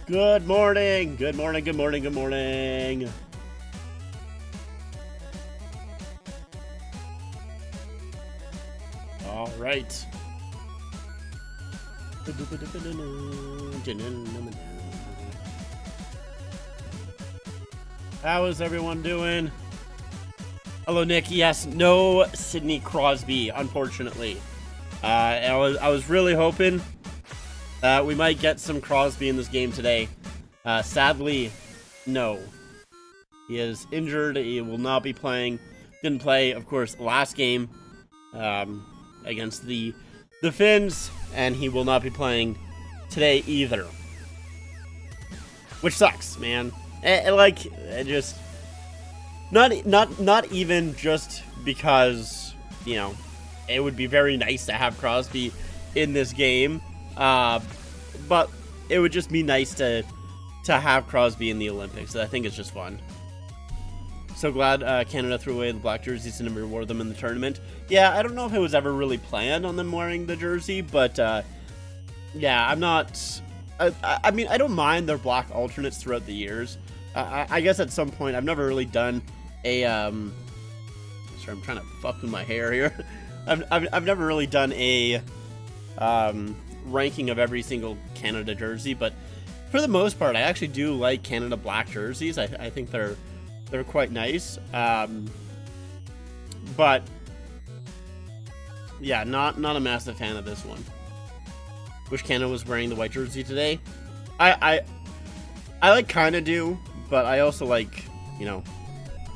Good morning. Good morning. Good morning. Good morning. All right. How is everyone doing? Hello, Nick. Yes, no Sidney Crosby, unfortunately. I was really hoping we might get some Crosby in this game today. Sadly, no. He is injured. He will not be playing. Didn't play, of course, last game against the Finns, and he will not be playing today either. Which sucks, man. Just not even just because, you know, it would be very nice to have Crosby in this game, but it would just be nice to have Crosby in the Olympics. I think it's just fun. So glad Canada threw away the black jerseys and never wore them in the tournament. Yeah, I don't know if it was ever really planned on them wearing the jersey, but yeah, I'm not... I mean, I don't mind their black alternates throughout the years. I guess at some point, I've never really done a... sorry, I'm trying to fuck with my hair here. I've never really done a ranking of every single Canada jersey, but for the most part, I actually do like Canada black jerseys. I think they're quite nice. But yeah, not a massive fan of this one. Wish Canada was wearing the white jersey today. I like kind of do, but I also like, you know,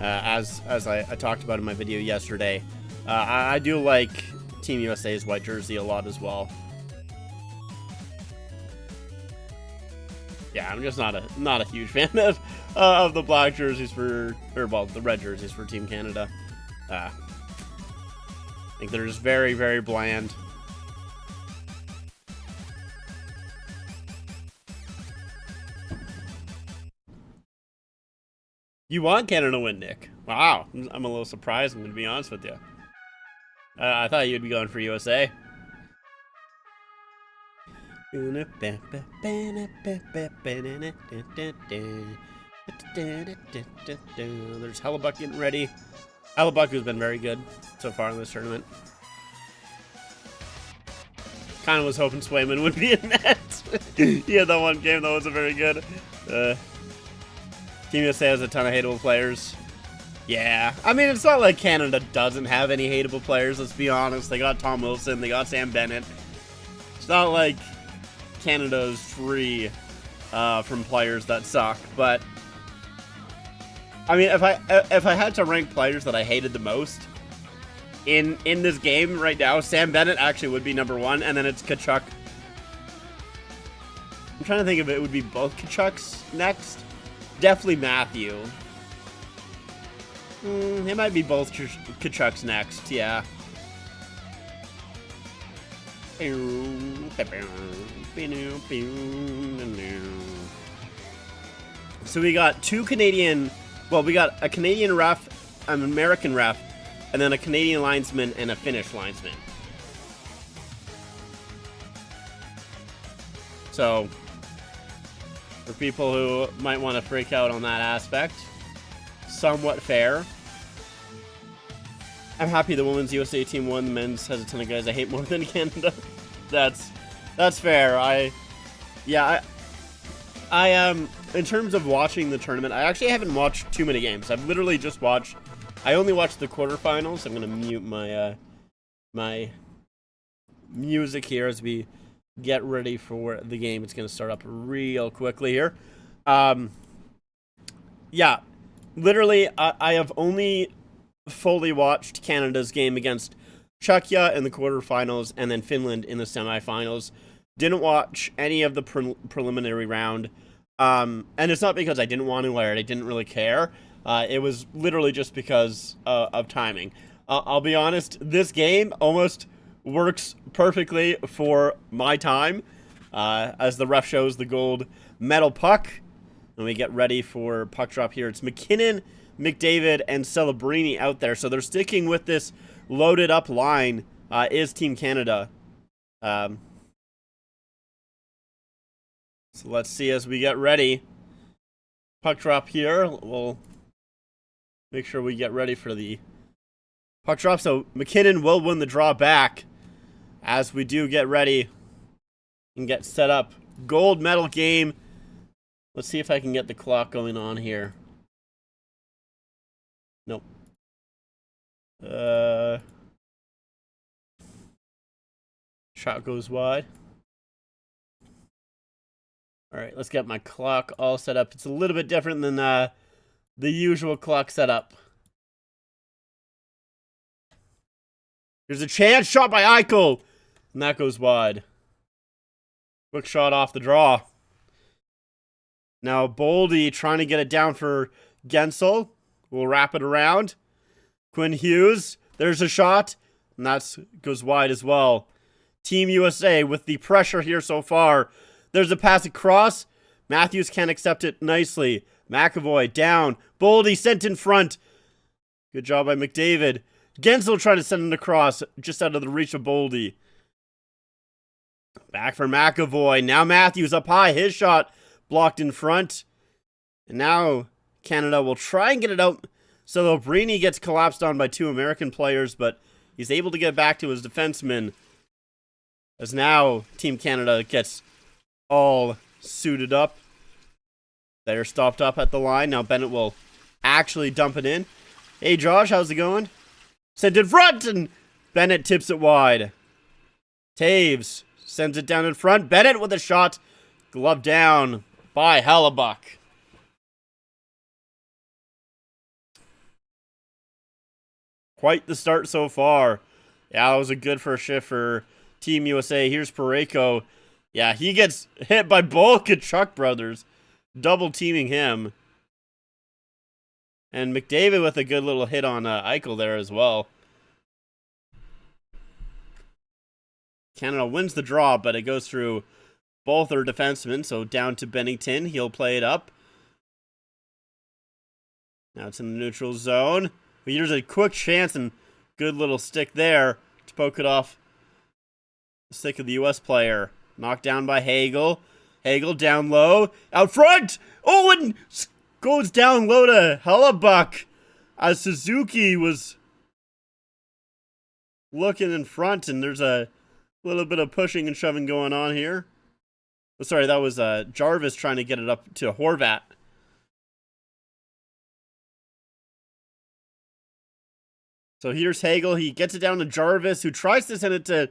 as I talked about in my video yesterday, I do like Team USA's white jersey a lot as well. Yeah, I'm just not a huge fan of the black jerseys the red jerseys for Team Canada. I think they're just very, very bland. You want Canada to win, Nick? Wow, I'm a little surprised, I'm going to be honest with you. I thought you'd be going for USA. There's Hellebuyck getting ready. Hellebuyck has been very good so far in this tournament. Kind of was hoping Swayman would be in net. He had that one game that wasn't very good. Team USA has a ton of hateable players. Yeah, I mean, it's not like Canada doesn't have any hateable players, let's be honest. They got Tom Wilson, they got Sam Bennett. It's not like Canada's free from players that suck, but I mean, if I had to rank players that I hated the most in this game right now, Sam Bennett actually would be number one, and then it's Tkachuk. I'm trying to think if it would be both Tkachuks next. Definitely Matthew. It might be both Tkachuks next, yeah. So we got two Canadian... Well, we got a Canadian ref, an American ref, and then a Canadian linesman and a Finnish linesman. So, for people who might want to freak out on that aspect, somewhat fair. I'm happy the women's USA team won. The men's has a ton of guys I hate more than Canada. That's fair. I in terms of watching the tournament, I actually haven't watched too many games. I've literally just watched. I only watched the quarterfinals. I'm gonna mute my my music here as we get ready for the game. It's gonna start up real quickly here. Yeah, literally, I have only fully watched Canada's game against Czechia in the quarterfinals and then Finland in the semifinals. Didn't watch any of the preliminary round. And it's not because I didn't want to or I didn't really care. It was literally just because of timing. I'll be honest, this game almost works perfectly for my time. As the ref shows the gold medal puck. And we get ready for puck drop here. It's McKinnon, McDavid, and Celebrini out there. So they're sticking with this loaded up line, is Team Canada. So let's see as we get ready. Puck drop here. We'll make sure we get ready for the puck drop. So MacKinnon will win the draw back as we do get ready and get set up. Gold medal game. Let's see if I can get the clock going on here. Nope. Shot goes wide. Alright, let's get my clock all set up. It's a little bit different than the usual clock setup. There's a chance. Shot by Eichel. And that goes wide. Quick shot off the draw. Now Boldy trying to get it down for Guentzel. We'll wrap it around. Quinn Hughes. There's a shot. And that goes wide as well. Team USA with the pressure here so far. There's a pass across. Matthews can't accept it nicely. McAvoy down. Boldy sent in front. Good job by McDavid. Guentzel trying to send it across. Just out of the reach of Boldy. Back for McAvoy. Now Matthews up high. His shot blocked in front. And now Canada will try and get it out. So Brini gets collapsed on by two American players, but he's able to get back to his defenseman. As now Team Canada gets all suited up. They're stopped up at the line. Now Bennett will actually dump it in. Hey Josh, how's it going? Sent in front, and Bennett tips it wide. Taves sends it down in front. Bennett with a shot. Glove down by Hellebuyck. Quite the start so far. Yeah, that was a good first shift for Team USA. Here's Parayko. Yeah, he gets hit by both Tkachuk brothers. Double teaming him. And McDavid with a good little hit on Eichel there as well. Canada wins the draw, but it goes through both their defensemen. So down to Bennington. He'll play it up. Now it's in the neutral zone. But here's a quick chance and good little stick there to poke it off the stick of the U.S. player. Knocked down by Hagel. Hagel down low. Out front! Oh, and goes down low to Hellebuyck as Suzuki was looking in front, and there's a little bit of pushing and shoving going on here. Oh, sorry, that was Jarvis trying to get it up to Horvat. So here's Hagel. He gets it down to Jarvis, who tries to send it to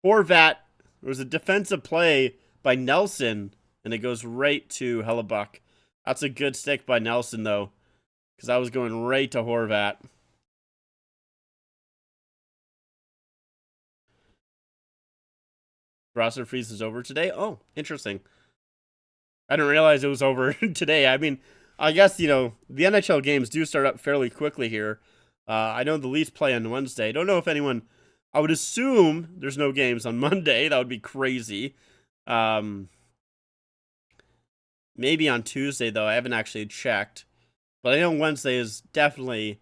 Horvat. There was a defensive play by Nelson, and it goes right to Hellebuyck. That's a good stick by Nelson, though, because I was going right to Horvat. Roster freeze is over today? Oh, interesting. I didn't realize it was over today. I mean, I guess, you know, the NHL games do start up fairly quickly here. I know the Leafs play on Wednesday. I don't know if anyone... I would assume there's no games on Monday. That would be crazy. Maybe on Tuesday, though. I haven't actually checked. But I know Wednesday is definitely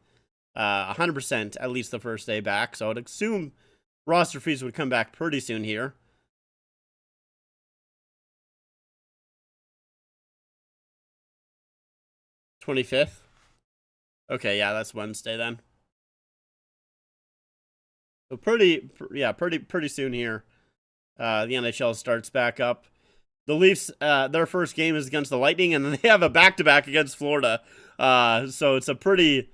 100% at least the first day back. So I would assume roster freeze would come back pretty soon here. '25th. Okay, yeah, that's Wednesday then. So pretty soon here. The NHL starts back up. The Leafs, their first game is against the Lightning, and then they have a back-to-back against Florida. So it's a pretty...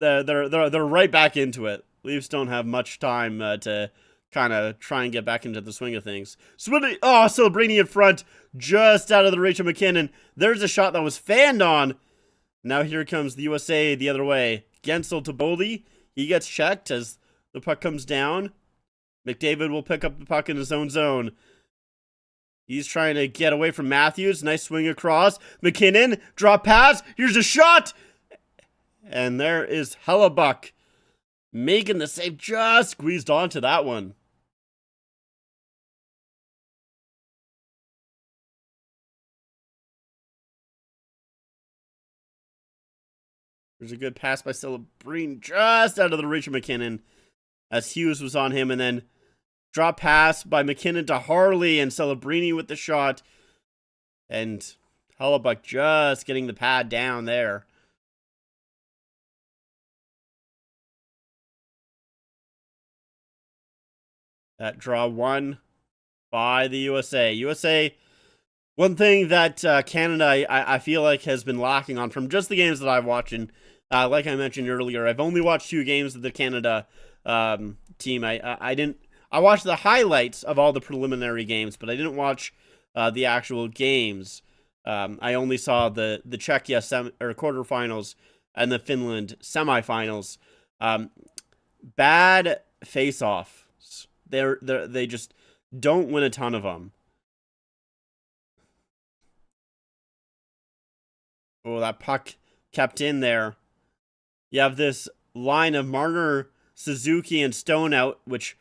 They're right back into it. Leafs don't have much time to kind of try and get back into the swing of things. Celebrini in front, just out of the reach of MacKinnon. There's a shot that was fanned on. Now here comes the USA the other way. Guentzel to Boldy. He gets checked as the puck comes down. McDavid will pick up the puck in his own zone. He's trying to get away from Matthews. Nice swing across. MacKinnon, drop pass. Here's a shot. And there is Hellebuyck making the save. Just squeezed onto that one. There's a good pass by Celebrini just out of the reach of MacKinnon as Hughes was on him, and then Drop pass by McKinnon to Harley, and Celebrini with the shot. And Hellebuyck just getting the pad down there. That draw won by the USA. USA, one thing that Canada, I feel like, has been lacking on from just the games that I've watched. And like I mentioned earlier, I've only watched 2 games of the Canada team. I watched the highlights of all the preliminary games, but I didn't watch the actual games. I only saw the Czechia quarterfinals and the Finland semifinals. Bad face-offs. They just don't win a ton of them. Oh, that puck kept in there. You have this line of Marner, Suzuki, and Stone out, which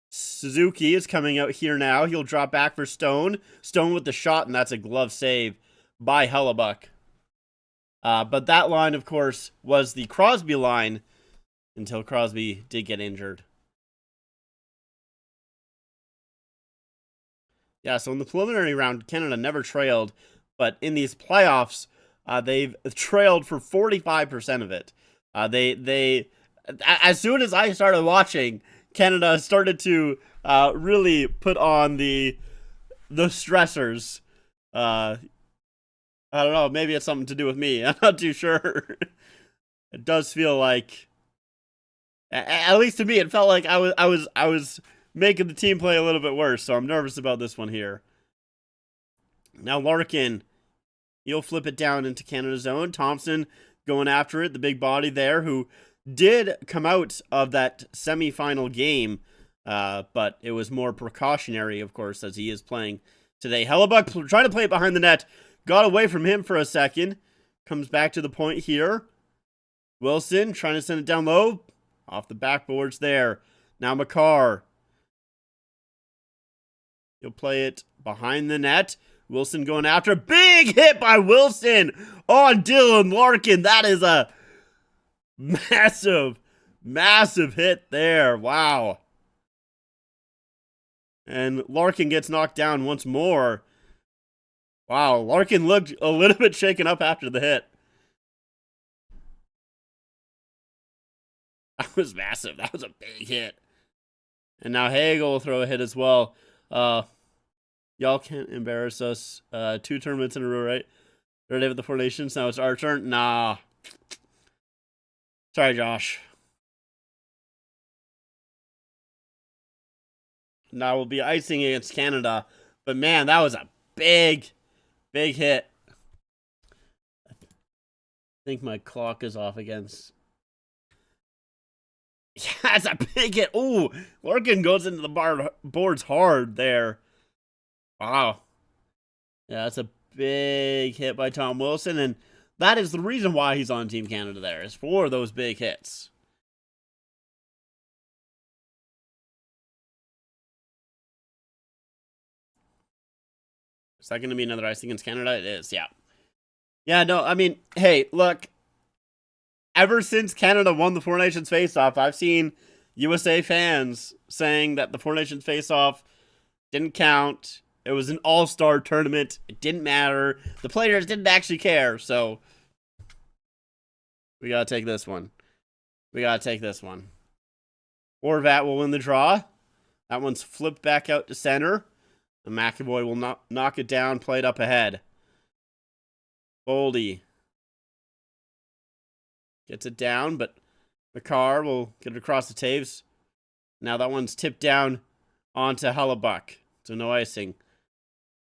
Suzuki is coming out here now. He'll drop back for Stone. Stone with the shot, and that's a glove save by Hellebuyck. But that line, of course, was the Crosby line until Crosby did get injured. Yeah, so in the preliminary round, Canada never trailed, but in these playoffs, they've trailed for 45% of it. They as soon as I started watching, Canada started to really put on the stressors. I don't know, maybe it's something to do with me. I'm not too sure. It does feel like, at least to me, it felt like I was making the team play a little bit worse, so I'm nervous about this one here. Now Larkin, he'll flip it down into Canada's zone. Thompson going after it, the big body there, who did come out of that semifinal game, but it was more precautionary, of course, as he is playing today. Hellebuyck trying to play it behind the net, got away from him for a second, comes back to the point here. Wilson trying to send it down low, off the backboards there. Now Makar. He'll play it behind the net. Wilson going after. Big hit by Wilson on Dylan Larkin. That is a massive, massive hit there. Wow. And Larkin gets knocked down once more. Wow, Larkin looked a little bit shaken up after the hit. That was massive. That was a big hit. And now Hagel will throw a hit as well. Y'all can't embarrass us. 2 tournaments in a row, right? Third day with the 4 Nations. Now it's our turn. Nah. Sorry, Josh. Now we'll be icing against Canada. But man, that was a big, big hit. I think my clock is off against. Yeah, it's a big hit. Ooh, Larkin goes into the boards hard there. Wow. Yeah, that's a big hit by Tom Wilson, and that is the reason why he's on Team Canada there, is for those big hits. Is that going to be another ice against Canada? It is, yeah. Yeah, no, I mean, hey, look. Ever since Canada won the 4 Nations face-off, I've seen USA fans saying that the 4 Nations face-off didn't count. It was an all-star tournament. It didn't matter. The players didn't actually care, so we got to take this one. We got to take this one. Horvat will win the draw. That one's flipped back out to center. And McAvoy will knock it down, play it up ahead. Boldy gets it down, but Makar will get it across the Taves. Now that one's tipped down onto Hellebuyck, so no icing.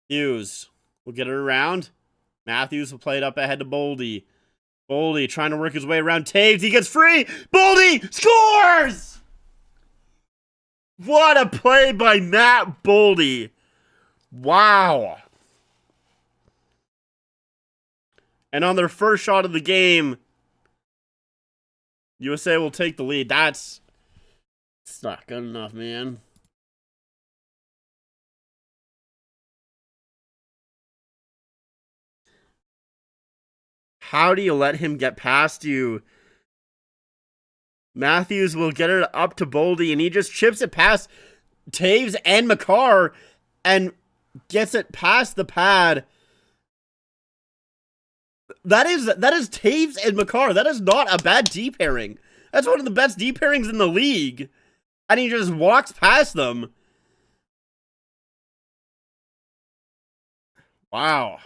Hughes will get it around. Matthews will play it up ahead to Boldy. Boldy trying to work his way around Taves. He gets free. Boldy scores! What a play by Matt Boldy. Wow. And on their first shot of the game, USA will take the lead. It's not good enough, man. How do you let him get past you? Matthews will get it up to Boldy, and he just chips it past. Taves and Makar and gets it past the pad. That is Taves and Makar. That is not a bad D pairing. That's one of the best D pairings in the league. And he just walks past them. Wow.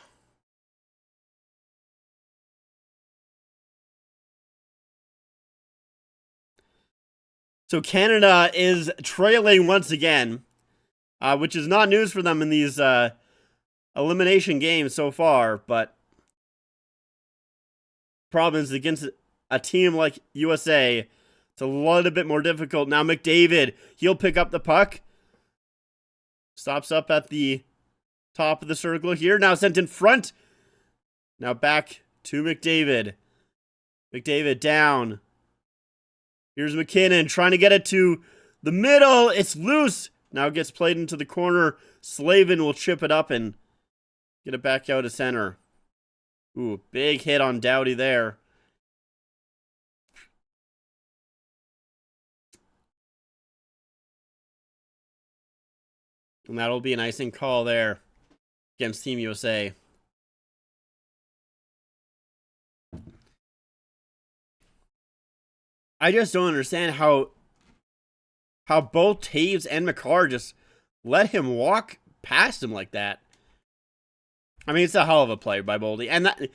So Canada is trailing once again, which is not news for them in these elimination games so far, but problem is against a team like USA, it's a little bit more difficult. Now McDavid, he'll pick up the puck. Stops up at the top of the circle here. Now sent in front. Now back to McDavid. McDavid down. Here's McKinnon trying to get it to the middle. It's loose. Now it gets played into the corner. Slavin will chip it up and get it back out to center. Ooh, big hit on Doughty there. And that'll be an icing call there against Team USA. I just don't understand how both Taves and Makar just let him walk past him like that. I mean, it's a hell of a play by Boldy, and that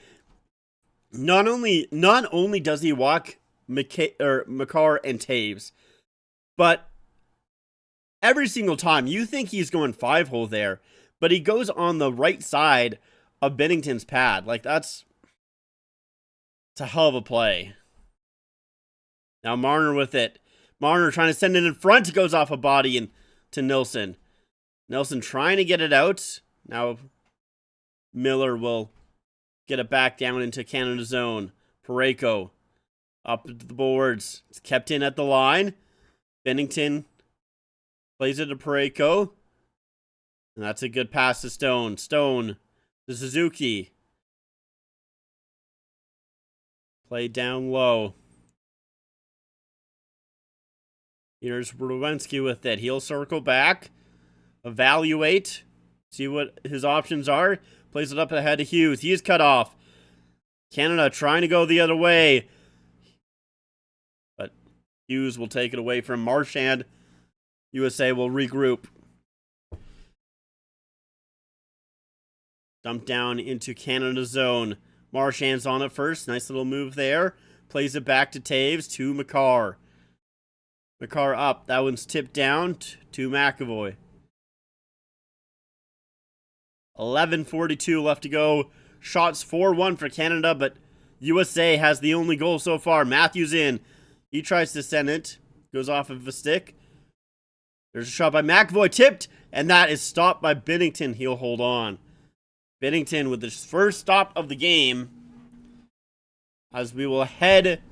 not only does he walk Makar and Taves, but every single time you think he's going 5-hole there, but he goes on the right side of Binnington's pad. Like it's a hell of a play. Now Marner with it. Marner trying to send it in front. It goes off a body and to Nilsson. Nilsson trying to get it out. Now Miller will get it back down into Canada zone. Parayko up to the boards. It's kept in at the line. Binnington plays it to Parayko. And that's a good pass to Stone. Stone to Suzuki. Play down low. Here's Rowensky with it. He'll circle back. Evaluate. See what his options are. Plays it up ahead to Hughes. He's cut off. Canada trying to go the other way. But Hughes will take it away from Marchand. USA will regroup. Dump down into Canada zone. Marchand's on it first. Nice little move there. Plays it back to Taves to Makar. Makar up. That one's tipped down to McAvoy. 11:42 left to go. Shots 4-1 for Canada, but USA has the only goal so far. Matthews in. He tries to send it. Goes off of a stick. There's a shot by McAvoy. Tipped. And that is stopped by Binnington. He'll hold on. Binnington with his first stop of the game. As we will head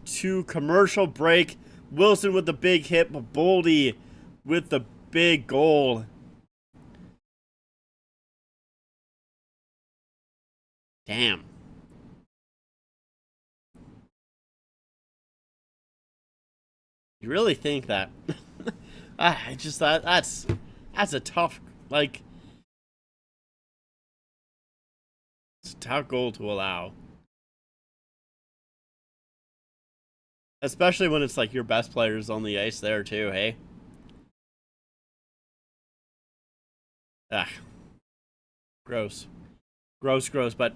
to commercial break. Wilson with the big hit, but Boldy with the big goal. Damn. You really think that? I just thought that's a tough, like, it's a tough goal to allow. Especially when it's like your best players on the ice there too, hey? Ah. Gross. Gross, but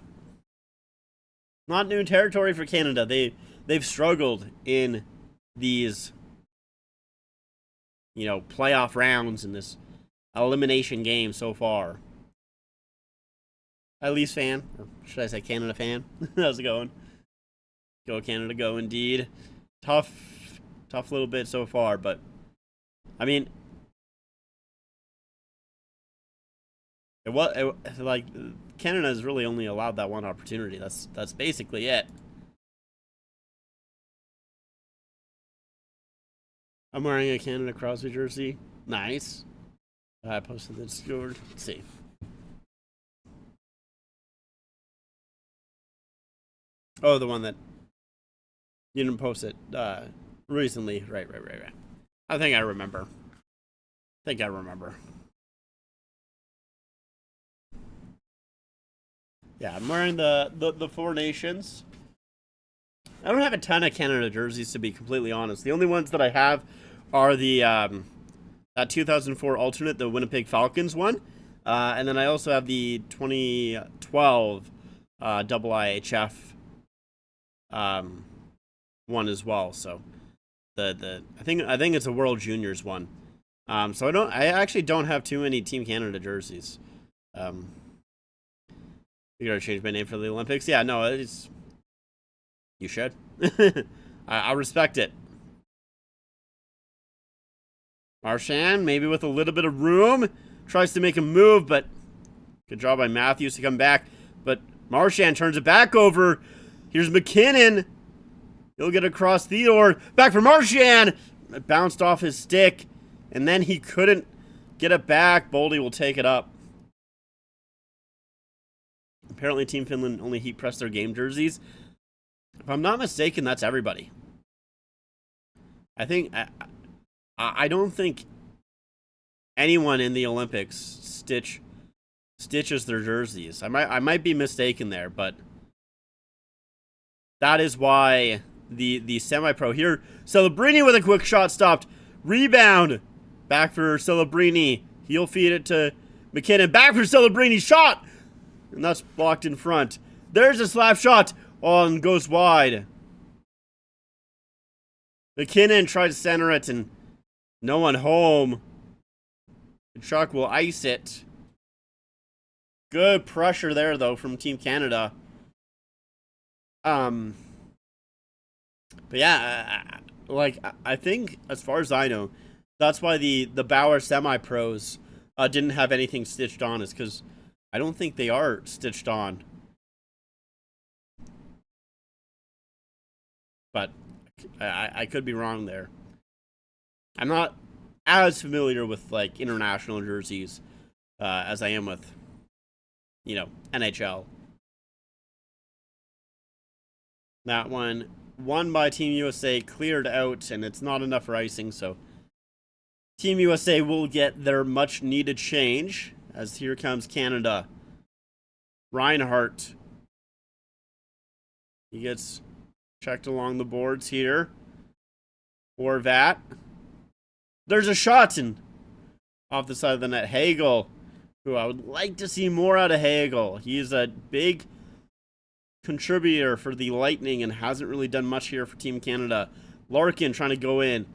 not new territory for Canada. They've struggled in these, playoff rounds in this elimination game so far. At least fan, or should I say Canada fan? How's it going? Go Canada, go indeed. Tough little bit so far, but I mean, like Canada has really only allowed that one opportunity. That's basically it. I'm wearing a Canada Crosby jersey. Nice. I posted the Discord. Let's see. Oh, the one that you didn't post it recently. Right. I think I remember. think I remember. Yeah, I'm wearing the Four Nations. I don't have a ton of Canada jerseys, to be completely honest. The only ones that I have are the that 2004 alternate, the Winnipeg Falcons one. And then I also have the 2012 double IHF one as well. So I think it's a World Juniors one. So I actually don't have too many Team Canada jerseys. You gotta change my name for the Olympics. Yeah, no, it's you should. I respect it. Marchand, maybe with a little bit of room, tries to make a move, but good job by Matthews to come back. But Marchand turns it back over. Here's McKinnon. He'll get across Theodore. Back for Marchand. It bounced off his stick, and then he couldn't get it back. Boldy will take it up. Apparently, Team Finland only heat press their game jerseys. If I'm not mistaken, that's everybody. I don't think anyone in the Olympics stitches their jerseys. I might be mistaken there, but that is why the semi-pro here. Celebrini with a quick shot stopped. Rebound. Back for Celebrini. He'll feed it to McKinnon. Back for Celebrini. Shot! And that's blocked in front. There's a slap shot. On goes wide. McKinnon tried to center it and no one home. Chuck will ice it. Good pressure there though from Team Canada. But yeah, I think as far as I know, that's why the Bauer semi-pros didn't have anything stitched on, is because I don't think they are stitched on. But I could be wrong there. I'm not as familiar with like international jerseys as I am with, NHL. That one won by Team USA, cleared out, and it's not enough for icing, so Team USA will get their much needed change as here comes Canada. Reinhart. He gets checked along the boards here. Horvat. There's a shot and off the side of the net. Hagel, who I would like to see more out of Hagel. He's a big contributor for the Lightning and hasn't really done much here for Team Canada. Larkin trying to go in.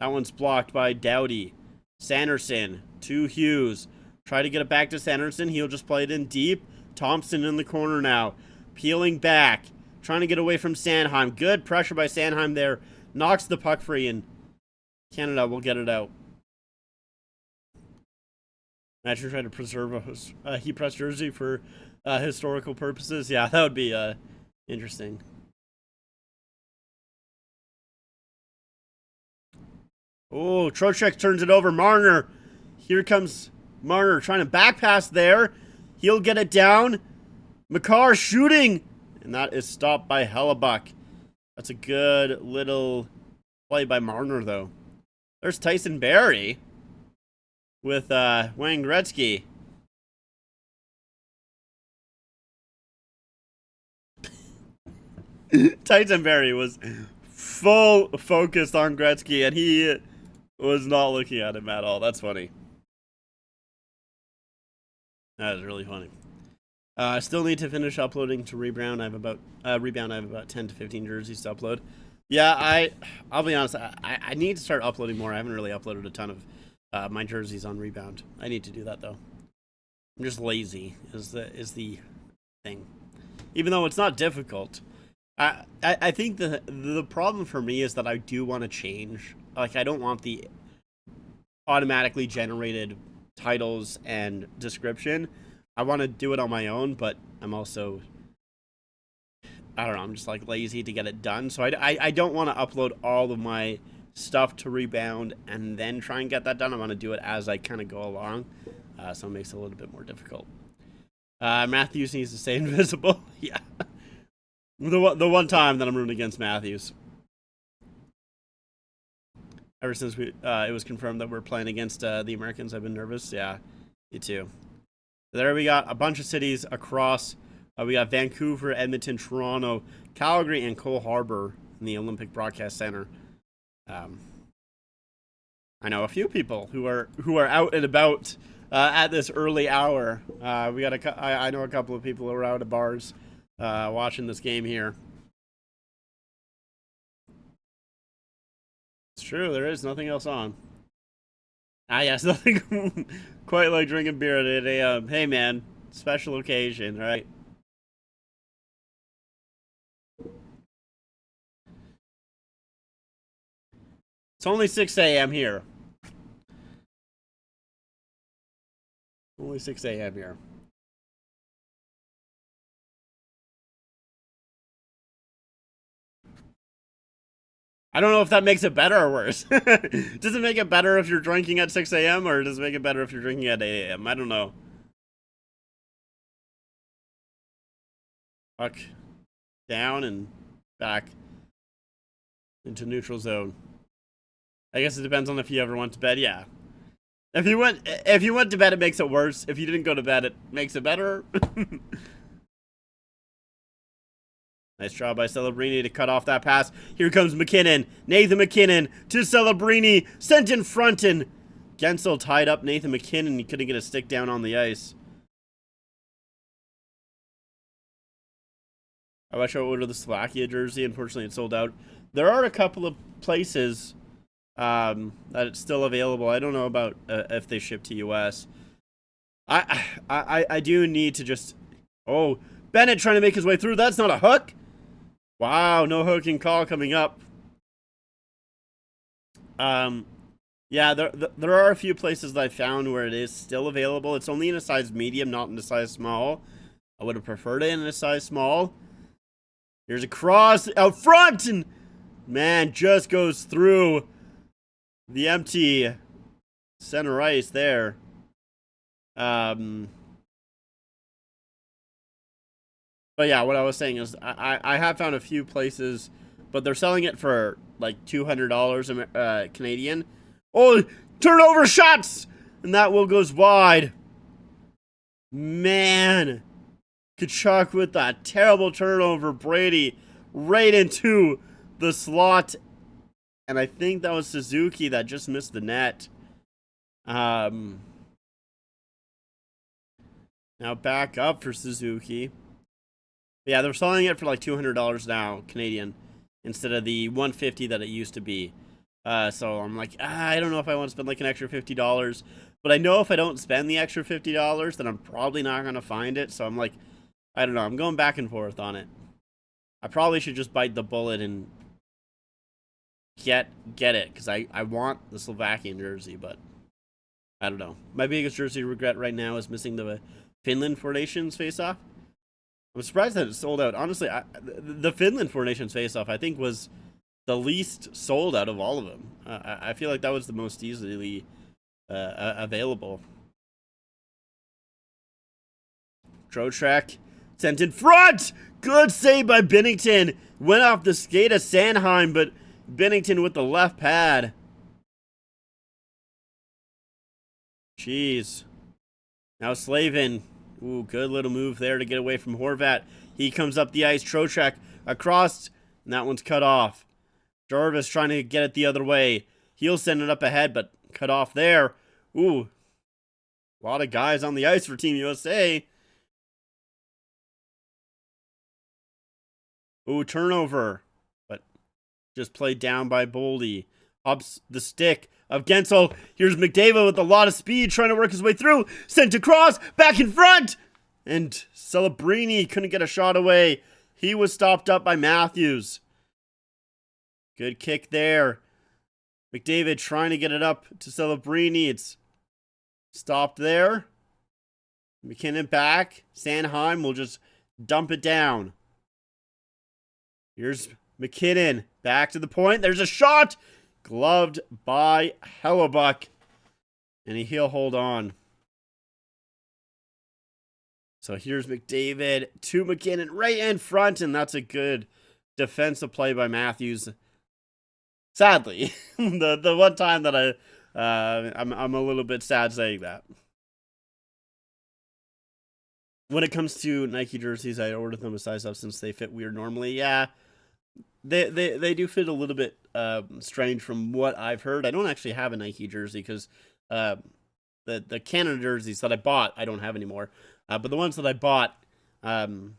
That one's blocked by Doughty. Sanderson to Hughes. Try to get it back to Sanderson. He'll just play it in deep. Thompson in the corner now. Peeling back. Trying to get away from Sanheim. Good pressure by Sanheim there. Knocks the puck free and Canada will get it out. Imagine trying to preserve a heat press jersey for historical purposes. Yeah, that would be interesting. Oh, Trocheck turns it over. Marner. Here comes Marner trying to back pass there. He'll get it down. Makar shooting. And that is stopped by Hellebuck. That's a good little play by Marner, though. There's Tyson Barrie with Wayne Gretzky. Tyson Barrie was full focused on Gretzky, and he was not looking at him at all. That's funny. That is really funny. I still need to finish uploading to Rebound. I have about 10 to 15 jerseys to upload. Yeah, I'll be honest. I need to start uploading more. I haven't really uploaded a ton of my jerseys on Rebound. I need to do that though. I'm just lazy. Is the thing. Even though it's not difficult. I think the problem for me is that I do want to change. Like, I don't want the automatically generated titles and description. I want to do it on my own, but I'm also, I don't know, I'm just like lazy to get it done. So I don't want to upload all of my stuff to Rebound and then try and get that done. I want to do it as I kind of go along. So it makes it a little bit more difficult. Matthews needs to stay invisible. Yeah. The one time that I'm rooting against Matthews. Ever since it was confirmed that we're playing against the Americans, I've been nervous. Yeah, me too. There we got a bunch of cities across. We got Vancouver, Edmonton, Toronto, Calgary, and Cole Harbour in the Olympic Broadcast Center. I know a few people who are out and about at this early hour. I know a couple of people who are out at bars watching this game here. It's true, there is nothing else on. Yes, nothing quite like drinking beer at 8 a.m. Hey, man, special occasion, right? It's only 6 a.m. here. Only 6 a.m. here. I don't know if that makes it better or worse. Does it make it better if you're drinking at 6 a.m. or does it make it better if you're drinking at 8 a.m.? I don't know. Fuck. Down and back into neutral zone. I guess it depends on if you ever went to bed. Yeah. If you went to bed, it makes it worse. If you didn't go to bed, it makes it better. Nice job by Celebrini to cut off that pass. Here comes MacKinnon. Nathan MacKinnon to Celebrini. Sent in front, and Guentzel tied up Nathan MacKinnon. He couldn't get a stick down on the ice. I wish I would order the Slovakia jersey. Unfortunately, it's sold out. There are a couple of places that it's still available. I don't know about if they ship to US. I do need to just... Oh, Bennett trying to make his way through. That's not a hook. Wow, no hooking call coming up. Yeah, there are a few places that I found where it is still available. It's only in a size medium, not in a size small. I would have preferred it in a size small. Here's a cross out front, and man, just goes through the empty center ice there. But yeah, what I was saying is I have found a few places, but they're selling it for like $200 Canadian. Oh, turnover shots! And that will goes wide. Man. Tkachuk with that terrible turnover. Brady right into the slot. And I think that was Suzuki that just missed the net. Now back up for Suzuki. Yeah, they're selling it for like $200 now, Canadian, instead of the $150 that it used to be. So I'm like, I don't know if I want to spend like an extra $50. But I know if I don't spend the extra $50, then I'm probably not going to find it. So I'm like, I don't know. I'm going back and forth on it. I probably should just bite the bullet and get it, because I want the Slovakian jersey, but I don't know. My biggest jersey regret right now is missing the Finland Four Nations face-off. I'm surprised that it sold out. Honestly, the Finland Four Nations face-off, I think, was the least sold out of all of them. I feel like that was the most easily available. Trocheck sent in front! Good save by Binnington. Went off the skate of Sanheim, but Binnington with the left pad. Jeez. Now Slavin. Ooh, good little move there to get away from Horvat. He comes up the ice. Trocheck across, and that one's cut off. Jarvis trying to get it the other way. He'll send it up ahead, but cut off there. Ooh. A lot of guys on the ice for Team USA. Ooh, turnover. But just played down by Boldy. Ups the stick of Guentzel. Here's McDavid with a lot of speed trying to work his way through. Sent across, back in front. And Celebrini couldn't get a shot away. He was stopped up by Matthews. Good kick there. McDavid trying to get it up to Celebrini. It's stopped there. MacKinnon back. Sanheim will just dump it down. Here's MacKinnon. Back to the point. There's a shot. Gloved by Hellebuyck. And he'll hold on. So here's McDavid to MacKinnon right in front. And that's a good defensive play by Matthews. Sadly, the one time that I'm a little bit sad saying that. When it comes to Nike jerseys, I ordered them a size up since they fit weird normally. Yeah, they do fit a little bit strange from what I've heard. I don't actually have a Nike jersey because uh, the Canada jerseys that I bought I don't have anymore. But the ones that I bought, um,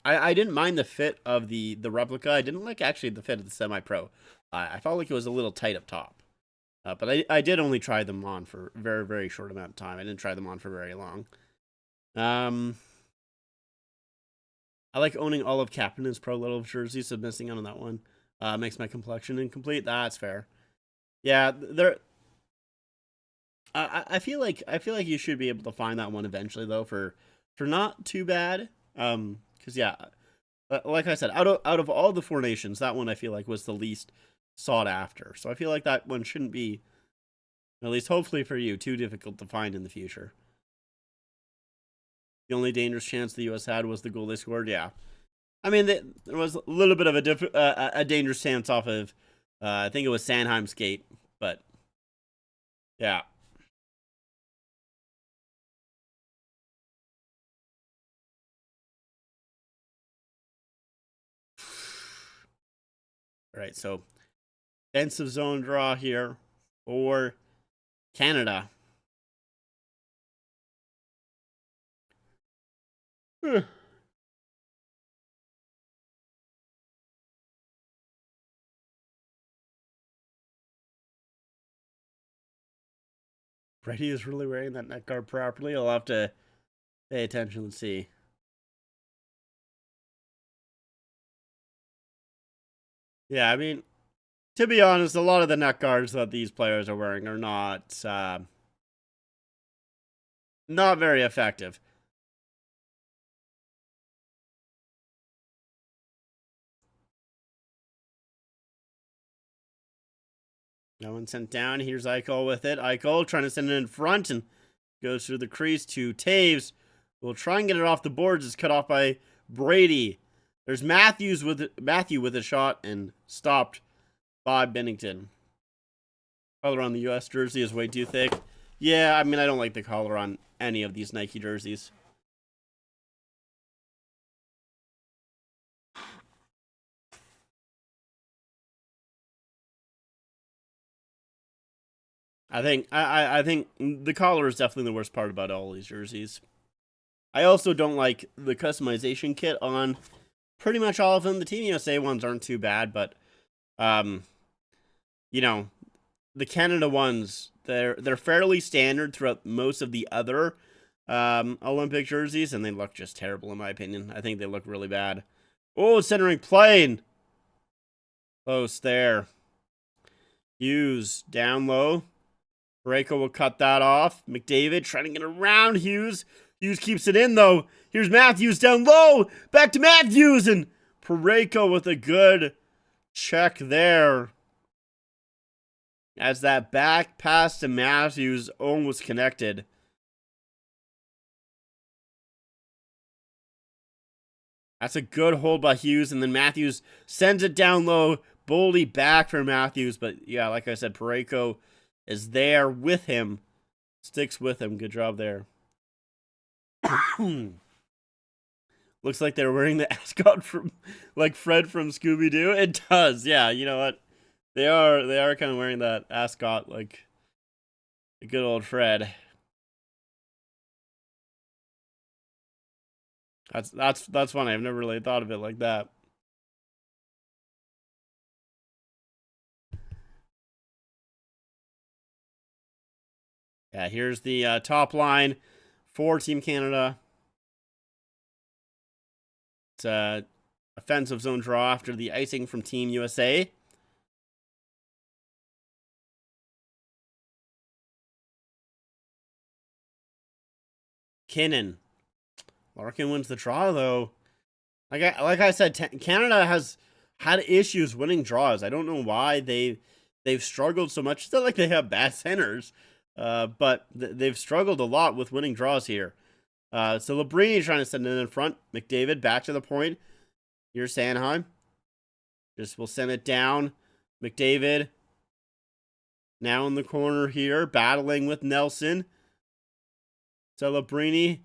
I didn't mind the fit of the replica. I didn't like actually the fit of the semi pro. I felt like it was a little tight up top. But I did only try them on for a very, very short amount of time. I didn't try them on for very long. I like owning all of Kapanen's pro level jerseys, so missing out on that one makes my complexion incomplete. That's fair. Yeah, there. I feel like you should be able to find that one eventually though for not too bad. Because yeah, like I said, out of all the Four Nations, that one I feel like was the least sought after. So I feel like that one shouldn't be, at least hopefully for you, too difficult to find in the future. The only dangerous chance the U.S. had was the goal they scored. Yeah, I mean there was a little bit of a dangerous chance off of I think it was Sanheim's skate, but yeah. All right, so defensive zone draw here for Canada. Brady is really wearing that neck guard properly. I'll have to pay attention and see. Yeah, I mean, to be honest, a lot of the neck guards that these players are wearing are not very effective. No one sent down. Here's Eichel with it. Eichel trying to send it in front and goes through the crease to Taves. Will try and get it off the boards. It's cut off by Brady. There's Matthew with a shot and stopped by Bennington. Color on the U.S. jersey is way too thick. Yeah, I mean, I don't like the collar on any of these Nike jerseys. I think the collar is definitely the worst part about all these jerseys. I also don't like the customization kit on pretty much all of them. The Team USA ones aren't too bad, but um, you know, the Canada ones they're fairly standard throughout most of the other Olympic jerseys, and they look just terrible in my opinion. I think they look really bad. Oh, centering plane. Close there. Hughes down low. Parayko will cut that off. McDavid trying to get around Hughes. Hughes keeps it in, though. Here's Matthews down low. Back to Matthews. And Parayko with a good check there. As that back pass to Matthews almost connected. That's a good hold by Hughes. And then Matthews sends it down low. Boldy back for Matthews. But yeah, like I said, Parayko is there with him. Sticks with him. Good job there. Looks like they're wearing the ascot from like Fred from Scooby Doo. It does, yeah. You know what? They are kind of wearing that ascot like the good old Fred. That's funny. I've never really thought of it like that. Yeah, here's the top line for Team Canada. It's a offensive zone draw after the icing from Team USA. Kinnan. Larkin wins the draw though. Like I said, Canada has had issues winning draws. I don't know why they've struggled so much. It's not like they have bad centers, but they've struggled a lot with winning draws here. So Labrini trying to send it in front. McDavid back to the point. Here's Sanheim. Just will send it down. McDavid now in the corner here, battling with Nelson. Celebrini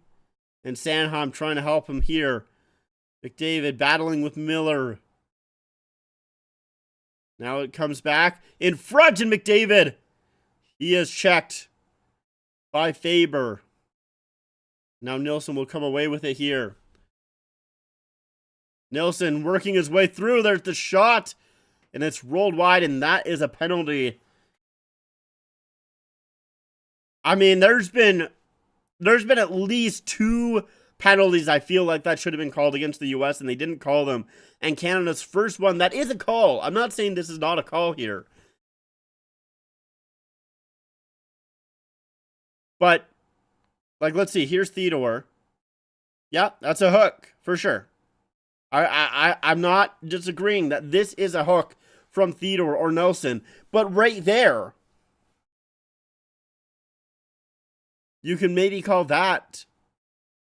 and Sanheim trying to help him here. McDavid battling with Miller. Now it comes back in front, and McDavid, he is checked by Faber. Now Nilsson will come away with it here. Nilsson working his way through. There's the shot, and it's rolled wide, and that is a penalty. I mean, there's been at least 2 penalties I feel like that should have been called against the U.S., and they didn't call them. And Canada's first one, that is a call. I'm not saying this is not a call here. But, like, let's see. Here's Theodore. Yeah, that's a hook, for sure. I'm not disagreeing that this is a hook from Theodore or Nelson. But right there, you can maybe call that.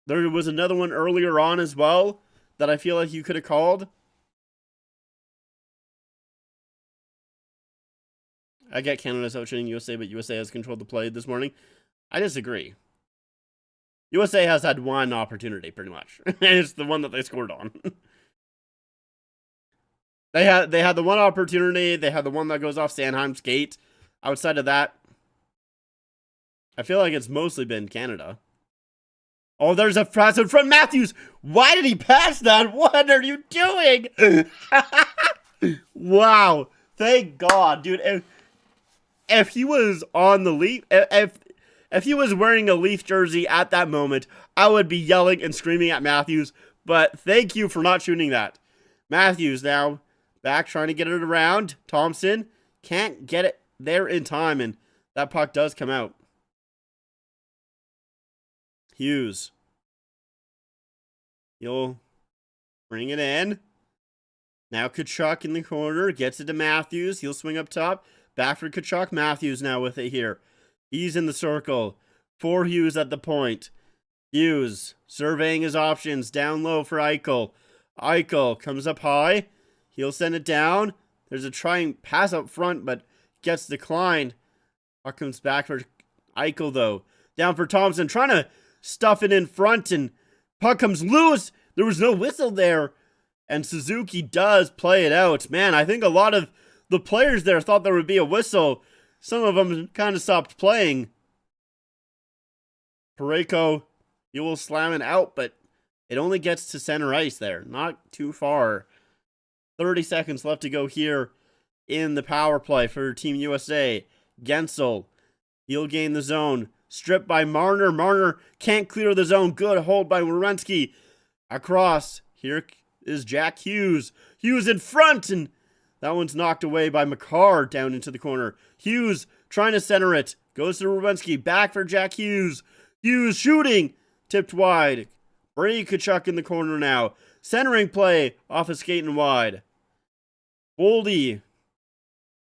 There was another one earlier on as well that I feel like you could have called. I get Canada's outshooting USA, but USA has controlled the play this morning. I disagree. USA has had one opportunity, pretty much. And it's the one that they scored on. They had the one opportunity. They had the one that goes off Sanheim's skate. Outside of that, I feel like it's mostly been Canada. Oh, there's a pass in front. Matthews, why did he pass that? What are you doing? Wow. Thank God, dude. If he was on the Leaf, if he was wearing a Leaf jersey at that moment, I would be yelling and screaming at Matthews. But thank you for not shooting that. Matthews now back trying to get it around. Thompson can't get it there in time, and that puck does come out. Hughes. He'll bring it in. Now Tkachuk in the corner. Gets it to Matthews. He'll swing up top. Back for Tkachuk. Matthews now with it here. He's in the circle. For Hughes at the point. Hughes surveying his options. Down low for Eichel. Eichel comes up high. He'll send it down. There's a trying pass up front, but gets declined. Puck comes back for Eichel, though. Down for Thompson. Trying to stuff it in front, and puck comes loose. There was no whistle there. And Suzuki does play it out. Man, I think a lot of the players there thought there would be a whistle. Some of them kind of stopped playing. Parayko, he will slam it out, but it only gets to center ice there. Not too far. 30 seconds left to go here in the power play for Team USA. Gensel, he'll gain the zone. Stripped by Marner. Marner can't clear the zone. Good hold by Werenski. Across. Here is Jack Hughes. Hughes in front, and that one's knocked away by Makar down into the corner. Hughes trying to center it. Goes to Werenski. Back for Jack Hughes. Hughes shooting. Tipped wide. Brady Tkachuk in the corner now. Centering play off of skating wide. Boldy.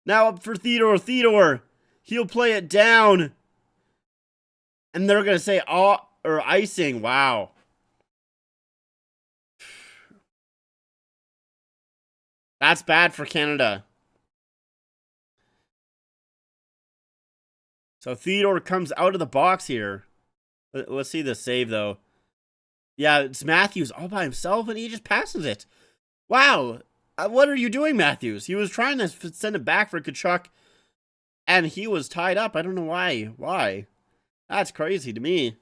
Now up for Theodore. Theodore. He'll play it down. And they're going to say icing. Wow. That's bad for Canada. So Theodore comes out of the box here. Let's see the save, though. Yeah, it's Matthews all by himself, and he just passes it. Wow. What are you doing, Matthews? He was trying to send it back for Tkachuk, and he was tied up. I don't know why. Why? That's crazy to me.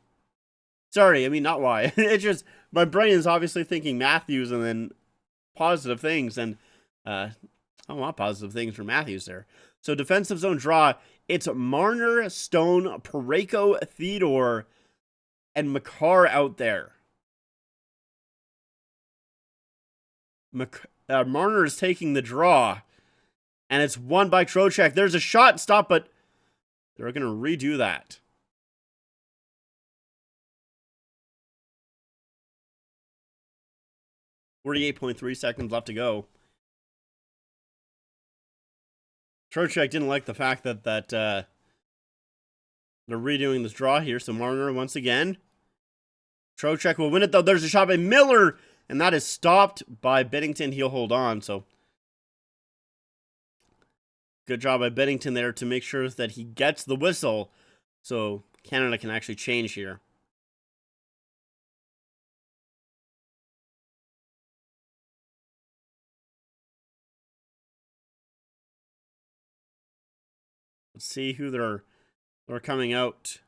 Sorry, I mean, not why. It's just, my brain is obviously thinking Matthews and then positive things, and I want positive things for Matthews there. So defensive zone draw. It's Marner, Stone, Parayko, Theodore, and Makar out there. Marner is taking the draw, and it's won by Trocheck. There's a shot stop, but they're going to redo that. .3 seconds left to go. Trocheck didn't like the fact that they're redoing this draw here. So Marner once again. Trocheck will win it, though. There's a shot by Miller, and that is stopped by Binnington. He'll hold on. So Good job by Bennington there to make sure that he gets the whistle so Canada can actually change here. Let's see who they're coming out.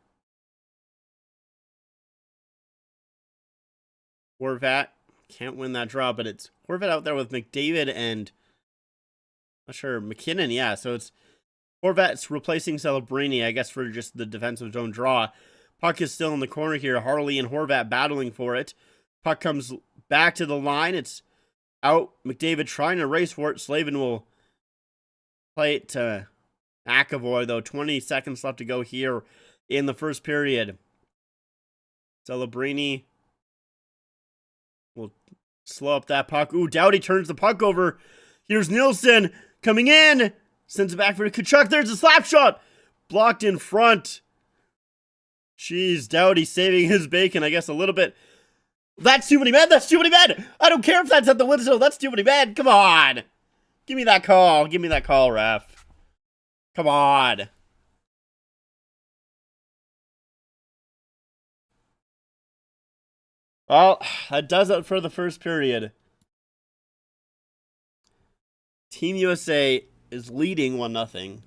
Horvat can't win that draw, but it's Horvat out there with McDavid and not sure McKinnon. Yeah, so it's Horvat's replacing Celebrini, I guess, for just the defensive zone draw. Puck is still in the corner here. Harley and Horvat battling for it. Puck comes back to the line. It's out. McDavid trying to race for it. Slavin will play it to McAvoy, though. 20 seconds left to go here in the first period. Celebrini will slow up that puck. Ooh, Doughty turns the puck over. Here's Nielsen coming in. Sends it back for Tkachuk. There's a slap shot. Blocked in front. Jeez, Doughty saving his bacon, I guess, a little bit. That's too many men. That's too many men. I don't care if that's at the window. That's too many men. Come on. Give me that call. Give me that call, ref. Come on. Well, that does it for the first period. Team USA is leading 1-0.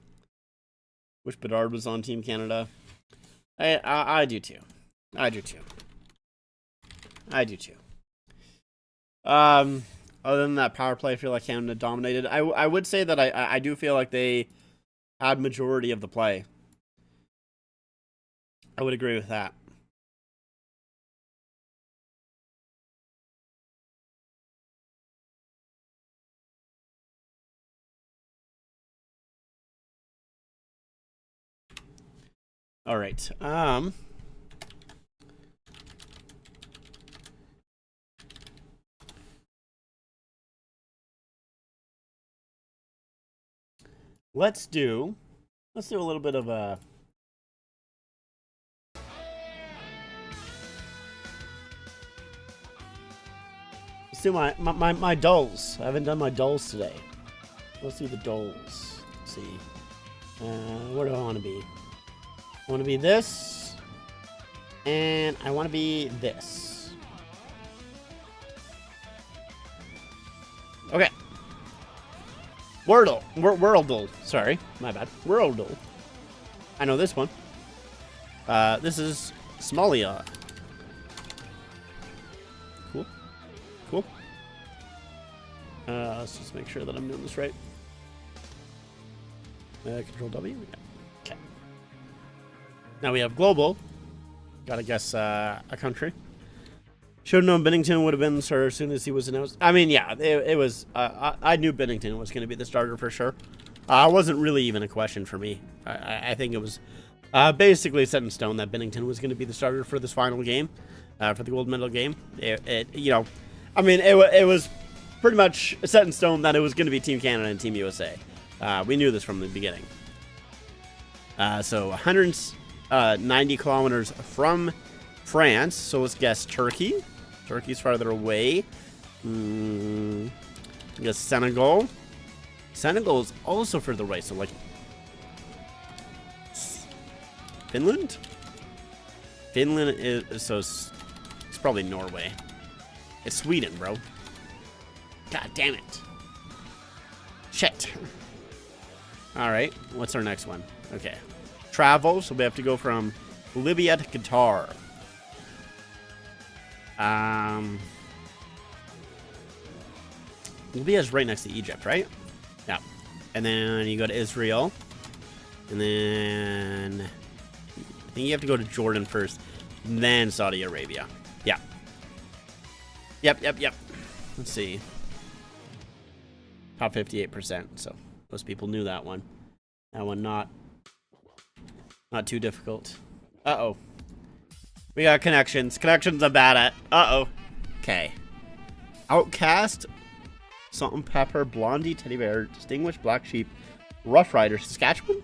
Wish Bedard was on Team Canada. I do too. I do too. I do too. Other than that power play, I feel like Canada dominated. I would say that I do feel like they had majority of the play. I would agree with that. All right. Let's do a little bit of a let's do my dolls. I haven't done my dolls today. Let's do the dolls. Let's see. Where do I want to be? I want to be this, and I want to be this. Okay. Worldle. Sorry, my bad. Worldle. I know this one. This is Smolia. Cool. Cool. Let's just make sure that I'm doing this right. Control W. Yeah. Okay. Now we have global. Gotta guess a country. Should have known Bennington would have been the starter as soon as he was announced. I mean, yeah, it was. I knew Bennington was going to be the starter for sure. It wasn't really even a question for me. I think it was basically set in stone that Bennington was going to be the starter for this final game, for the gold medal game. You know, I mean, it was pretty much set in stone that it was going to be Team Canada and Team USA. We knew this from the beginning. So 190 kilometers from France. So let's guess Turkey. Turkey's farther away. I guess Senegal. Senegal is also further away. So like Finland. Finland is so it's probably Norway. It's Sweden, bro. God damn it. Shit. All right. What's our next one? Okay. Travel. So we have to go from Libya to Qatar. Libya's right next to Egypt, right? Yeah. And then you go to Israel. And then I think you have to go to Jordan first. Then Saudi Arabia. Yeah. Yep. Let's see. Top 58%. So most people knew that one. That one not too difficult. Uh-oh. We got connections. Connections I'm bad at. Uh-oh. Okay. Outcast, Salt and Pepper, Blondie, Teddy Bear, Distinguished, Black Sheep, Rough Rider, Saskatchewan,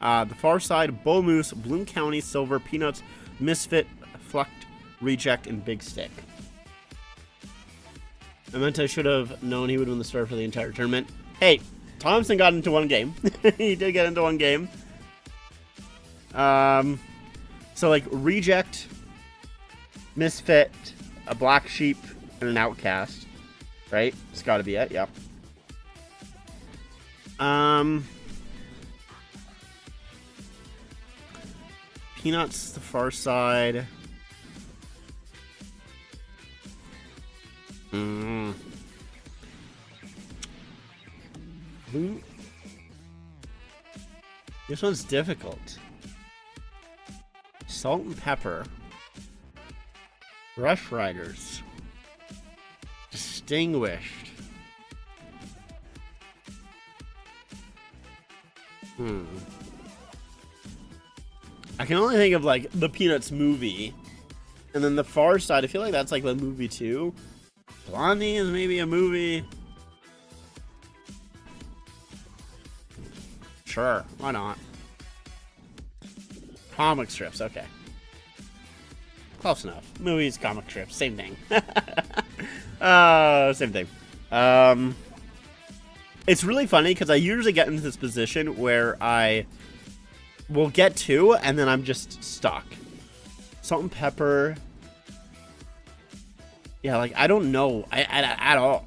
The Far Side, Bull Moose, Bloom County, Silver, Peanuts, Misfit, Flucked, Reject, and Big Stick. I meant I should have known he would win the star for the entire tournament. Hey, Thompson got into one game. He did get into one game. So like reject, misfit, a black sheep, and an outcast, right? It's got to be it. Yep. Peanuts, The Far Side. This one's difficult. Salt and Pepper. Rough Riders. Distinguished. I can only think of like the Peanuts movie. And then The Far Side, I feel like that's like the movie too. Blondie is maybe a movie. Sure, why not? Comic strips, okay. Close enough. Movies, comic strips, same thing. Same thing. It's really funny because I usually get into this position where I will get two and then I'm just stuck. Salt and Pepper. Yeah, like, I don't know at all.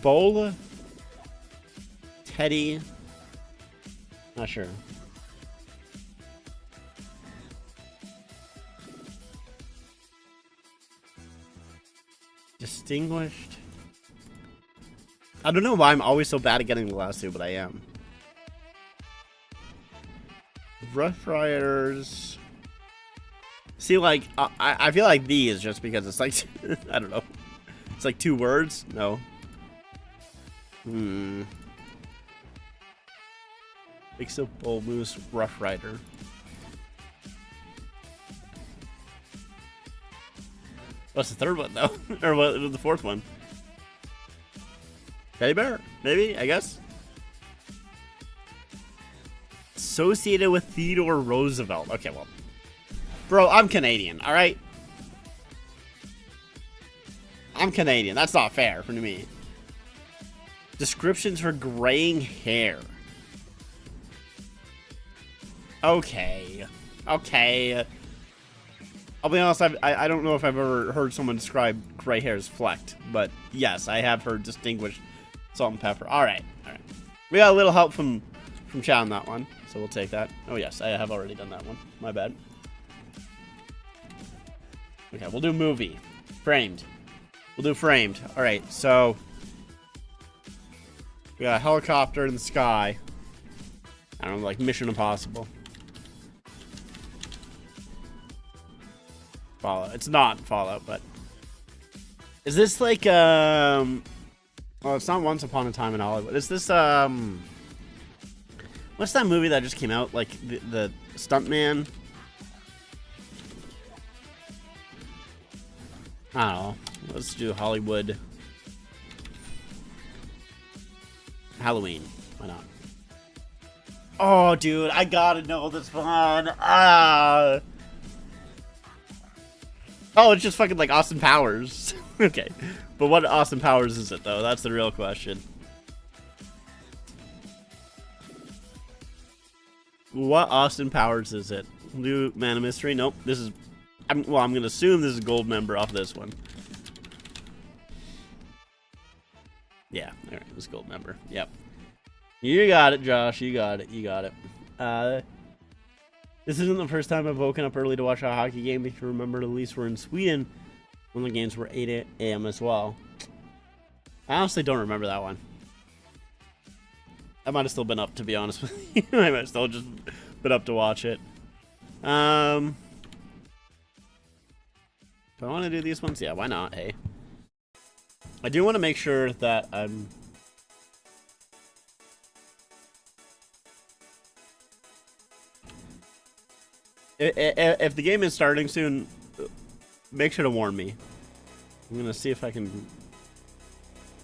Bowl. Teddy. Not sure. Distinguished. I don't know why I'm always so bad at getting the last two, but I am. Rough Riders. See, like, I feel like these just because it's like, I don't know. It's like 2 words? No. Big Silk Bull Moose, Rough Rider. What's the third one, though? Or what was the fourth one? Teddy Bear? Maybe, I guess. Associated with Theodore Roosevelt. Okay, well. Bro, I'm Canadian, alright? I'm Canadian. That's not fair for me. Descriptions for graying hair. Okay. Okay. I'll be honest, I don't know if I've ever heard someone describe gray hair as flecked, but yes, I have heard distinguished salt and pepper. Alright, alright. We got a little help from chat on that one, so we'll take that. Oh yes, I have already done that one. My bad. Okay, we'll do movie. Framed. We'll do framed. Alright, so we got a helicopter in the sky. I don't know, like Mission Impossible. Fallout. It's not Fallout, but is this like well, it's not Once Upon a Time in Hollywood. Is this what's that movie that just came out? Like the Stuntman? I don't know. Let's do Hollywood. Halloween. Why not? Oh, dude, I gotta know this one. Oh, it's just fucking like Austin Powers. Okay. But what Austin Powers is it, though? That's the real question. What Austin Powers is it? New Man of Mystery? Nope. This is... well, I'm going to assume this is Gold Member off this one. Yeah. Alright, this is Gold Member. Yep. You got it, Josh. You got it. You got it. This isn't the first time I've woken up early to watch a hockey game. If you remember, at least we're in Sweden when the games were 8 a.m. as well. I honestly don't remember that one. I might have still been up, to be honest with you. I might have still just been up to watch it. Do I want to do these ones? Yeah, why not? Hey. I do want to make sure that I'm... If the game is starting soon, make sure to warn me. I'm gonna see if I can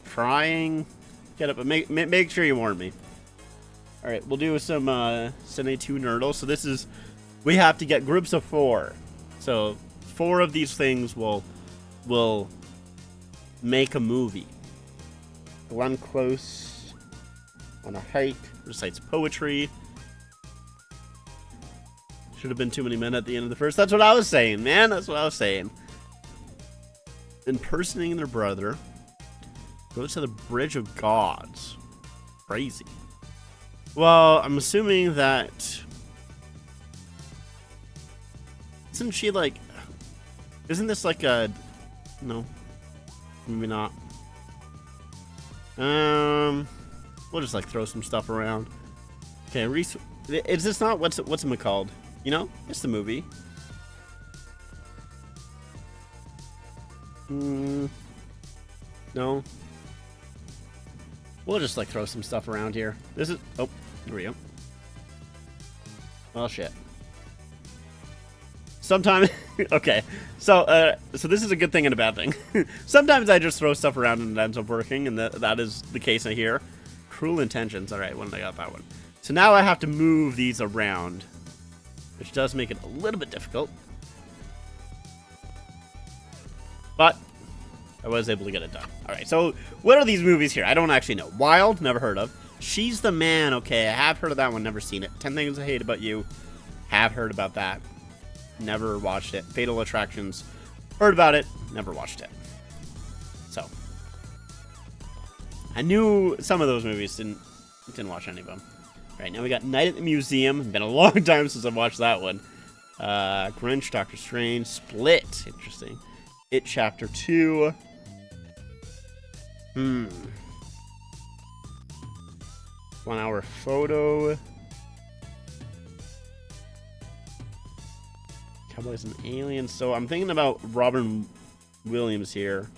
trying get it, but make sure you warn me. All right, we'll do some Cine 2 Nerdle. So this is, we have to get groups of 4. So 4 of these things will make a movie. Glenn Close, on a hike, recites poetry. Should have been too many men at the end of the first. That's what I was saying, man. That's what I was saying. Impersonating their brother. Goes to the Bridge of Gods. Crazy. Well, I'm assuming that... Isn't she like... Isn't this like a... No. Maybe not. We'll just like throw some stuff around. Okay, Reese... Is this not... What's it called? You know? It's the movie. No. We'll just like throw some stuff around here. This is... Oh, here we go. Well, shit. Sometimes... Okay. So this is a good thing and a bad thing. Sometimes I just throw stuff around and it ends up working, and that is the case here. Cruel Intentions. Alright, when did I got that one? So now I have to move these around, which does make it a little bit difficult. But I was able to get it done. Alright, so what are these movies here? I don't actually know. Wild, never heard of. She's the Man, okay, I have heard of that one, never seen it. 10 Things I Hate About You, have heard about that. Never watched it. Fatal Attractions, heard about it, never watched it. So, I knew some of those movies, didn't watch any of them. Alright, now we got Night at the Museum. Been a long time since I've watched that one. Grinch, Doctor Strange, Split, interesting. It Chapter 2. 1 Hour Photo. Cowboys and Aliens. So I'm thinking about Robin Williams here.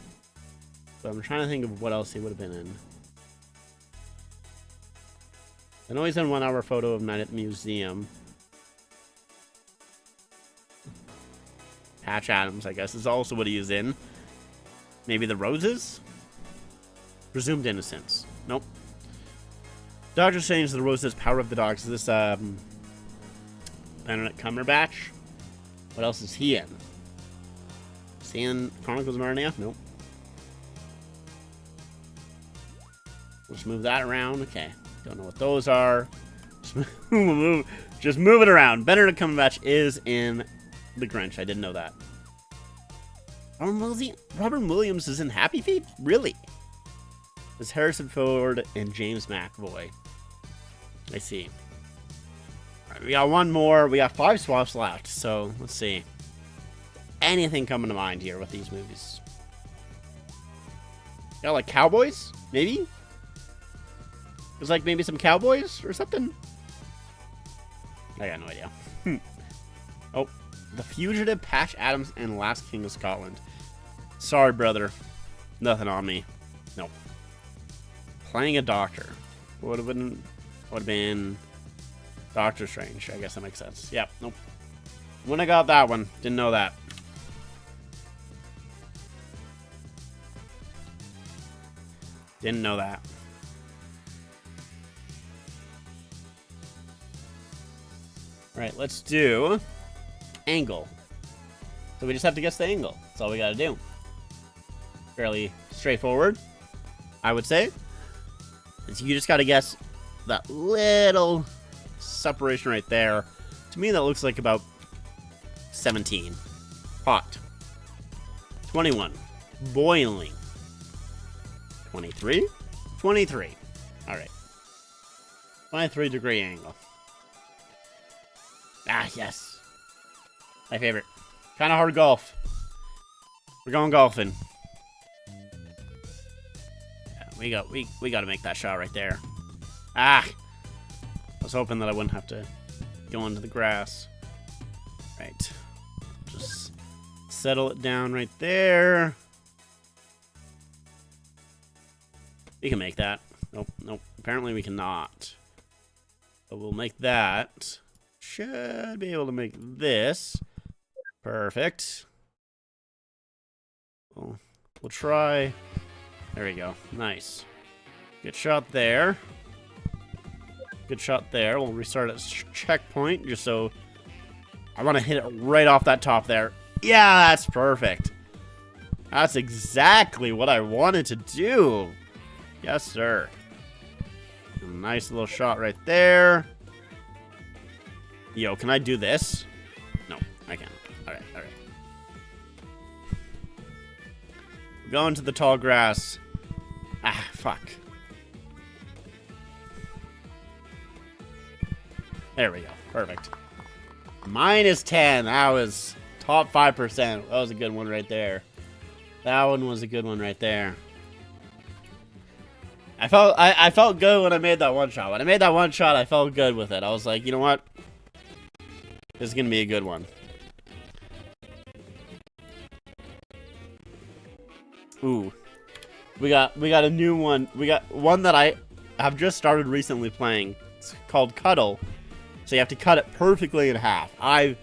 But I'm trying to think of what else he would have been in. I know he's in 1 Hour Photo of Night at the Museum. Patch Adams, I guess, is also what he is in. Maybe The Roses? Presumed Innocence. Nope. Doctor Strange, The Roses, Power of the Dogs. Is this, Benedict Cumberbatch? What else is he in? Is he in Chronicles of Narnia? Nope. Let's move that around. Okay. Don't know what those are. Just move it around. Benedict Cumberbatch is in The Grinch. I didn't know that. Robin Williams is in Happy Feet? Really? It's Harrison Ford and James McAvoy. I see. Alright, we got one more. We got 5 swaps left. So, let's see. Anything coming to mind here with these movies? Got like Cowboys? Maybe? There's like maybe some Cowboys or something? I got no idea. Oh. The Fugitive, Patch Adams, and Last King of Scotland. Sorry, brother. Nothing on me. Nope. Playing a doctor. Would have been Doctor Strange. I guess that makes sense. Yep. Nope. When I got that one, didn't know that. Didn't know that. Alright, let's do angle. So we just have to guess the angle. That's all we gotta do. Fairly straightforward, I would say. So you just gotta guess that little separation right there. To me, that looks like about 17. Hot. 21. Boiling. 23. 23. Alright. 23-degree angle. Ah, yes. My favorite. Kind of hard golf. We're going golfing. Yeah, we got to make that shot right there. Ah! I was hoping that I wouldn't have to go into the grass. Right. Just settle it down right there. We can make that. Nope, nope. Apparently we cannot. But we'll make that. Should be able to make this. Perfect. We'll try. There we go. Nice. Good shot there. Good shot there. We'll restart at checkpoint just so I want to hit it right off that top there. Yeah, that's perfect. That's exactly what I wanted to do. Yes, sir. nice little shot right there. Yo, can I do this? No, I can't. Alright, alright. Going to the tall grass. Ah, fuck. There we go. Perfect. -10. That was top 5%. That was a good one right there. That one was a good one right there. I felt good when I made that one shot. When I made that one shot, I felt good with it. I was like, you know what? This is gonna be a good one. Ooh. We got a new one. We got one that I have just started recently playing. It's called Cuddle. So you have to cut it perfectly in half. I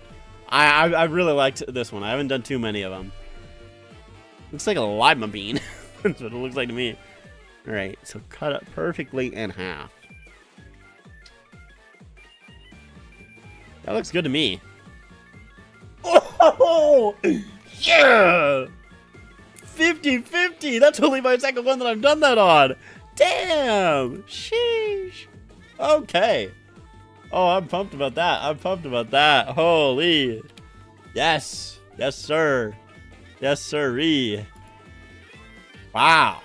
really liked this one. I haven't done too many of them. Looks like a lima bean. That's what it looks like to me. Alright, so cut it perfectly in half. That looks good to me. Oh! Yeah! 50-50! That's only my second one that I've done that on! Damn! Sheesh! Okay. Oh, I'm pumped about that. I'm pumped about that. Holy. Yes. Yes, sir. Yes, sirree. Wow.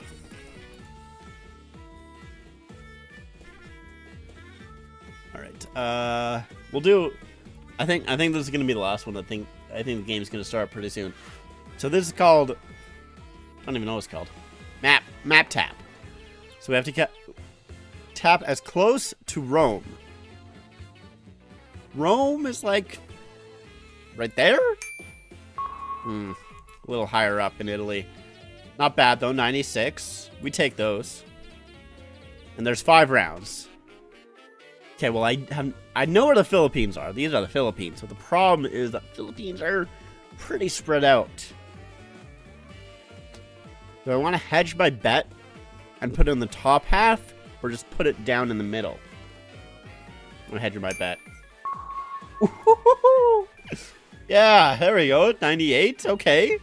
Alright. We'll do... I think this is going to be the last one. I think the game's going to start pretty soon. So this is called... I don't even know what it's called. Map tap. So we have to tap as close to Rome. Rome is like right there? A little higher up in Italy. Not bad though, 96. We take those. And there's 5 rounds. Okay, well I know where the Philippines are. These are the Philippines. So the problem is that Philippines are pretty spread out. Do I want to hedge my bet and put it in the top half, or just put it down in the middle? I'm gonna hedge my bet. Yeah, there we go. 98. Okay.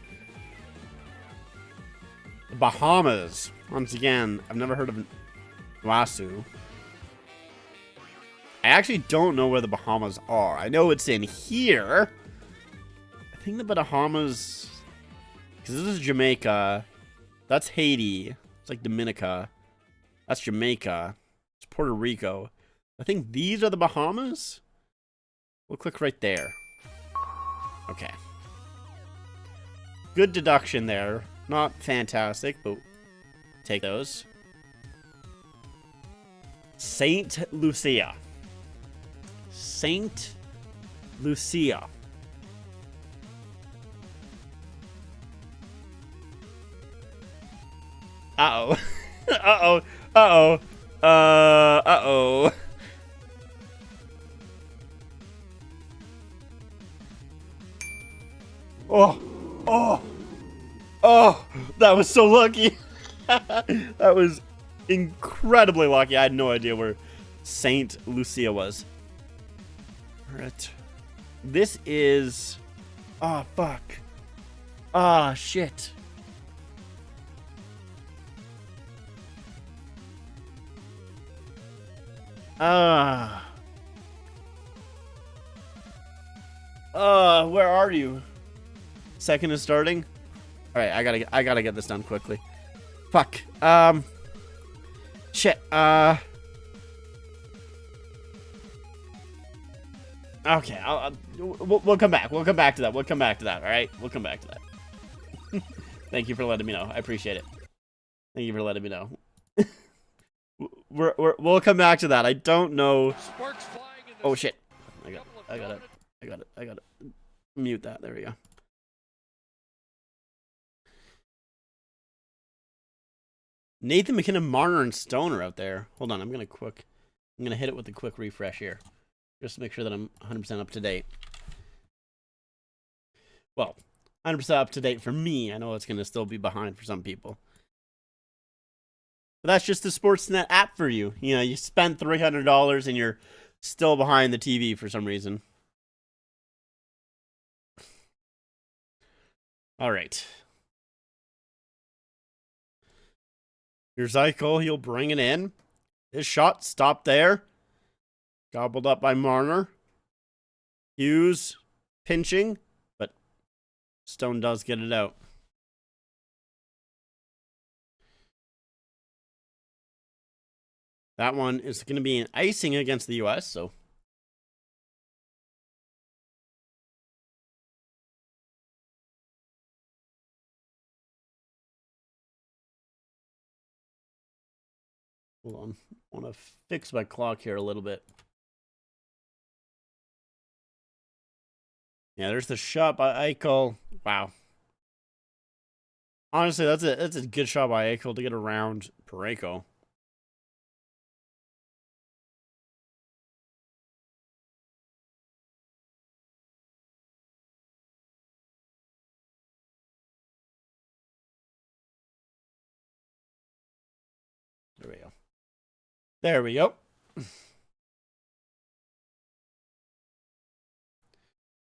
The Bahamas. Once again, I've never heard of Vasu. I actually don't know where the Bahamas are. I know it's in here. I think the Bahamas... Because this is Jamaica. That's Haiti. It's like Dominica. That's Jamaica. It's Puerto Rico. I think these are the Bahamas. We'll click right there. Okay. Good deduction there. Not fantastic, but take those. Saint Lucia. Saint Lucia. Uh-oh. Uh-oh. Uh-oh. Uh-oh. Oh. Oh. Oh. That was so lucky. That was incredibly lucky. I had no idea where Saint Lucia was. Alright. This is... Oh, fuck. Ah, shit. Where are you? Second is starting. All right, I gotta get this done quickly. Fuck. Shit. Okay. We'll come back. We'll come back to that. We'll come back to that. All right. We'll come back to that. Thank you for letting me know. I appreciate it. Thank you for letting me know. We'll come back to that. I don't know. Oh shit! I got it. Mute that. There we go. Nathan McKinnon, Marner, and Stoner out there. Hold on, I'm gonna hit it with a quick refresh here, just to make sure that I'm 100% up to date. Well, 100% up to date for me. I know it's gonna still be behind for some people. But that's just the Sportsnet app for you. You know, you spend $300 and you're still behind the TV for some reason. All right. Here's Eichel. He'll bring it in. His shot stopped there. Gobbled up by Marner. Hughes pinching, but Stone does get it out. That one is going to be an icing against the U.S., so. Hold on. I want to fix my clock here a little bit. Yeah, there's the shot by Eichel. Wow. Honestly, that's a good shot by Eichel to get around Parayko. There we go. There we go.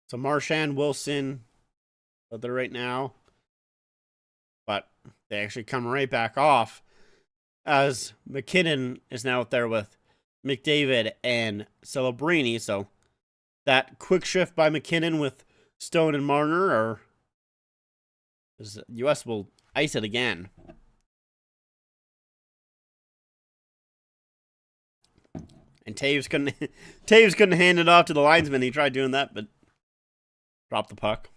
So Marchand, Wilson, but they're right now. But they actually come right back off as McKinnon is now out there with McDavid and Celebrini. So that quick shift by McKinnon with Stone and Marner, or the U.S. will ice it again. And Taves couldn't hand it off to the linesman. He tried doing that, but dropped the puck.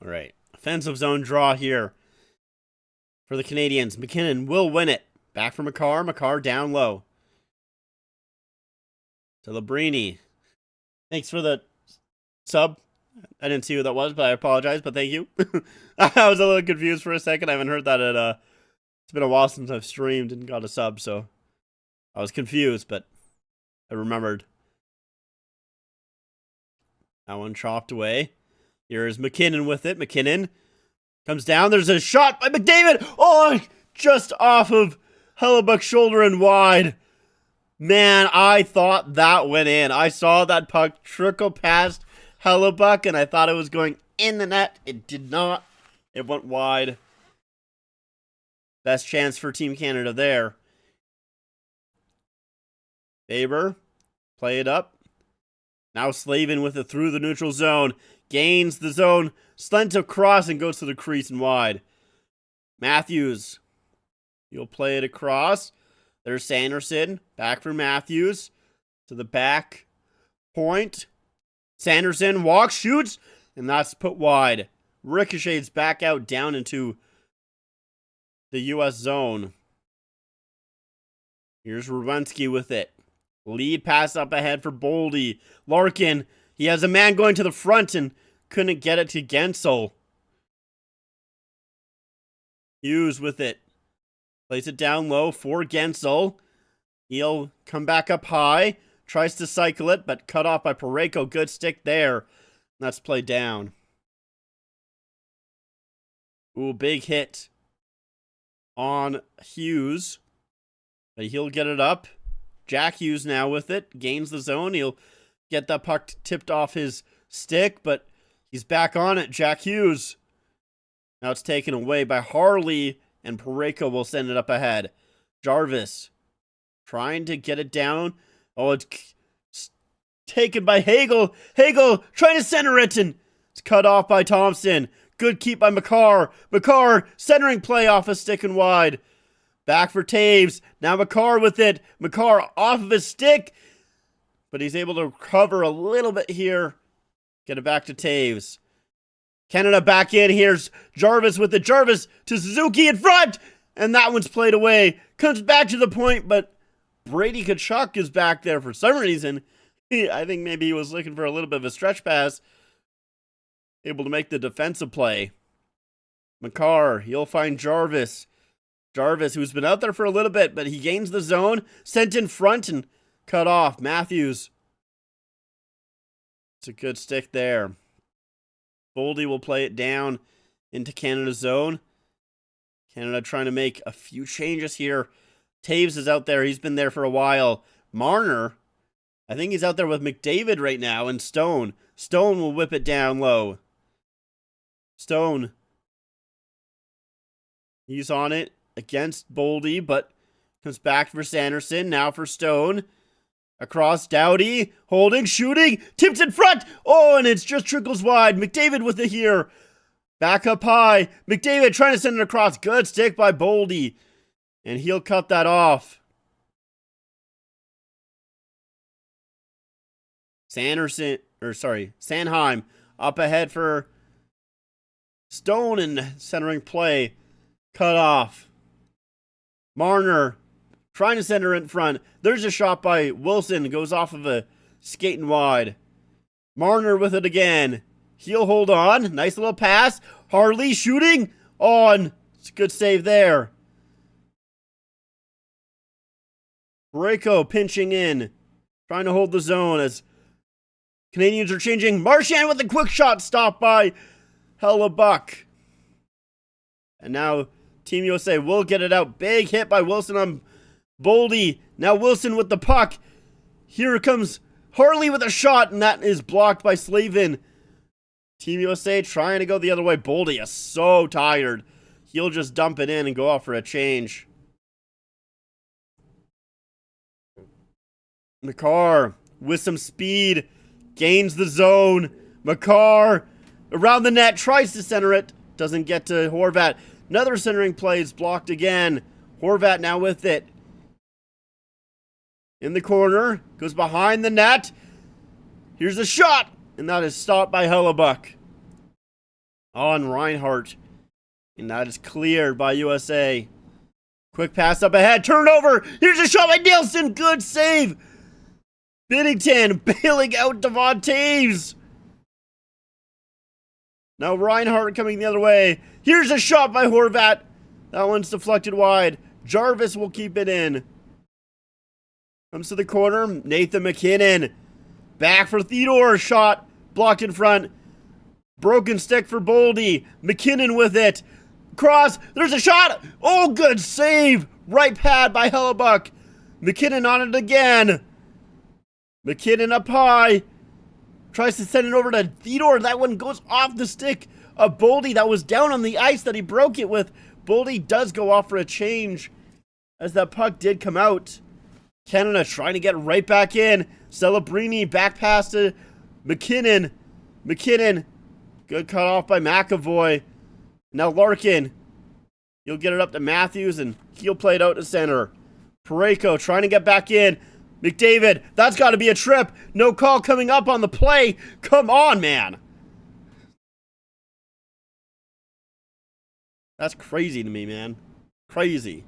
All right. Offensive zone draw here for the Canadians. McKinnon will win it. Back for Makar. Makar down low. To Celebrini. Thanks for the sub. I didn't see who that was, but I apologize, but thank you. I was a little confused for a second. I haven't heard that it's been a while since I've streamed and got a sub, so I was confused, but I remembered. That one chopped away. Here's McKinnon with it. McKinnon comes down. There's a shot by McDavid. Oh, just off of Hellebuyck's shoulder and wide. Man, I thought that went in. I saw that puck trickle past Hellebuyck, and I thought it was going in the net. It did not. It went wide. Best chance for Team Canada there. Faber, play it up. Now Slavin with it through the neutral zone. Gains the zone. Slants across and goes to the crease and wide. Matthews. He'll play it across. There's Sanderson. Back for Matthews. To the back point. Sanderson walks, shoots, and that's put wide. Ricochets back out down into the U.S. zone. Here's Rwensky with it. Lead pass up ahead for Boldy. Larkin, he has a man going to the front and couldn't get it to Gensel. Hughes with it. Plays it down low for Gensel. He'll come back up high. Tries to cycle it, but cut off by Parayko. Good stick there. That's played down. Ooh, big hit on Hughes. But he'll get it up. Jack Hughes now with it. Gains the zone. He'll get that puck tipped off his stick, but he's back on it. Jack Hughes. Now it's taken away by Harley, and Parayko will send it up ahead. Jarvis trying to get it down. Oh, it's taken by Hagel. Hagel trying to center it, and it's cut off by Thompson. Good keep by Makar. Makar centering play off a stick and wide. Back for Taves. Now Makar with it. Makar off of his stick, but he's able to recover a little bit here. Get it back to Taves. Canada back in. Here's Jarvis with it. Jarvis to Suzuki in front, and that one's played away. Comes back to the point, but Brady Tkachuk is back there for some reason. I think maybe he was looking for a little bit of a stretch pass. Able to make the defensive play. Makar, he'll find Jarvis. Jarvis, who's been out there for a little bit, but he gains the zone. Sent in front and cut off. Matthews. It's a good stick there. Boldy will play it down into Canada's zone. Canada trying to make a few changes here. Taves is out there. He's been there for a while. Marner, I think he's out there with McDavid right now, and Stone. Stone will whip it down low. Stone. He's on it against Boldy, but comes back for Sanderson. Now for Stone. Across Doughty. Holding, shooting. Tips in front. Oh, and it just trickles wide. McDavid with it here. Back up high. McDavid trying to send it across. Good stick by Boldy. And he'll cut that off. Sanderson, Sanheim up ahead for Stone in centering play. Cut off. Marner trying to center in front. There's a shot by Wilson. Goes off of a skating wide. Marner with it again. He'll hold on. Nice little pass. Harley shooting on. It's a good save there. Parayko pinching in. Trying to hold the zone as Canadians are changing. Marchand with a quick shot stopped by Hellebuyck. And now Team USA will get it out. Big hit by Wilson on Boldy. Now Wilson with the puck. Here comes Harley with a shot, and that is blocked by Slavin. Team USA trying to go the other way. Boldy is so tired. He'll just dump it in and go off for a change. Makar with some speed. Gains the zone. Makar around the net. Tries to center it. Doesn't get to Horvat. Another centering play is blocked again. Horvat now with it. In the corner. Goes behind the net. Here's a shot. And that is stopped by Hellebuyck. On Reinhart. And that is cleared by USA. Quick pass up ahead. Turnover. Here's a shot by Nielsen. Good save. Binnington bailing out Devon Toews. Now Reinhart coming the other way. Here's a shot by Horvat. That one's deflected wide. Jarvis will keep it in. Comes to the corner. Nathan MacKinnon. Back for Theodore. Shot blocked in front. Broken stick for Boldy. MacKinnon with it. Cross. There's a shot. Oh, good save. Right pad by Hellebuyck. MacKinnon on it again. MacKinnon up high. Tries to send it over to Theodore. That one goes off the stick of Boldy. That was down on the ice that he broke it with. Boldy does go off for a change as that puck did come out. Canada trying to get right back in. Celebrini back pass to MacKinnon. MacKinnon. Good cut off by McAvoy. Now Larkin. He'll get it up to Matthews and he'll play it out to center. Parayko trying to get back in. McDavid, that's got to be a trip. No call coming up on the play. Come on, man. That's crazy to me, man. Crazy.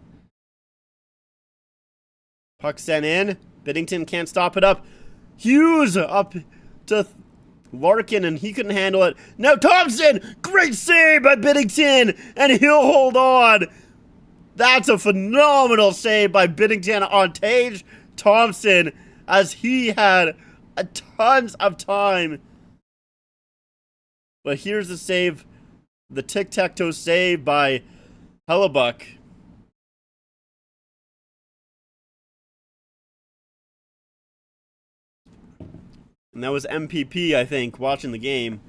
Puck sent in. Binnington can't stop it up. Hughes up to Larkin, and he couldn't handle it. Now Thompson, great save by Binnington, and he'll hold on. That's a phenomenal save by Binnington on Tage Thompson, as he had tons of time. But here's the save, the tic-tac-toe save by Hellebuyck. And that was MPP, I think, watching the game.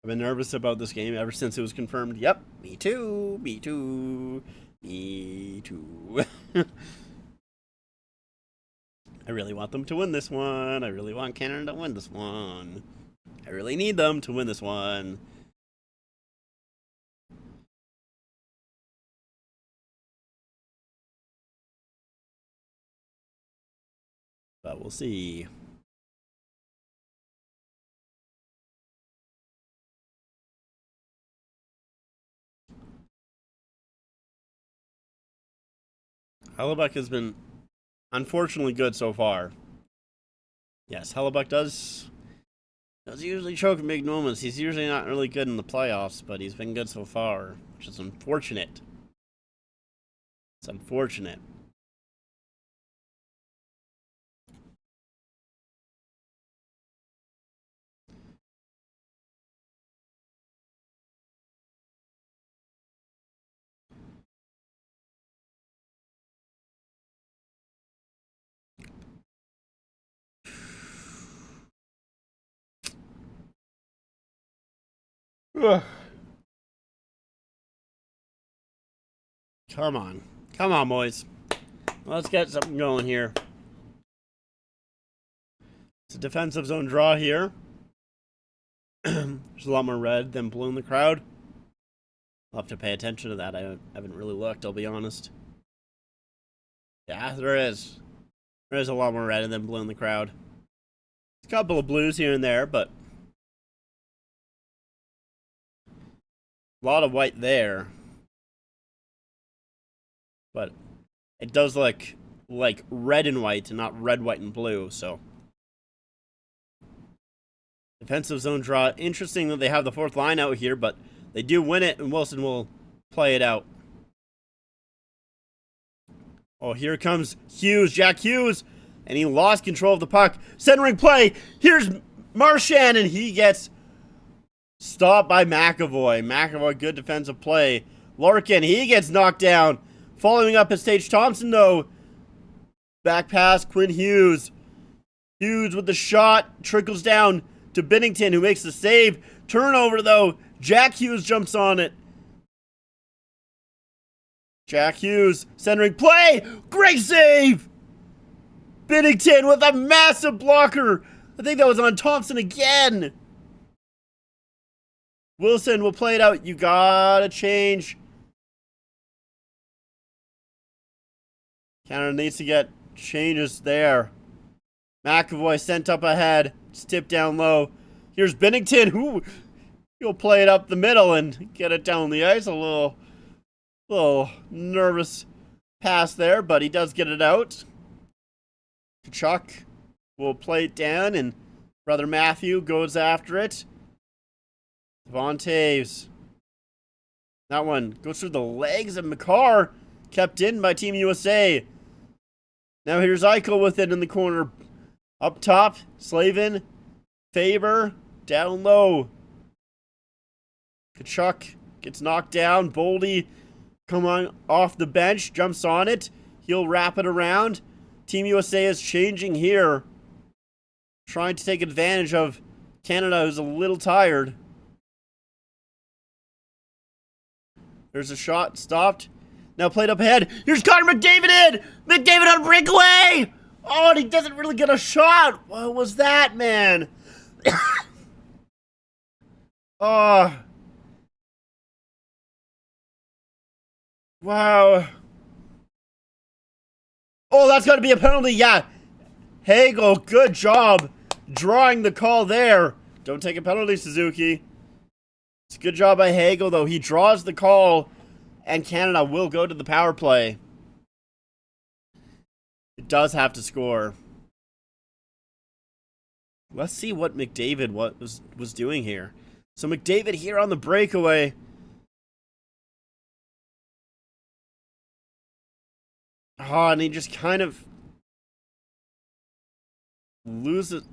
I've been nervous about this game ever since it was confirmed. Yep, me too, me too. Me too. I really want them to win this one. I really want Canada to win this one. I really need them to win this one. But we'll see. Hellebuyck has been unfortunately good so far. Yes, Hellebuyck does usually choke in big moments. He's usually not really good in the playoffs, but he's been good so far, which is unfortunate. It's unfortunate. Ugh. Come on. Come on, boys. Let's get something going here. It's a defensive zone draw here. There's a lot more red than blue in the crowd. I'll have to pay attention to that. I haven't really looked, I'll be honest. Yeah, there is. There is a lot more red than blue in the crowd. A couple of blues here and there, but a lot of white there. But it does look like red and white and not red, white, and blue, so. Defensive zone draw. Interesting that they have the fourth line out here, but they do win it, and Wilson will play it out. Oh, here comes Hughes, Jack Hughes, and he lost control of the puck. Centering play. Here's Marchand, and he gets stopped by McAvoy. McAvoy, good defensive play. Larkin, he gets knocked down. Following up is Tage Thompson, though. Back pass, Quinn Hughes. Hughes with the shot, trickles down to Binnington, who makes the save. Turnover, though. Jack Hughes jumps on it. Jack Hughes, centering play. Great save! Binnington with a massive blocker. I think that was on Thompson again. Wilson will play it out. You gotta change. Canada needs to get changes there. McAvoy sent up ahead. Tip down low. Here's Binnington, who he'll play it up the middle and get it down the ice. A little nervous pass there, but he does get it out. Tkachuk will play it down, and Brother Matthew goes after it. Von Taves. That one goes through the legs of Makar. Kept in by Team USA. Now here's Eichel with it in the corner. Up top, Slavin. Faber. Down low. Tkachuk gets knocked down. Boldy, come on off the bench. Jumps on it. He'll wrap it around. Team USA is changing here. Trying to take advantage of Canada, who's a little tired. There's a shot. Stopped. Now played up ahead. Here's Connor McDavid in! McDavid on a breakaway! Oh, and he doesn't really get a shot! What was that, man? Oh. Wow. Oh, that's got to be a penalty. Yeah. Hagel, good job drawing the call there. Don't take a penalty, Suzuki. It's a good job by Hagel, though. He draws the call, and Canada will go to the power play. It does have to score. Let's see what McDavid was doing here. So McDavid here on the breakaway. Oh, and he just kind of loses.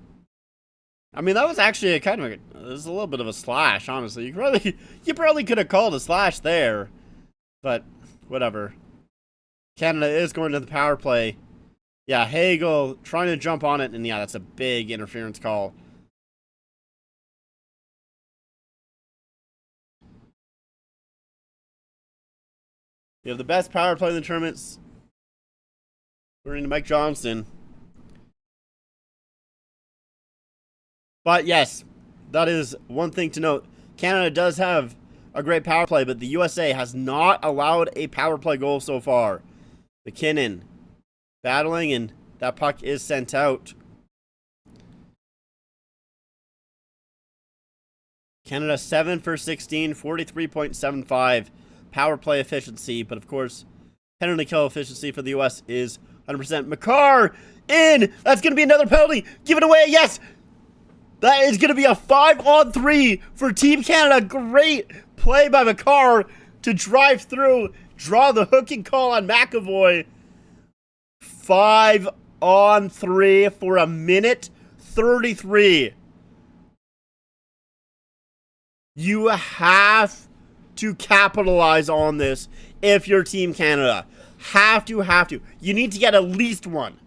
I mean, that was actually a kind of it was a little bit of a slash, honestly. You probably could have called a slash there, but whatever. Canada is going to the power play. Yeah, Hagel trying to jump on it, and yeah, that's a big interference call. You have the best power play in the tournaments. According to Mike Johnston. But yes, that is one thing to note. Canada does have a great power play, but the USA has not allowed a power play goal so far. McKinnon battling, and that puck is sent out. Canada 7 for 16, 43.75 power play efficiency, but of course, penalty kill efficiency for the US is 100%. Makar in! That's going to be another penalty! Give it away, yes! That is going to be a 5-on-3 for Team Canada. Great play by Makar to drive through, draw the hooking call on McAvoy. 5-on-3 for a minute 33. You have to capitalize on this if you're Team Canada. Have to. You need to get at least one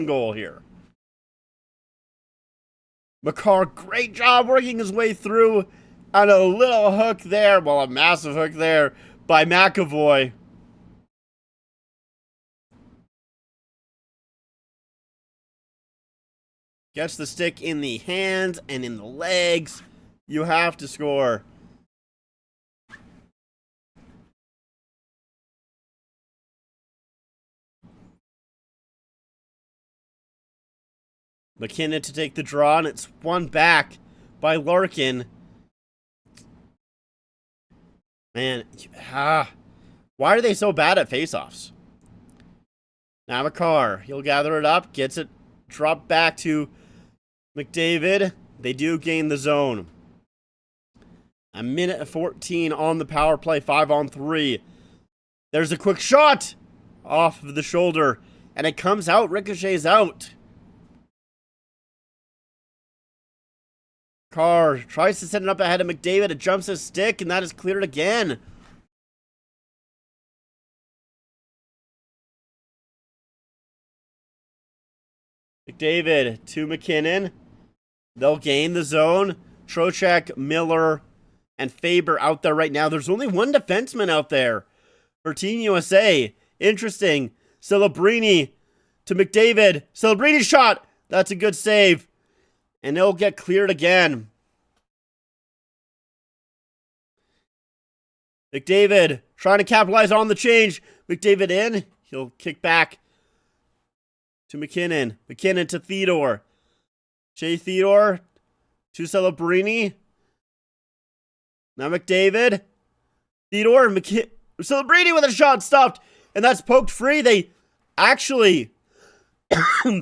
goal here. Makar, great job working his way through. And a little hook there, well, a massive hook there by McAvoy. Gets the stick in the hands and in the legs. You have to score. MacKinnon to take the draw, and it's won back by Larkin. Man, why are they so bad at faceoffs? Now Makar, he'll gather it up, gets it dropped back to McDavid. They do gain the zone. A minute and 14 on the power play, 5-on-3. There's a quick shot off of the shoulder, and it comes out, ricochets out. Carr tries to send it up ahead of McDavid. It jumps his stick, and that is cleared again. McDavid to MacKinnon. They'll gain the zone. Trocheck, Miller, and Faber out there right now. There's only one defenseman out there for Team USA. Interesting. Celebrini to McDavid. Celebrini shot. That's a good save. And it'll get cleared again. McDavid trying to capitalize on the change. McDavid in. He'll kick back to MacKinnon. MacKinnon to Theodore. Jay Theodore to Celebrini. Now McDavid. Theodore. Celebrini with a shot stopped. And that's poked free. They actually...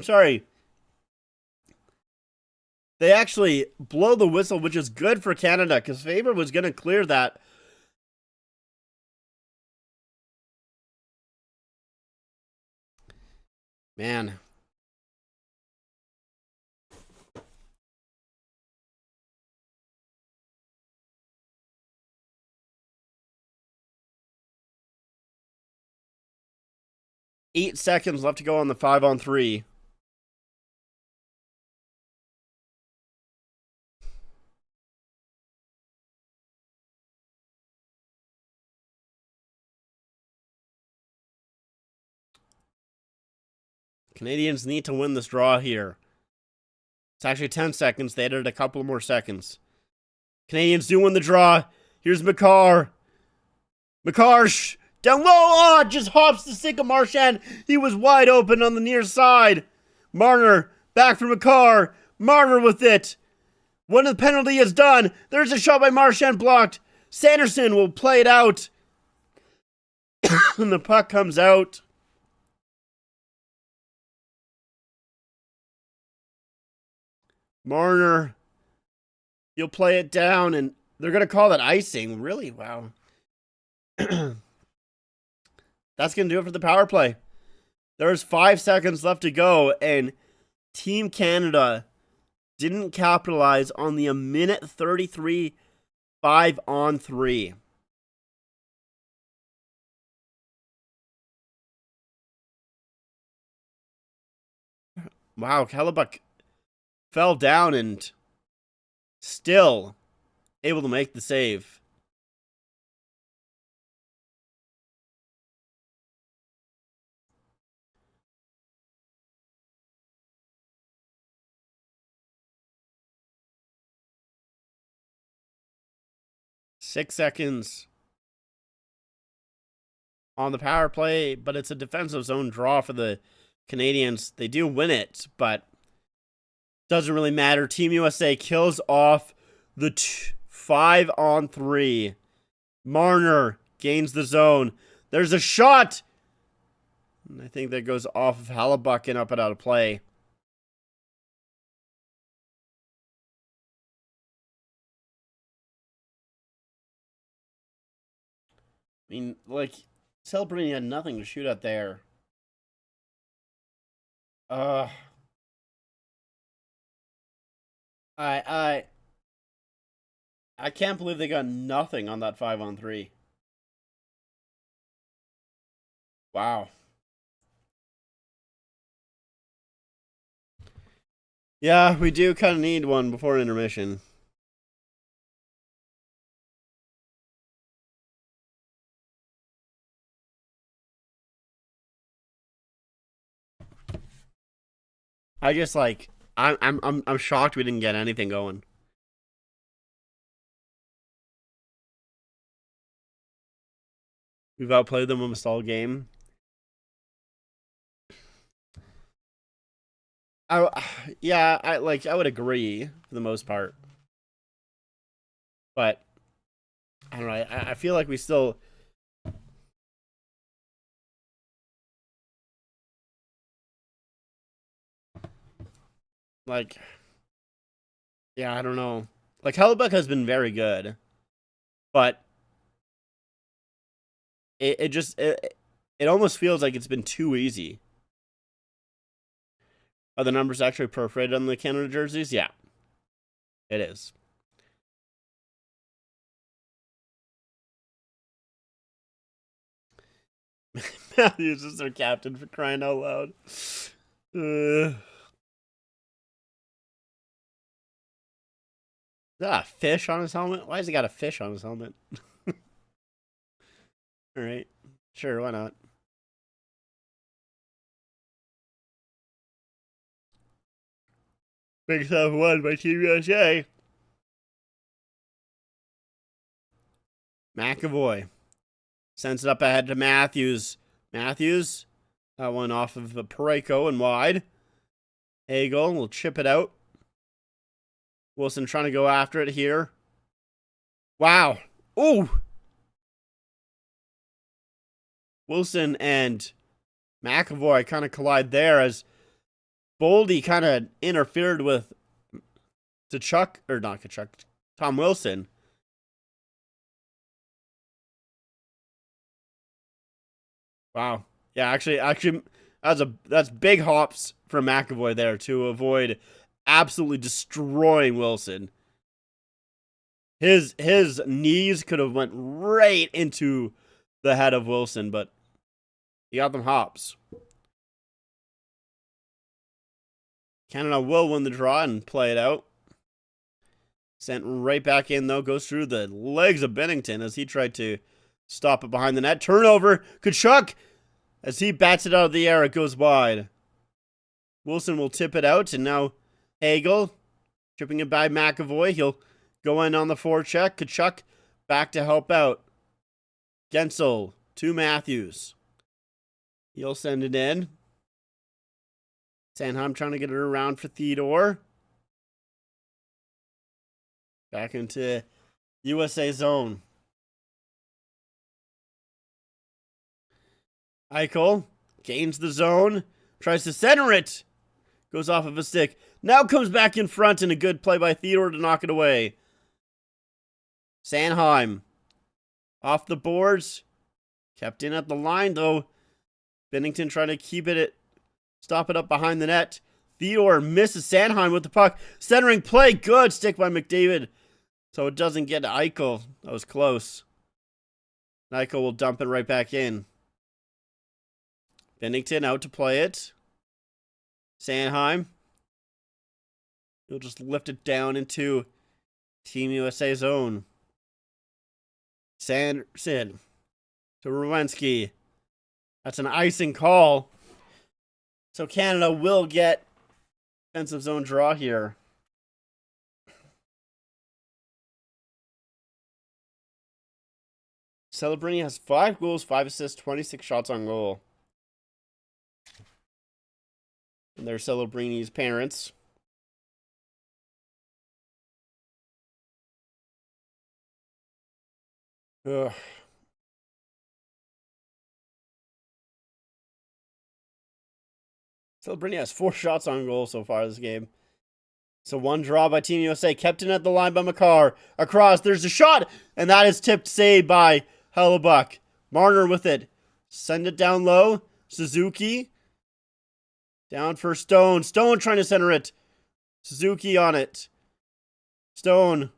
sorry. They actually blow the whistle, which is good for Canada, because Faber was going to clear that. Man. Eight seconds left to go on the 5-on-3. Canadians need to win this draw here. It's actually 10 seconds. They added a couple more seconds. Canadians do win the draw. Here's Makar. Makar down low. Oh, just hops the stick of Marchand. He was wide open on the near side. Marner back for Makar. Marner with it. When the penalty is done, there's a shot by Marchand blocked. Sanderson will play it out. And the puck comes out. Marner, he'll play it down, and they're going to call that icing. Really? Wow. That's going to do it for the power play. There's 5 seconds left to go, and Team Canada didn't capitalize on the 1:33 5-on-3. Wow, Hellebuyck fell down and still able to make the save. Six seconds on the power play, but it's a defensive zone draw for the Canadians. They do win it, but doesn't really matter. Team USA kills off the 5-on-3. Marner gains the zone. There's a shot. And I think that goes off of Hellebuyck and up and out of play. I mean, like, Celebrini had nothing to shoot at there. I can't believe they got nothing on that 5-on-3. Wow. Yeah, we do kind of need one before intermission. I just like I'm shocked we didn't get anything going. We've outplayed them almost all game. Yeah, I would agree for the most part, but I don't know. I feel like we still. Like, yeah, I don't know. Like, Hellebuck has been very good, but it almost feels like it's been too easy. Are the numbers actually perforated on the Canada jerseys? Yeah, it is. Matthews is their captain, for crying out loud. Is that a fish on his helmet? Why has he got a fish on his helmet? All right. Sure, why not? Big 7-1 by Team USA. McAvoy sends it up ahead to Matthews. Matthews, that one off of Parayko and wide. Hagel will chip it out. Wilson trying to go after it here. Wow. Ooh. Wilson and McAvoy kind of collide there as Boldy kind of interfered with Tom Wilson. Wow. Yeah, actually, that's big hops from McAvoy there to avoid absolutely destroying Wilson. His knees could have went right into the head of Wilson, but he got them hops. Canada will win the draw and play it out. Sent right back in, though. Goes through the legs of Binnington as he tried to stop it behind the net. Turnover. Tkachuk, as he bats it out of the air, it goes wide. Wilson will tip it out, and now Hagel tripping it by McAvoy. He'll go in on the forecheck. Tkachuk back to help out. Gensel to Matthews. He'll send it in. Sanheim trying to get it around for Theodore. Back into USA zone. Eichel gains the zone. Tries to center it. Goes off of a stick. Now comes back in front and a good play by Theodore to knock it away. Sanheim off the boards. Kept in at the line though. Binnington trying to keep it stop it up behind the net. Theodore misses Sanheim with the puck. Centering play. Good stick by McDavid. So it doesn't get to Eichel. That was close. Eichel will dump it right back in. Binnington out to play it. Sanheim. He'll just lift it down into Team USA zone. Sanderson to Rowensky. That's an icing call. So Canada will get defensive zone draw here. Celebrini has 5 goals, 5 assists, 26 shots on goal. And they're Celebrini's parents. Ugh. Celebrini has 4 shots on goal so far this game. So one draw by Team USA. Kept in at the line by Makar. Across, there's a shot. And that is tipped, saved by Hellebuck. Marner with it. Send it down low. Suzuki. Down for Stone. Stone trying to center it. Suzuki on it. Stone.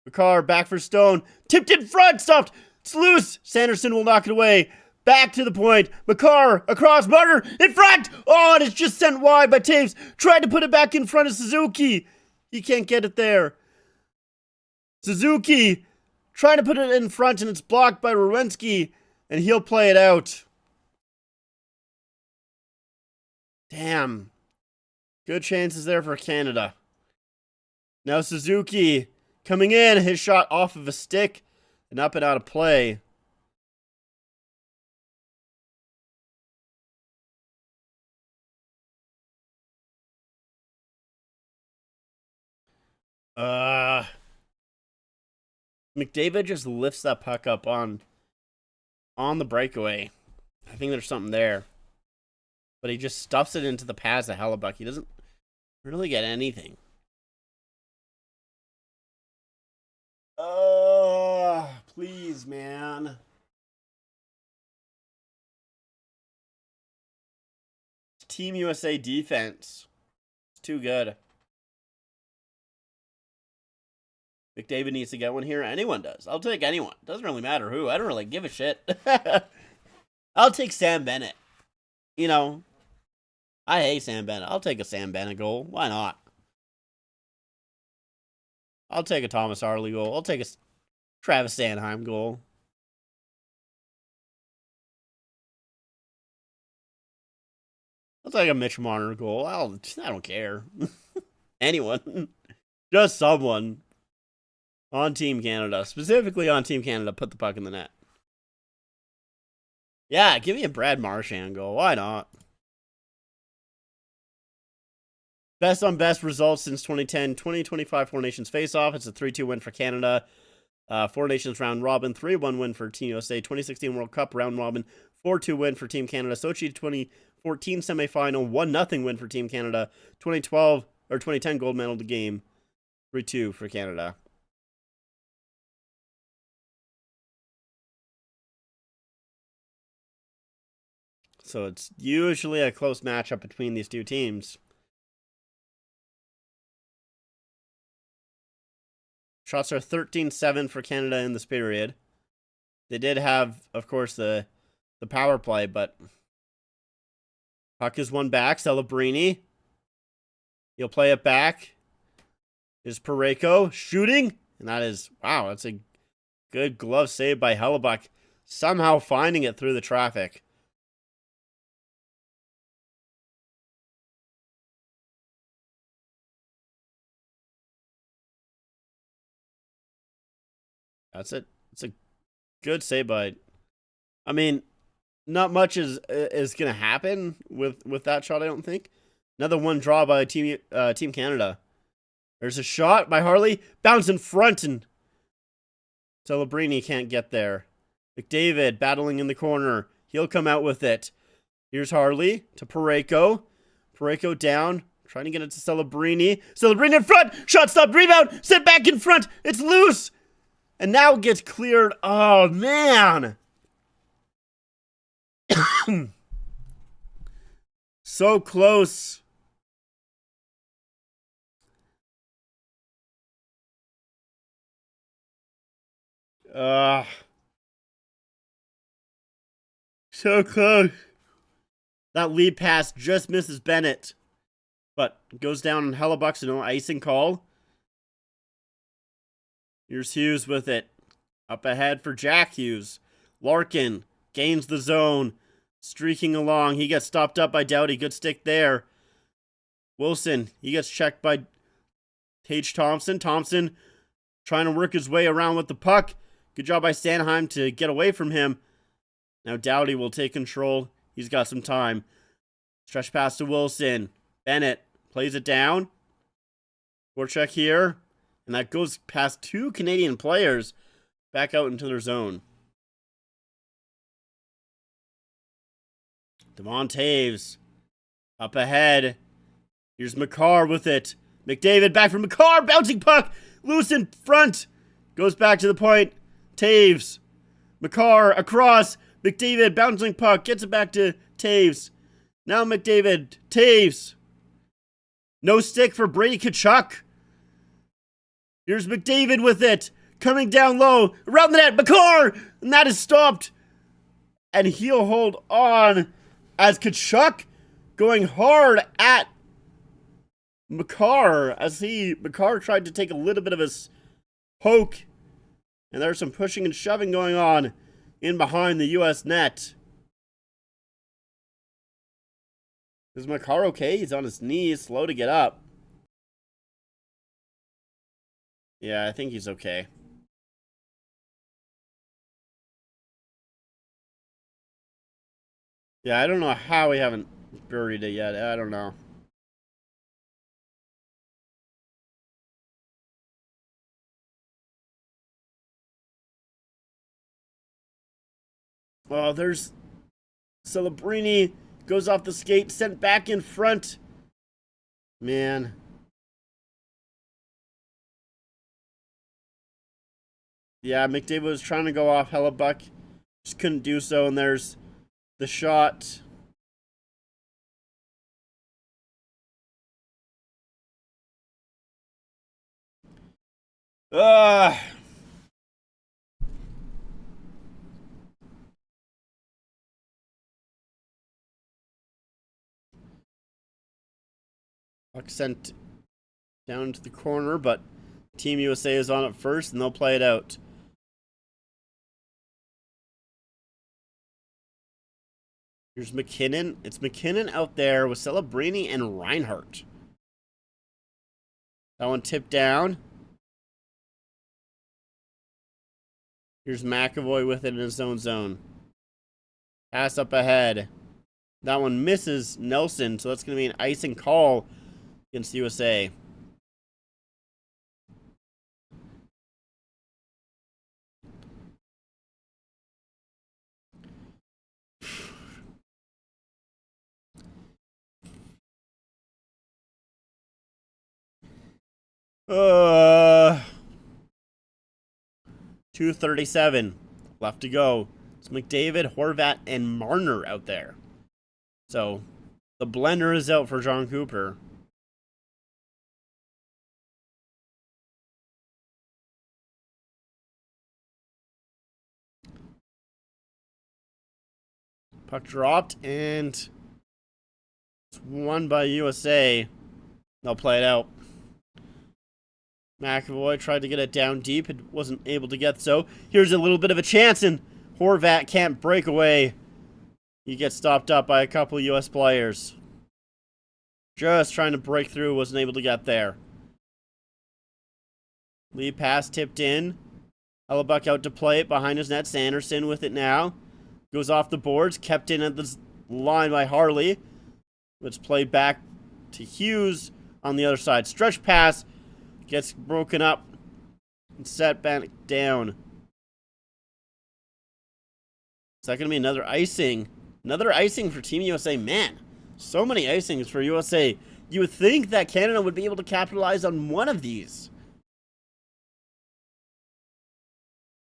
Makar back for Stone. Tipped in front. Stopped. It's loose. Sanderson will knock it away. Back to the point. Makar across. Marner in front. Oh, and it's just sent wide by Taves. Tried to put it back in front of Suzuki. He can't get it there. Suzuki trying to put it in front, and it's blocked by Rowensky, and he'll play it out. Damn. Good chances there for Canada. Now Suzuki coming in. His shot off of a stick and up and out of play. McDavid just lifts that puck up on the breakaway. I think there's something there. But he just stuffs it into the pads of Hellebuyck. He doesn't really get anything. Please, man. Team USA defense. It's too good. McDavid needs to get one here. Anyone does. I'll take anyone. Doesn't really matter who. I don't really give a shit. I'll take Sam Bennett. You know, I hate Sam Bennett. I'll take a Sam Bennett goal. Why not? I'll take a Thomas Harley goal. I'll take a Travis Sanheim goal. I'll take a Mitch Marner goal. I don't care. Anyone. Just someone on Team Canada. Specifically on Team Canada. Put the puck in the net. Yeah, give me a Brad Marchand goal. Why not? Best on best results since 2010. 2025 Four Nations face-off. It's a 3-2 win for Canada. Four Nations round robin. 3-1 win for Team USA. 2016 World Cup round robin. 4-2 win for Team Canada. Sochi 2014 semifinal. 1-0 win for Team Canada. 2012 or 2010 gold medal game. 3-2 for Canada. So it's usually a close matchup between these two teams. Shots are 13-7 for Canada in this period. They did have, of course, the power play, but puck is won back. Celebrini. He'll play it back. Is Parayko shooting? And that is, wow, that's a good glove save by Hellebuyck. Somehow finding it through the traffic. That's it. It's a good save by. I mean, not much is going to happen with that shot, I don't think. Another one draw by Team Canada. There's a shot by Harley. Bounce in front, and Celebrini can't get there. McDavid battling in the corner. He'll come out with it. Here's Harley to Parayko. Parayko down. Trying to get it to Celebrini. Celebrini in front. Shot stop. Rebound. Set back in front. It's loose. And now it gets cleared. Oh, man. So close. So close. That lead pass just misses Bennett. But goes down on Hellebuyck, so no icing call. Here's Hughes with it. Up ahead for Jack Hughes. Larkin gains the zone. Streaking along. He gets stopped up by Doughty. Good stick there. Wilson. He gets checked by Tage Thompson. Thompson trying to work his way around with the puck. Good job by Sanheim to get away from him. Now Doughty will take control. He's got some time. Stretch pass to Wilson. Bennett plays it down. Forecheck here. And that goes past two Canadian players back out into their zone. Devon Toews up ahead. Here's Makar with it. McDavid back from Makar. Bouncing puck. Loose in front. Goes back to the point. Toews. Makar across. McDavid bouncing puck. Gets it back to Toews. Now McDavid. Toews. No stick for Brady Tkachuk. Here's McDavid with it. Coming down low. Around the net. Makar. And that is stopped. And he'll hold on as Tkachuk going hard at Makar as Makar tried to take a little bit of a poke. And there's some pushing and shoving going on in behind the U.S. net. Is Makar okay? He's on his knees, slow to get up. Yeah, I think he's okay. Yeah, I don't know how we haven't buried it yet. I don't know. Oh, there's Celebrini goes off the skate, sent back in front. Man. Yeah, McDavid was trying to go off Hellebuck. Just couldn't do so, and there's the shot. Ugh. Puck sent down to the corner, but Team USA is on it first, and they'll play it out. Here's McKinnon. It's McKinnon out there with Celebrini and Reinhart. That one tipped down. Here's McAvoy with it in his own zone. Pass up ahead. That one misses Nelson, so that's going to be an icing call against USA. Uh, 2:37 left to go. It's McDavid, Horvat, and Marner out there. So the blender is out for John Cooper. Puck dropped, and it's won by USA. They'll play it out. McAvoy tried to get it down deep. It wasn't able to get so. Here's a little bit of a chance, and Horvat can't break away. He gets stopped up by a couple of U.S. players. Just trying to break through, wasn't able to get there. Lead pass tipped in. Hellebuck out to play it behind his net. Sanderson with it now. Goes off the boards, kept in at the line by Harley. Let's play back to Hughes on the other side. Stretch pass. Gets broken up and set back down. Is that going to be another icing? Another icing for Team USA. Man, so many icings for USA. You would think that Canada would be able to capitalize on one of these.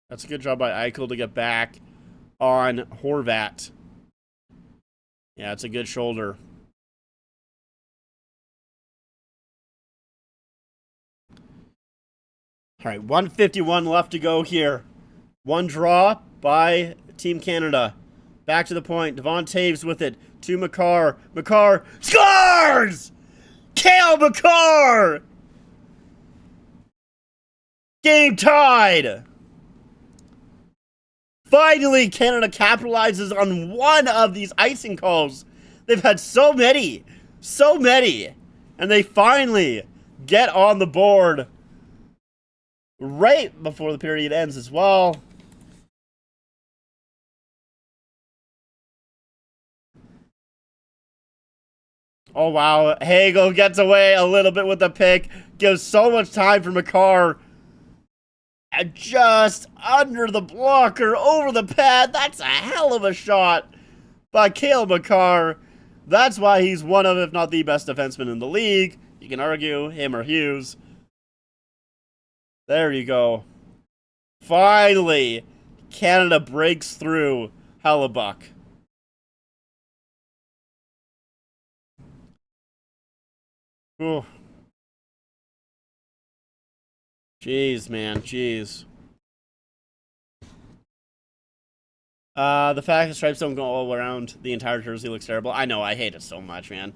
That's a good job by Eichel to get back on Horvat. Yeah, it's a good shoulder. All right, 1:51 left to go here. One draw by Team Canada. Back to the point. Devon Toews with it to Makar. Makar scores! Cale Makar! Game tied! Finally, Canada capitalizes on one of these icing calls. They've had so many. And they finally get on the board right before the period ends as well. Oh, wow. Hagel gets away a little bit with the pick. Gives so much time for Makar. And just under the blocker, over the pad. That's a hell of a shot by Cale Makar. That's why he's one of, if not the best defenseman in the league. You can argue him or Hughes. There you go. Finally, Canada breaks through Hellebuck. Ooh. Jeez, man. Jeez. The fact that stripes don't go all around the entire jersey looks terrible. I know, I hate it so much, man.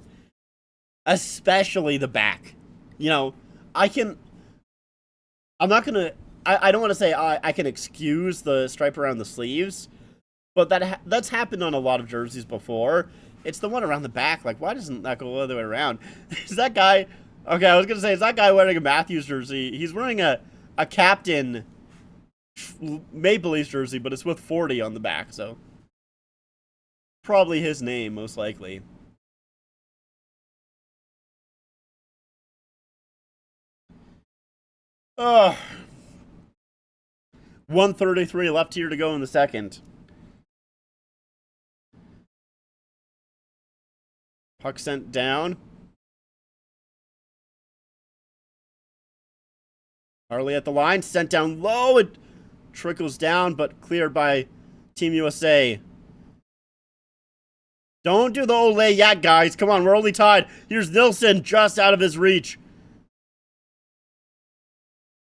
Especially the back. You know, I'm not gonna. I don't want to say I can excuse the stripe around the sleeves, but that's happened on a lot of jerseys before, It's the one around the back. Like, why doesn't that go all the way around? Is that guy... Okay, I was going to say, is that guy wearing a Matthews jersey? He's wearing a captain Maple Leafs jersey, but it's with 40 on the back, so... Probably his name, most likely. Ugh. 1:33 left here to go in the second. Puck sent down. Harley at the line, sent down low. It trickles down, but cleared by Team USA. Don't do the Ole yet, guys. Come on, we're only tied. Here's Nilsson, just out of his reach.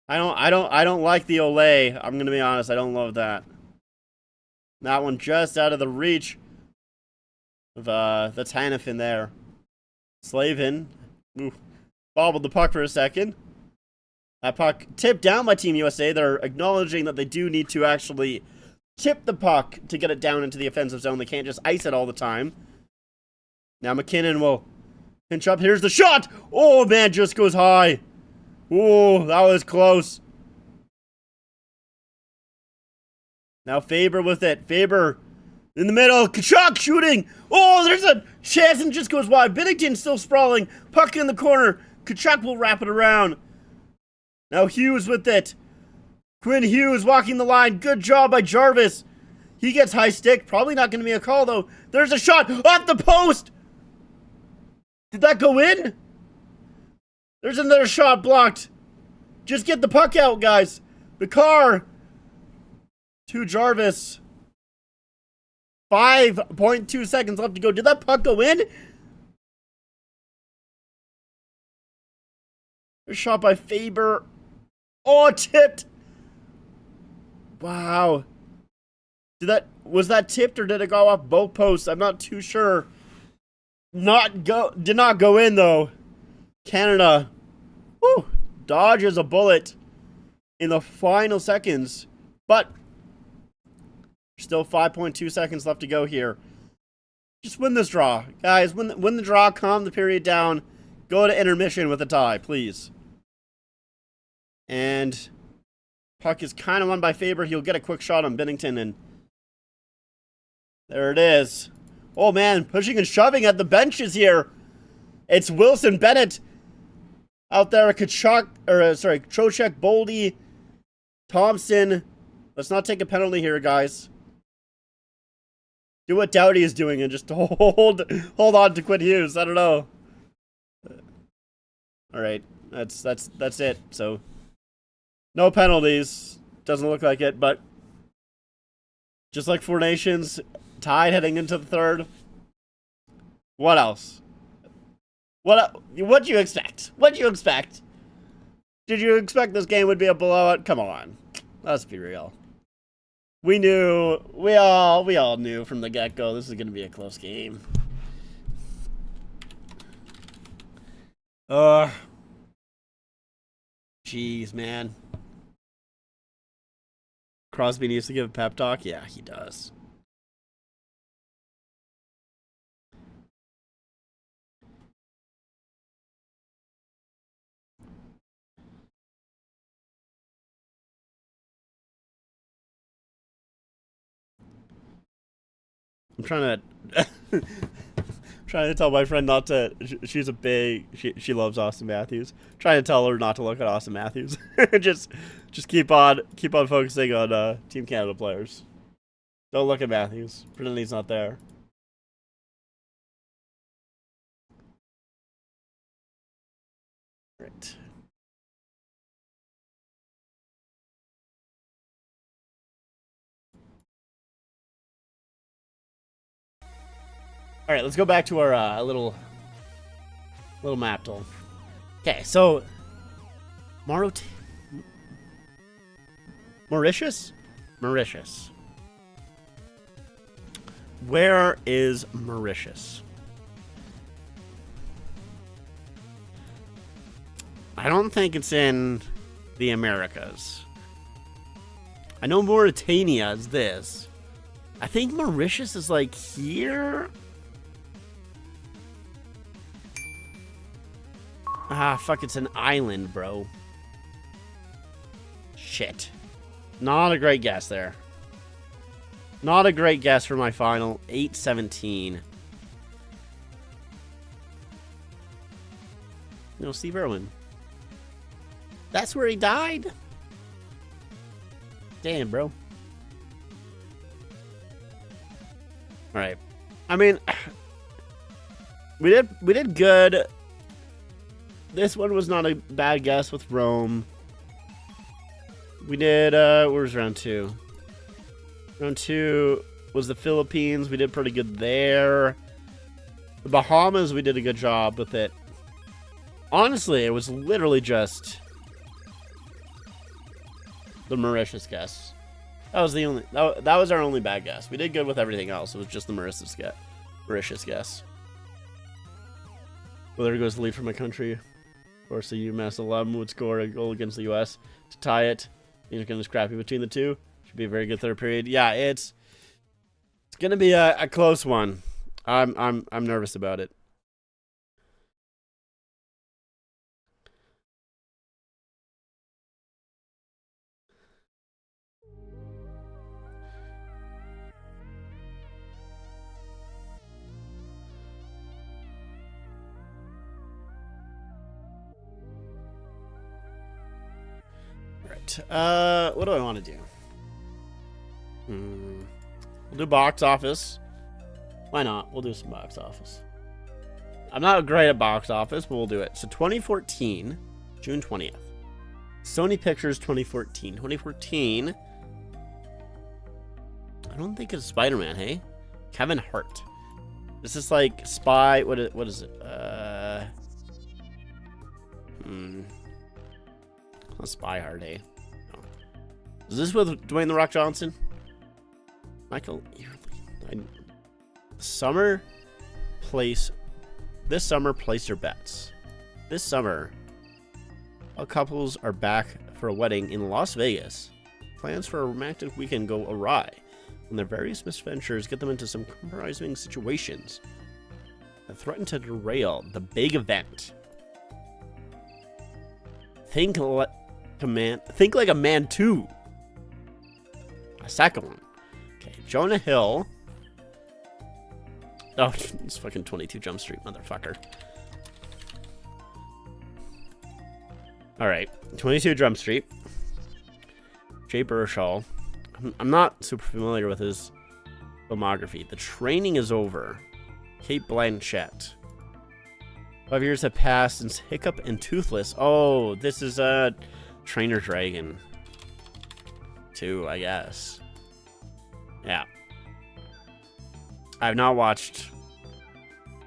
I don't like the Ole. I'm gonna be honest, I don't love that. That one just out of the reach of that's Hanifin there. Slavin. Ooh, bobbled the puck for a second. That puck tipped down by Team USA. They're acknowledging that they do need to actually tip the puck to get it down into the offensive zone. They can't just ice it all the time. Now McKinnon will pinch up. Here's the shot! Oh, man, just goes high. Oh, that was close. Now Faber with it. Faber in the middle. Tkachuk shooting. Oh, there's a chance and just goes wide. Binnington still sprawling. Puck in the corner. Tkachuk will wrap it around. Now Hughes with it. Quinn Hughes walking the line. Good job by Jarvis. He gets high stick. Probably not going to be a call, though. There's a shot off the post. Did that go in? There's another shot blocked. Just get the puck out, guys. Bakar to Jarvis. 5.2 seconds left to go. Did that puck go in? A shot by Faber. Oh, tipped. Wow. Was that tipped or did it go off both posts? I'm not too sure. Did not go in though. Canada, woo, dodges a bullet in the final seconds, but still 5.2 seconds left to go here. Just win this draw, guys. Win the draw. Calm the period down. Go to intermission with a tie, please. And puck is kind of won by Faber. He'll get a quick shot on Binnington, and there it is. Oh man, pushing and shoving at the benches here. It's Wilson Bennett out there. Trocheck, Boldy, Thompson. Let's not take a penalty here, guys. Do what Doughty is doing and just hold on to Quinn Hughes. I don't know. All right, that's it. So no penalties. Doesn't look like it, but just like Four Nations, tied heading into the third. What else? What'd you expect? What'd you expect? Did you expect this game would be a blowout? Come on, let's be real. We all knew from the get-go this is going to be a close game. Jeez, man. Crosby needs to give a pep talk? Yeah, he does. I'm trying to tell my friend not to. She's a big. She loves Austin Matthews. I'm trying to tell her not to look at Austin Matthews. just keep on focusing on Team Canada players. Don't look at Matthews. Pretend he's not there. Right. All right, let's go back to our little map tool. Okay, so Mauritius. Where is Mauritius? I don't think it's in the Americas. I know Mauritania is this. I think Mauritius is like here. Ah, fuck, it's an island, bro. Shit. Not a great guess there. Not a great guess for my final. 8-17. No, Steve Irwin. That's where he died? Damn, bro. Alright. I mean, we did good. This one was not a bad guess with Rome. We did, where's round 2? Round 2 was the Philippines. We did pretty good there. The Bahamas, we did a good job with it. Honestly, it was literally just the Mauritius guess. That was the only, that was our only bad guess. We did good with everything else. It was just the Mauritius guess. Well, there goes the lead for my country. Of course, the UMass alum would score a goal against the U.S. to tie it. Things are going to be scrappy between the two. Should be a very good third period. Yeah, it's going to be a close one. I'm nervous about it. What do I want to do? We'll do box office. Why not? We'll do some box office. I'm not great at box office, but we'll do it. So 2014, June 20th. Sony Pictures 2014. 2014. I don't think it's Spider-Man, hey? Kevin Hart. This is like Spy. What is it? Not Spy Hard, hey? No. Is this with Dwayne The Rock Johnson? Michael Early. This summer, place your bets. This summer, all couples are back for a wedding in Las Vegas. Plans for a romantic weekend go awry when their various misadventures get them into some compromising situations that threaten to derail the big event. Think like a Man 2. A second one. Okay, Jonah Hill. Oh, it's fucking 22 Jump Street, motherfucker. Alright, 22 Jump Street. Jay Baruchel. I'm not super familiar with his filmography. The Training is Over. Kate Blanchett. 5 years have passed since Hiccup and Toothless. Oh, this is Trainer Dragon 2, I guess. Yeah. I've not watched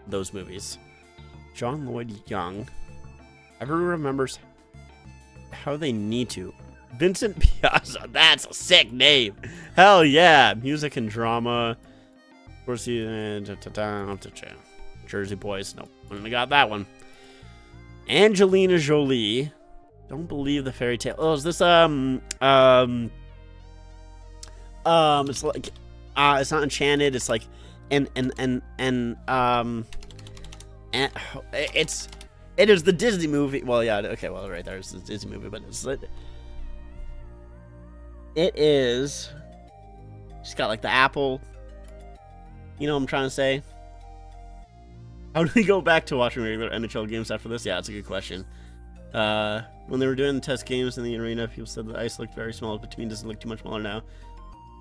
those movies. John Lloyd Young. Everyone remembers how they need to. Vincent Piazza. That's a sick name. Hell yeah. Music and drama. Of course, Jersey Boys. Nope. Wouldn't have got that one. Angelina Jolie. Don't believe the fairy tale. Oh, is this it's like it's not Enchanted. It's like it is the Disney movie. Well, yeah, okay, well, right there's the Disney movie, but it is. She's got like the apple. You know what I'm trying to say? How do we go back to watching regular NHL games after this? Yeah, it's a good question. When they were doing the test games in the arena, people said the ice looked very small, but to me it doesn't look too much smaller now.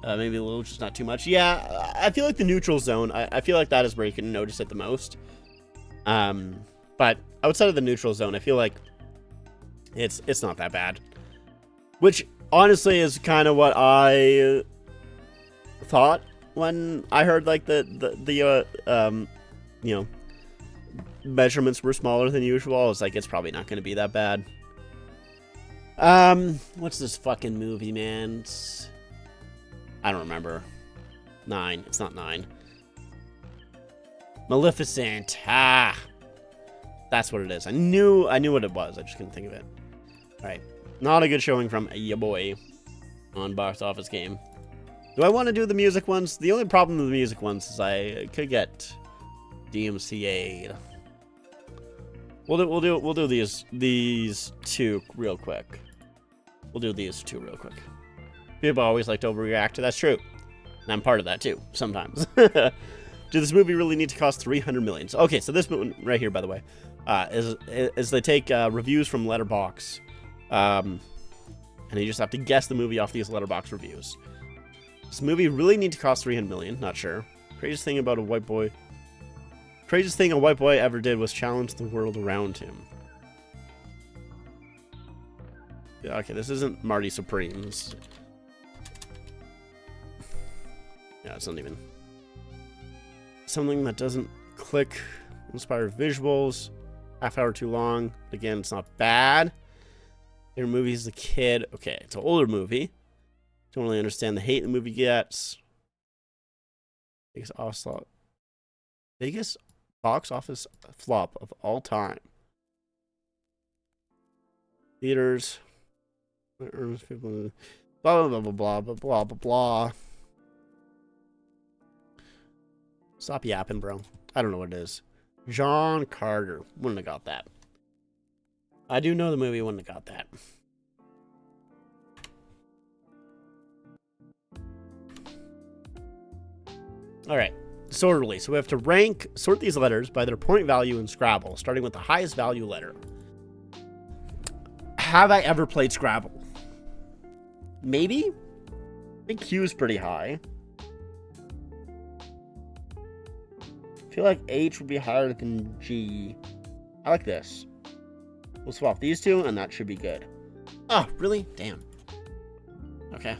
Maybe a little, just not too much. Yeah, I feel like the neutral zone, I feel like that is where you can notice it the most. But outside of the neutral zone, I feel like it's not that bad. Which, honestly, is kind of what I thought when I heard, like, the you know, measurements were smaller than usual. I was like, it's probably not going to be that bad. What's this fucking movie, man? I don't remember. 9. It's not 9. Maleficent. Ah, that's what it is. I knew what it was. I just couldn't think of it. All right, not a good showing from ya boy on Box Office Game. Do I want to do the music ones? The only problem with the music ones is I could get DMCA'd. We'll do these two real quick. We'll do these two real quick. People always like to overreact. That's true. And I'm part of that too, sometimes. Did this movie really need to cost $300 million? Okay, so this movie right here, by the way, is they take reviews from Letterboxd, and you just have to guess the movie off these Letterboxd reviews. Does this movie really need to cost $300 million? Not sure. Craziest thing about a white boy. Craziest thing a white boy ever did was challenge the world around him. Yeah, okay, this isn't Marty Supremes. Yeah, it's not even something that doesn't click. Inspire visuals. Half hour too long. Again, it's not bad. Your movie as a kid. Okay, it's an older movie. Don't really understand the hate the movie gets. Biggest box office flop of all time. Theaters. Blah blah blah blah blah blah blah blah blah. Stop yapping, bro. I don't know what it is. John Carter. Wouldn't have got that. I do know the movie. Wouldn't have got that. All right. Disorderly. So we have to sort these letters by their point value in Scrabble, starting with the highest value letter. Have I ever played Scrabble? Maybe? I think Q is pretty high. I feel like H would be higher than G. I like this. We'll swap these two, and that should be good. Oh, really? Damn. Okay.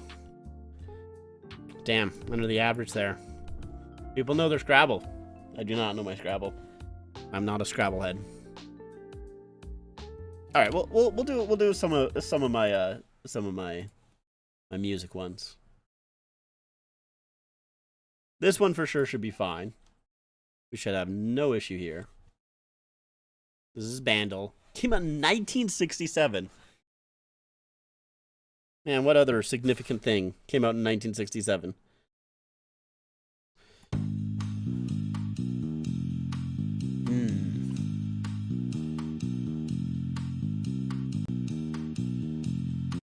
Damn. Under the average there. People know their Scrabble. I do not know my Scrabble. I'm not a Scrabble head. All right, we'll do some of my music ones. This one for sure should be fine. We should have no issue here. This is Bandle. Came out in 1967. Man, what other significant thing came out in 1967?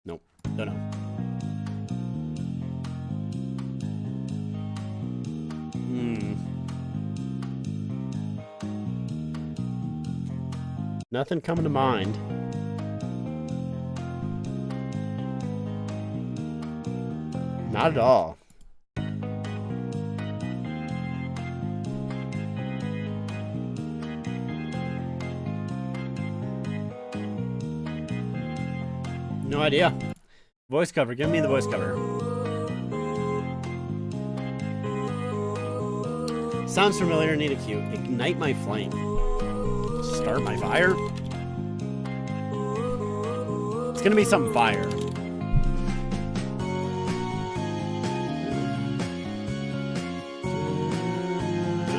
Nope, don't know. Nothing coming to mind. Not at all. No idea. Voice cover. Give me the voice cover. Sounds familiar. Need a cue. Ignite my flame. Start my fire. It's gonna be some fire.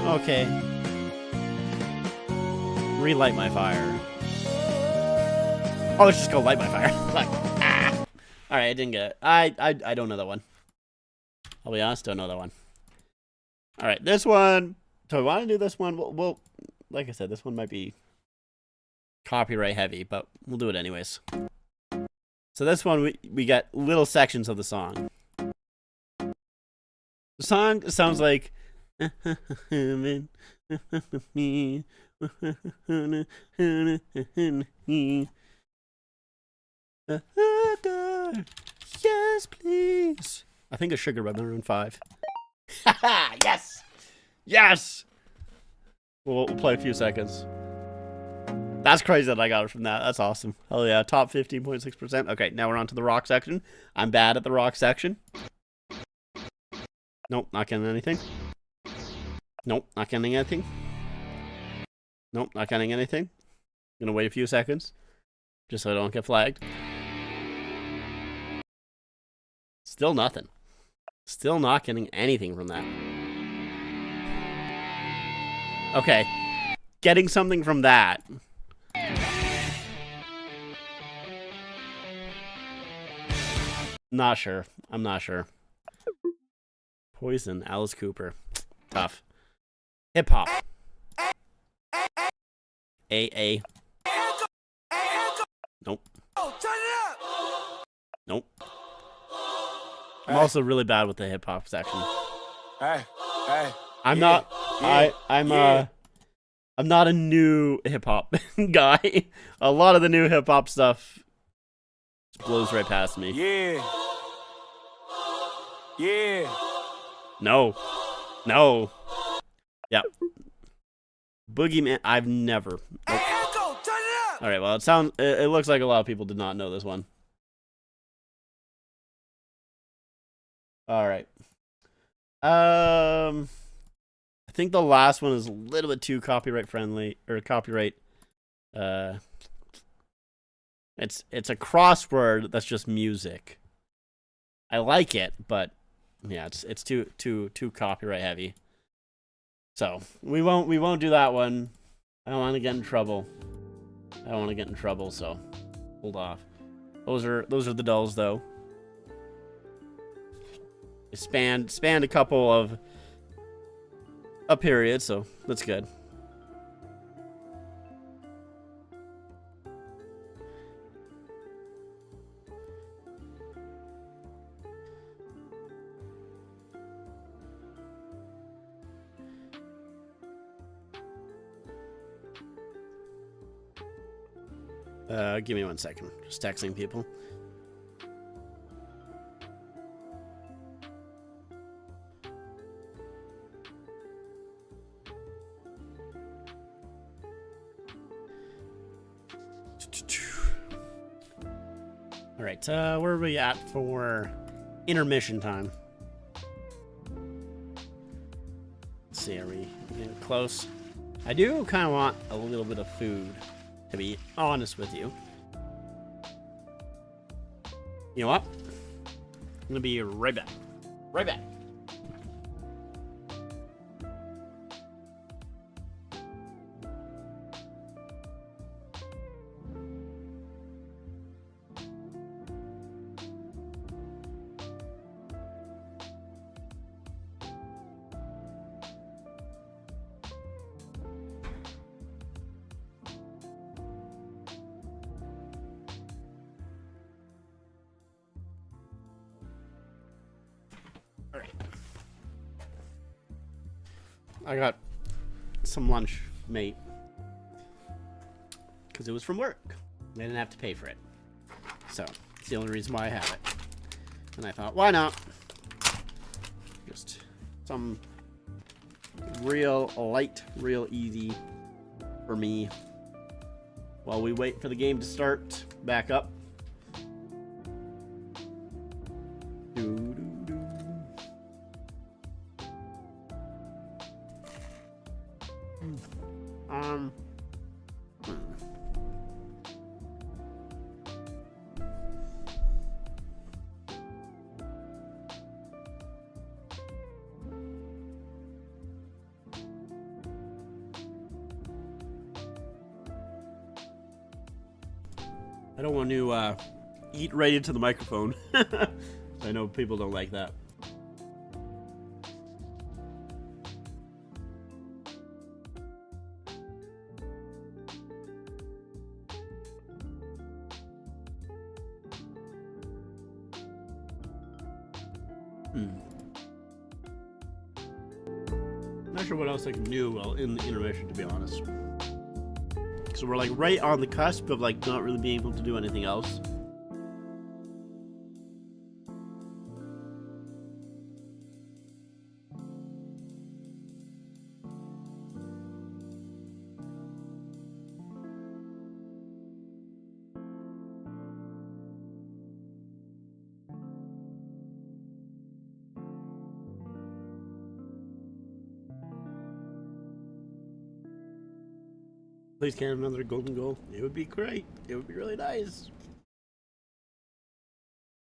Okay. Relight my fire. Oh, let's just go light my fire. Like, ah. All right, I didn't get it. I don't know that one. I'll be honest, don't know that one. All right, this one. So I want to do this one. We'll, like I said, this one might be copyright heavy, but we'll do it anyways. So this one, we got little sections of the song. The song sounds like yes, please. I think it's Sugar by Maroon 5. Yes! Yes! We'll play a few seconds. That's crazy that I got it from that. That's awesome. Hell yeah. Top 15.6%. Okay, now we're on to the rock section. I'm bad at the rock section. Nope, not getting anything. Nope, not getting anything. Nope, not getting anything. Gonna wait a few seconds. Just so I don't get flagged. Still nothing. Still not getting anything from that. Okay. Getting something from that. Not sure. I'm not sure. Poison, Alice Cooper. Tough. Hip hop. AA. Nope. I'm also really bad with the hip hop section. I'm not. I'm not a new hip hop guy. A lot of the new hip hop stuff blows right past me. No. Yep. Boogeyman. I've never. Nope. All right. Well, it looks like a lot of people did not know this one. All right. I think the last one is a little bit too copyright friendly or copyright. It's a crossword that's just music. I like it, but yeah, it's too copyright heavy. So we won't do that one. I don't want to get in trouble. So hold off. Those are the dulls though. It spanned a couple of a period, so that's good. Give me 1 second. Just texting people. All right, where are we at for intermission time? Let's see, are we getting close? I do kind of want a little bit of food, to be honest with you. You know what? I'm gonna be right back. Right back. I got some lunch, mate, because it was from work. I didn't have to pay for it. So, it's the only reason why I have it. And I thought, why not? Just some real light, real easy for me while we wait for the game to start back up. I don't want to eat right into the microphone. I know people don't like that. Not sure what else I can do in the intermission, to be honest. So we're like right on the cusp of like not really being able to do anything else. Please can another golden goal. It would be great. It would be really nice.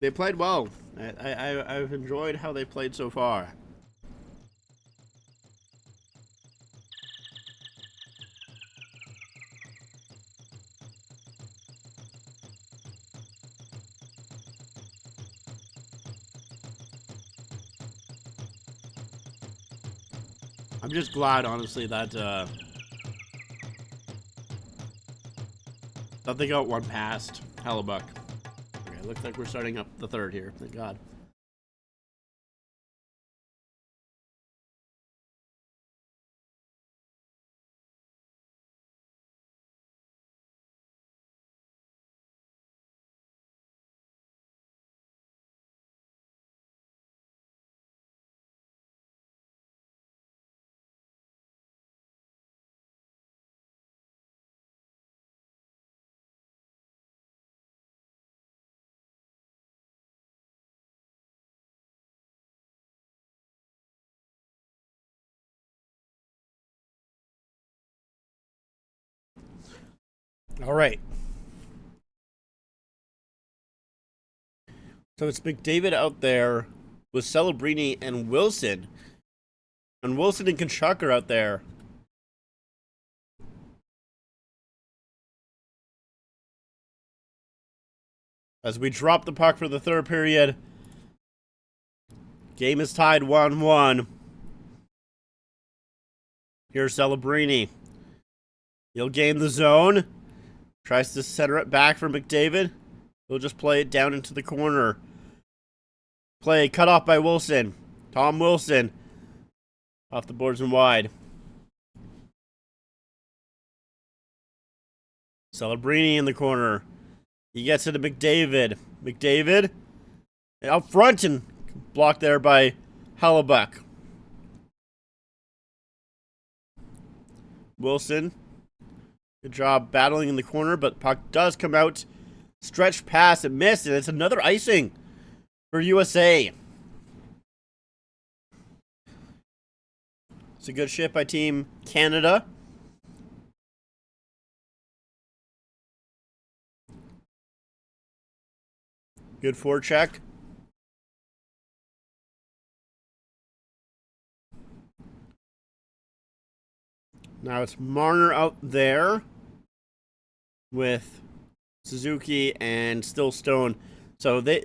They played well. I've enjoyed how they played so far. I'm just glad, honestly, that that they got one past Hellebuck. Okay. Okay, looks like we're starting up the third here. Thank God. All right. So it's McDavid out there with Celebrini and Wilson. And Wilson and Tkachuk are out there. As we drop the puck for the third period. Game is tied 1-1. Here's Celebrini. He'll gain the zone. Tries to center it back for McDavid. He'll just play it down into the corner. Play cut off by Wilson. Tom Wilson. Off the boards and wide. Celebrini in the corner. He gets it to McDavid. McDavid out front and blocked there by Hellebuyck. Wilson. Good job battling in the corner, but puck does come out. Stretched pass and missed, and it's another icing for USA. It's a good shift by Team Canada. Good forecheck. Now it's Marner out there with Suzuki and still Stone. So they,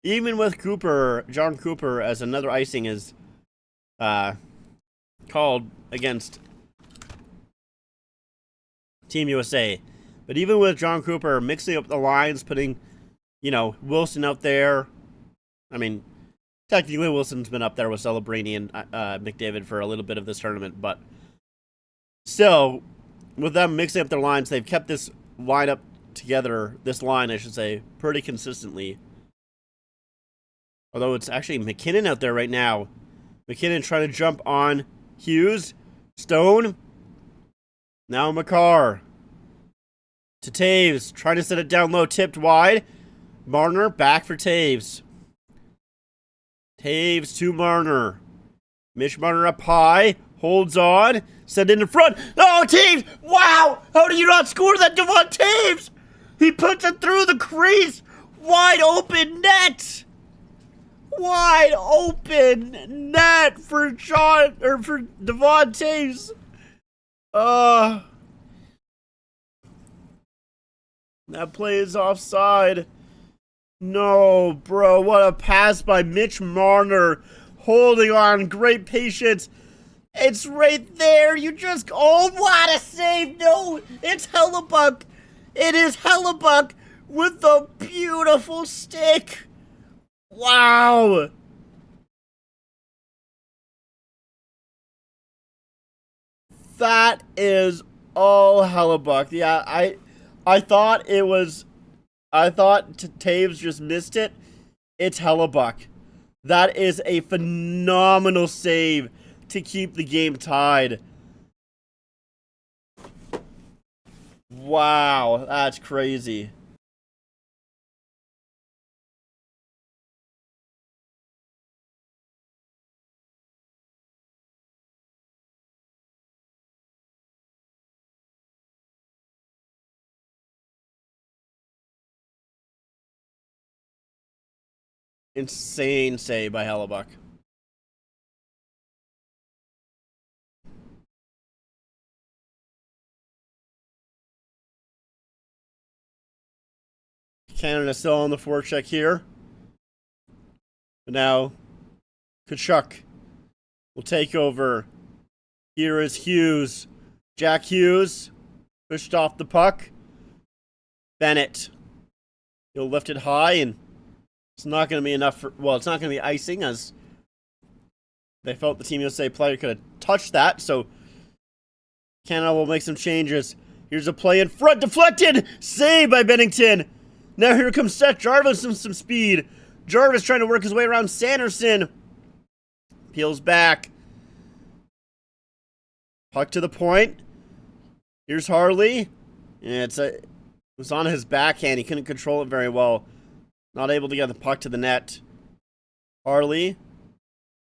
even with Cooper, John Cooper as another icing is called against Team USA. But even with John Cooper mixing up the lines, putting, you know, Wilson out there. I mean, technically Wilson's been up there with Celebrini and McDavid for a little bit of this tournament, but still, with them mixing up their lines, they've kept this lineup together, this line, I should say, pretty consistently. Although it's actually McKinnon out there right now. McKinnon trying to jump on Hughes. Stone. Now Makar. To Taves. Trying to set it down low, tipped wide. Marner back for Taves. Taves to Marner. Mitch Marner up high. Holds on. Send it in front. Oh, Taves! Wow! How do you not score that, Devon Taves? He puts it through the crease. Wide open net. Wide open net for Devon Taves. That play is offside. No, bro. What a pass by Mitch Marner. Holding on. Great patience. It's right there. You just... Oh, what a save. No, it's Hellebuyck. It is Hellebuyck with the beautiful stick. Wow. That is all Hellebuyck. Yeah, I thought it was... I thought Taves just missed it. It's Hellebuyck. That is a phenomenal save to keep the game tied. Wow, that's crazy. Insane save by Hellebuyck. Canada still on the forecheck here. But now, Tkachuk will take over. Here is Hughes. Jack Hughes pushed off the puck. Bennett. He'll lift it high, and it's not going to be enough for... Well, it's not going to be icing, as they felt the Team USA player could have touched that, so Canada will make some changes. Here's a play in front, deflected! Saved by Binnington! Now here comes Seth Jarvis with some speed. Jarvis trying to work his way around Sanderson. Peels back. Puck to the point. Here's Harley. And it was on his backhand. He couldn't control it very well. Not able to get the puck to the net. Harley.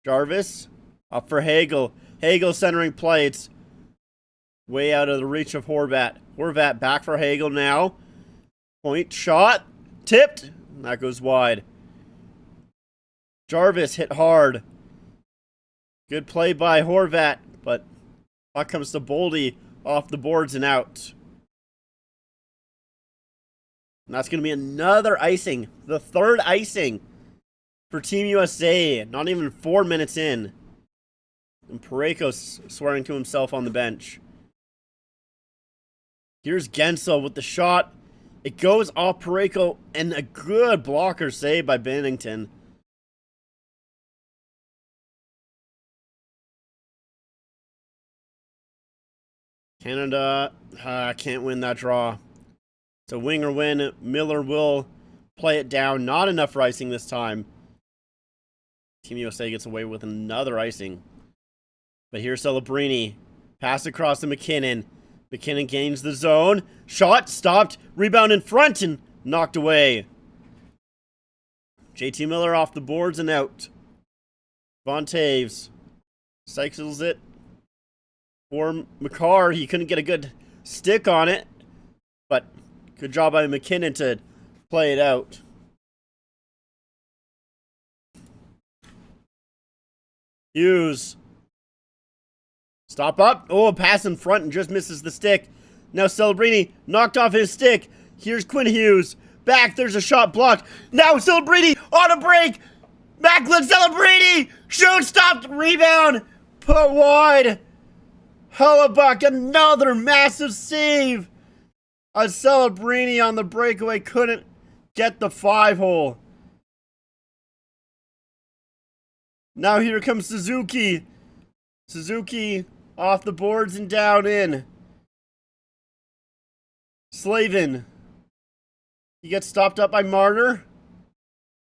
Jarvis. Up for Hagel. Hagel centering play. It's way out of the reach of Horvat. Horvat back for Hagel now. Point shot. Tipped. And that goes wide. Jarvis hit hard. Good play by Horvat. But puck comes to Boldy off the boards and out. And that's going to be another icing. The third icing for Team USA. Not even 4 minutes in. And Parayko's swearing to himself on the bench. Here's Guentzel with the shot. It goes off Parayko, and a good blocker save by Binnington. Canada can't win that draw. It's a winger win. Miller will play it down. Not enough icing this time. Team USA gets away with another icing. But here's Celebrini. Pass across to McKinnon. McKinnon gains the zone. Shot stopped. Rebound in front and knocked away. JT Miller off the boards and out. Von Taves cycles it for Makar. He couldn't get a good stick on it, but good job by McKinnon to play it out. Hughes. Stop up. Oh, a pass in front and just misses the stick. Now Celebrini knocked off his stick. Here's Quinn Hughes. Back. There's a shot blocked. Now Celebrini on a break. Macklin Celebrini. Shoot. Stopped. Rebound. Put wide. Hellebuyck. Another massive save. A Celebrini on the breakaway couldn't get the 5-hole. Now here comes Suzuki. Suzuki off the boards and down in. Slavin. He gets stopped up by Marner.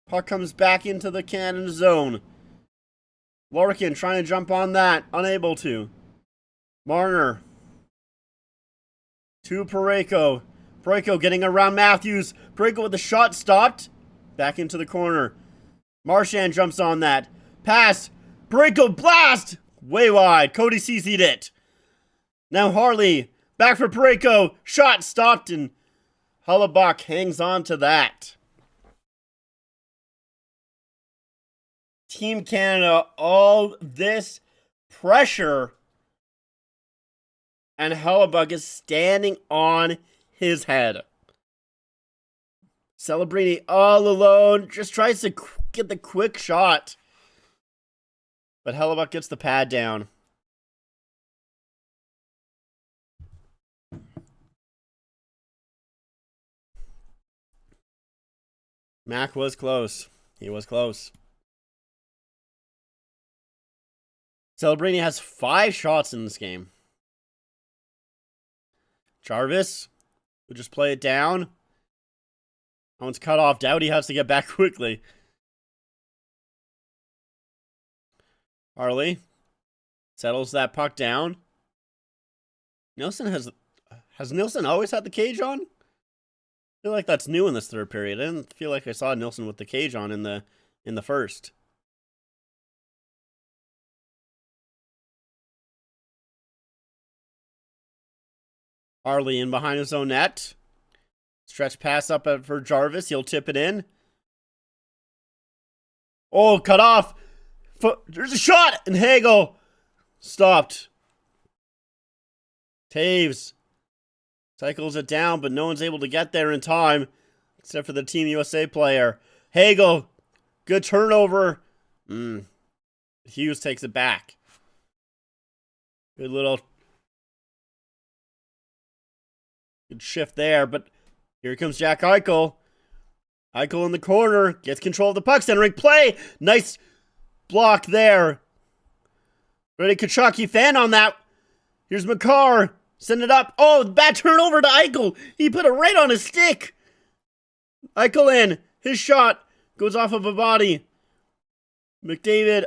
Puck comes back into the Canada zone. Larkin trying to jump on that. Unable to. Marner. To Parayko. Parayko getting around Matthews. Parayko with the shot stopped. Back into the corner. Marchand jumps on that. Pass. Parayko blast. Way wide. Cody CC'd it. Now Harley. Back for Parayko. Shot stopped and Hellebuyck hangs on to that. Team Canada, all this pressure, and Hellebuyck is standing on his head. Celebrini all alone, just tries to get the quick shot. But Hellebuyck gets the pad down. Mac was close. He was close. Celebrini has 5 shots in this game. Jarvis will just play it down. That one's cut off. Doughty has to get back quickly. Harley settles that puck down. Nilsson has Nilsson always had the cage on? I feel like that's new in this third period. I didn't feel like I saw Nilsson with the cage on in the first. Harley in behind his own net. Stretch pass up for Jarvis. He'll tip it in. Oh, cut off. There's a shot. And Hagel stopped. Taves cycles it down, but no one's able to get there in time. Except for the Team USA player. Hagel. Good turnover. Hughes takes it back. Good little... Good shift there, but here comes Jack Eichel. Eichel in the corner. Gets control of the puck. Centering play. Nice block there. Ready Tkachuk. He fan on that. Here's Makar. Send it up. Oh, bad turnover to Eichel. He put it right on his stick. Eichel in. His shot goes off of a body. McDavid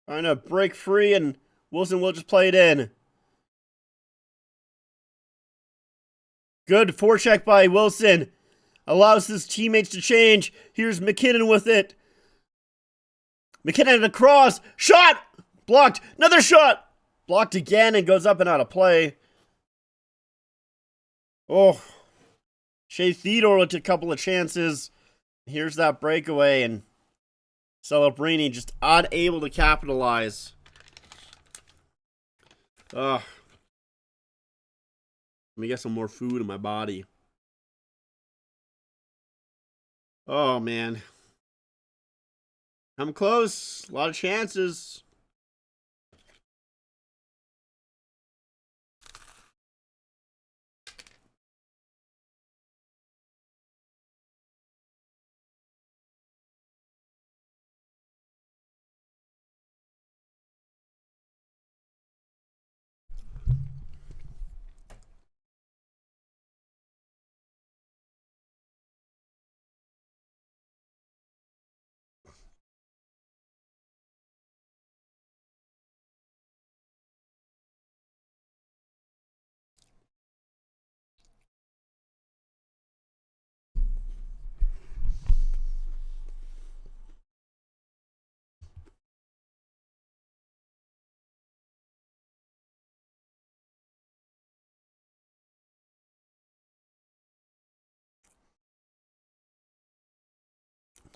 trying to break free, and Wilson will just play it in. Good forecheck by Wilson. Allows his teammates to change. Here's McKinnon with it. McKinnon across. Shot! Blocked. Another shot! Blocked again and goes up and out of play. Oh. Shea Theodore with a couple of chances. Here's that breakaway, and Celebrini just unable to capitalize. Ugh. Let me get some more food in my body. Oh, man. I'm close. A lot of chances.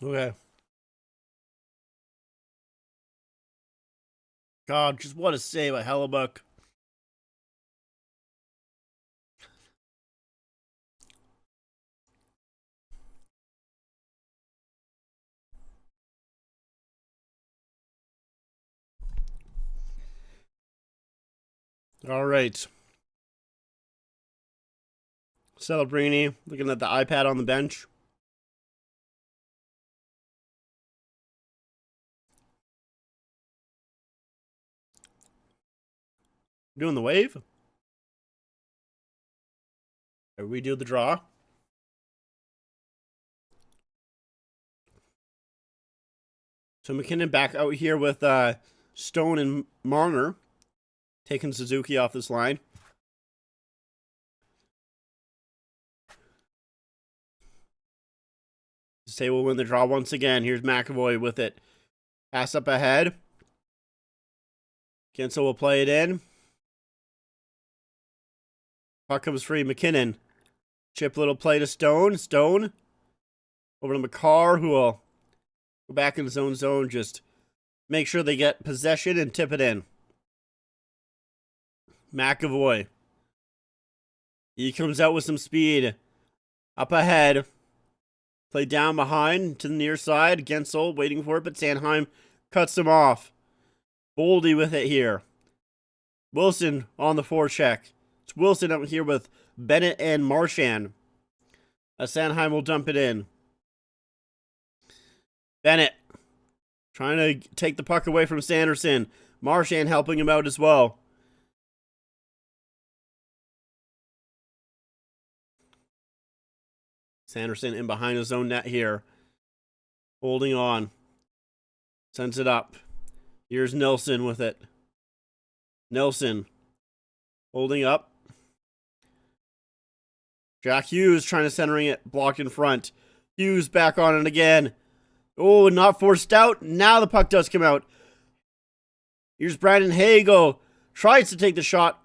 Okay. God, just what a save by Hellebuck. All right. Celebrini looking at the iPad on the bench. Doing the wave. We do the draw. So McKinnon back out here with Stone and Marner. Taking Suzuki off this line. Say we'll win the draw once again. Here's McAvoy with it. Pass up ahead. Gensel will play it in. Puck comes free. McKinnon. Chip little play to Stone. Stone. Over to Makar, who will go back in his own zone. Just make sure they get possession and tip it in. McAvoy. He comes out with some speed. Up ahead. Play down behind to the near side. Gensel waiting for it, but Sanheim cuts him off. Boldy with it here. Wilson on the forecheck. It's Wilson up here with Bennett and Marchand. Sanheim will dump it in. Bennett trying to take the puck away from Sanderson. Marchand helping him out as well. Sanderson in behind his own net here. Holding on. Sends it up. Here's Nelson with it. Nelson holding up. Jack Hughes trying to centering it. Blocked in front. Hughes back on it again. Oh, not forced out. Now the puck does come out. Here's Brandon Hagel. Tries to take the shot.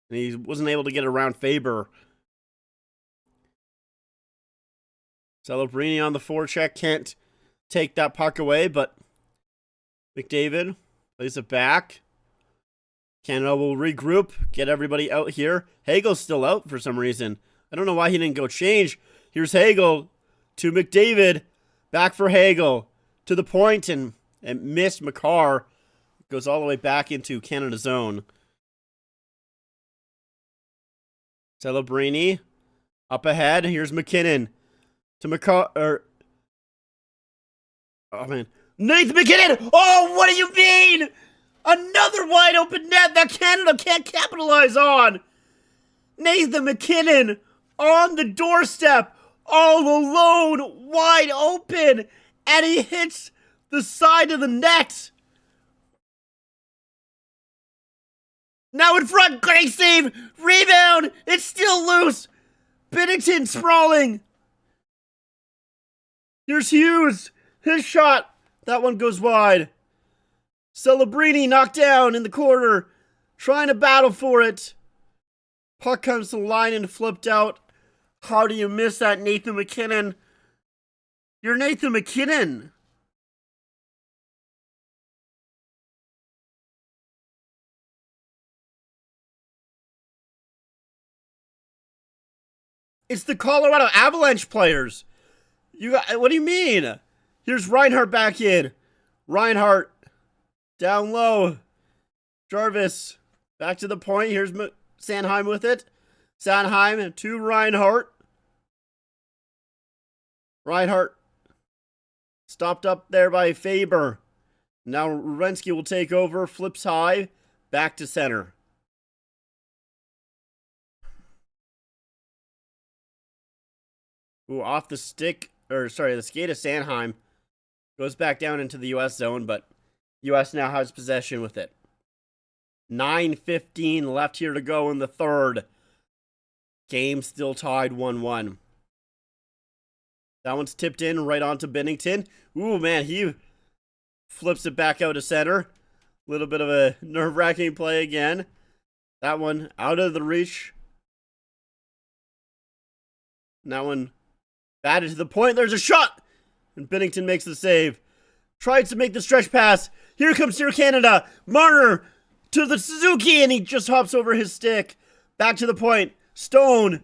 And he wasn't able to get around Faber. Celebrini on the forecheck. Can't take that puck away, but McDavid plays it back. Canada will regroup. Get everybody out here. Hagel's still out for some reason. I don't know why he didn't go change. Here's Hagel to McDavid. Back for Hagel. To the point and missed Makar. Goes all the way back into Canada zone. Celebrini Up ahead, here's McKinnon to oh man, Nathan McKinnon! Oh, what do you mean? Another wide open net that Canada can't capitalize on! Nathan McKinnon on the doorstep, all alone, wide open, and he hits the side of the net. Now in front, great save, rebound, it's still loose. Binnington sprawling. Here's Hughes, his shot, that one goes wide. Celebrini knocked down in the corner, trying to battle for it. Puck comes to the line and flipped out. How do you miss that, Nathan McKinnon? You're Nathan McKinnon. It's the Colorado Avalanche players. What do you mean? Here's Reinhart back in. Reinhart down low. Jarvis back to the point. Here's Sanheim with it. Sanheim to Reinhart. Reinhart stopped up there by Faber. Now Werenski will take over. Flips high. Back to center. Ooh, off the stick, the skate of Sanheim. Goes back down into the U.S. zone, but U.S. now has possession with it. 9:15 left here to go in the third. Game still tied 1-1. That one's tipped in right onto Binnington. Ooh, man, he flips it back out to center. A little bit of a nerve-wracking play again. That one out of the reach. That one batted to the point. There's a shot! And Binnington makes the save. Tries to make the stretch pass. Here comes Steer Canada. Marner to the Suzuki, and he just hops over his stick. Back to the point. Stone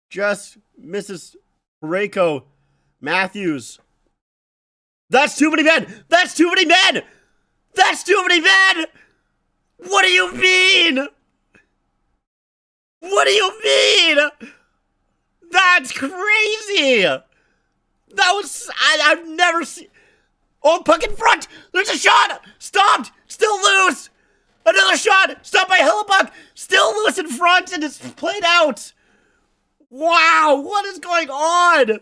just misses Parayko. Matthews. That's too many men! That's too many men! That's too many men! What do you mean? What do you mean? That's crazy! That was... I've never seen... Oh, puck in front! There's a shot! Stopped! Still loose! Another shot! Stopped by Hellebuyck! Still loose in front, and it's played out! Wow! What is going on?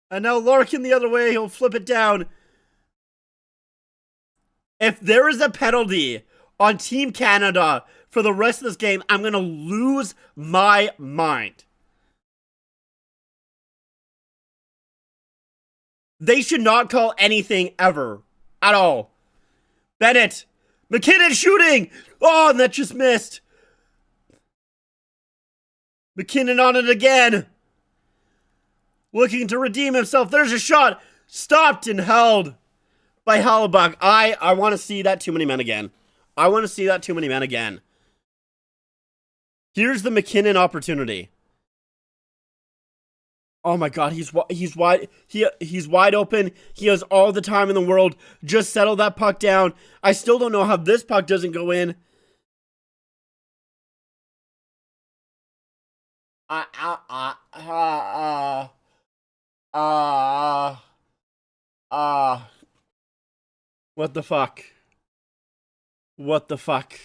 And now Larkin the other way. He'll flip it down. If there is a penalty on Team Canada for the rest of this game, I'm going to lose my mind. They should not call anything ever. At all. Bennett. McKinnon shooting. Oh, and that just missed. McKinnon on it again. Looking to redeem himself. There's a shot. Stopped and held by Hellebuyck. I want to see that too many men again. I want to see that too many men again. Here's the McKinnon opportunity. Oh my God, he's wide. He's wide open. He has all the time in the world. Just settle that puck down. I still don't know how this puck doesn't go in. What the fuck? What the fuck?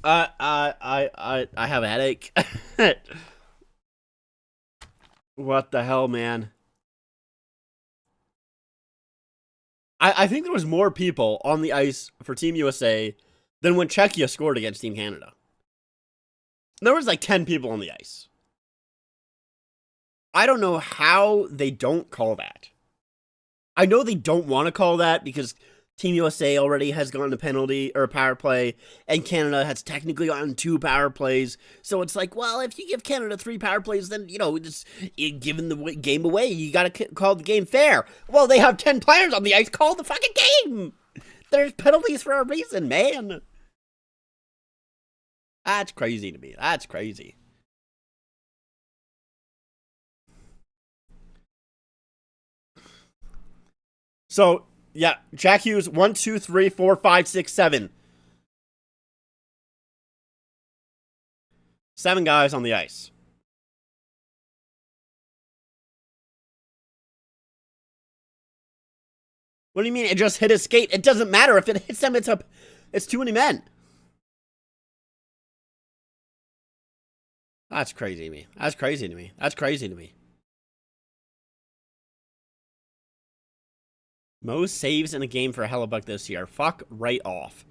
I have a headache. What the hell, man? I think there was more people on the ice for Team USA than when Czechia scored against Team Canada. There was like 10 people on the ice. I don't know how they don't call that. I know they don't want to call that because Team USA already has gotten a penalty or a power play, and Canada has technically gotten 2 power plays. So it's like, well, if you give Canada 3 power plays, then, you know, just giving the game away, you got to call the game fair. Well, they have 10 players on the ice. Call the fucking game. There's penalties for a reason, man. That's crazy to me. That's crazy. So, yeah, Jack Hughes, 1, 2, 3, 4, 5, 6, 7. 7 guys on the ice. What do you mean it just hit his skate? It doesn't matter. If it hits them, it's too many men. That's crazy to me. That's crazy to me. That's crazy to me. Most saves in a game for Hellebuyck this year. Fuck right off.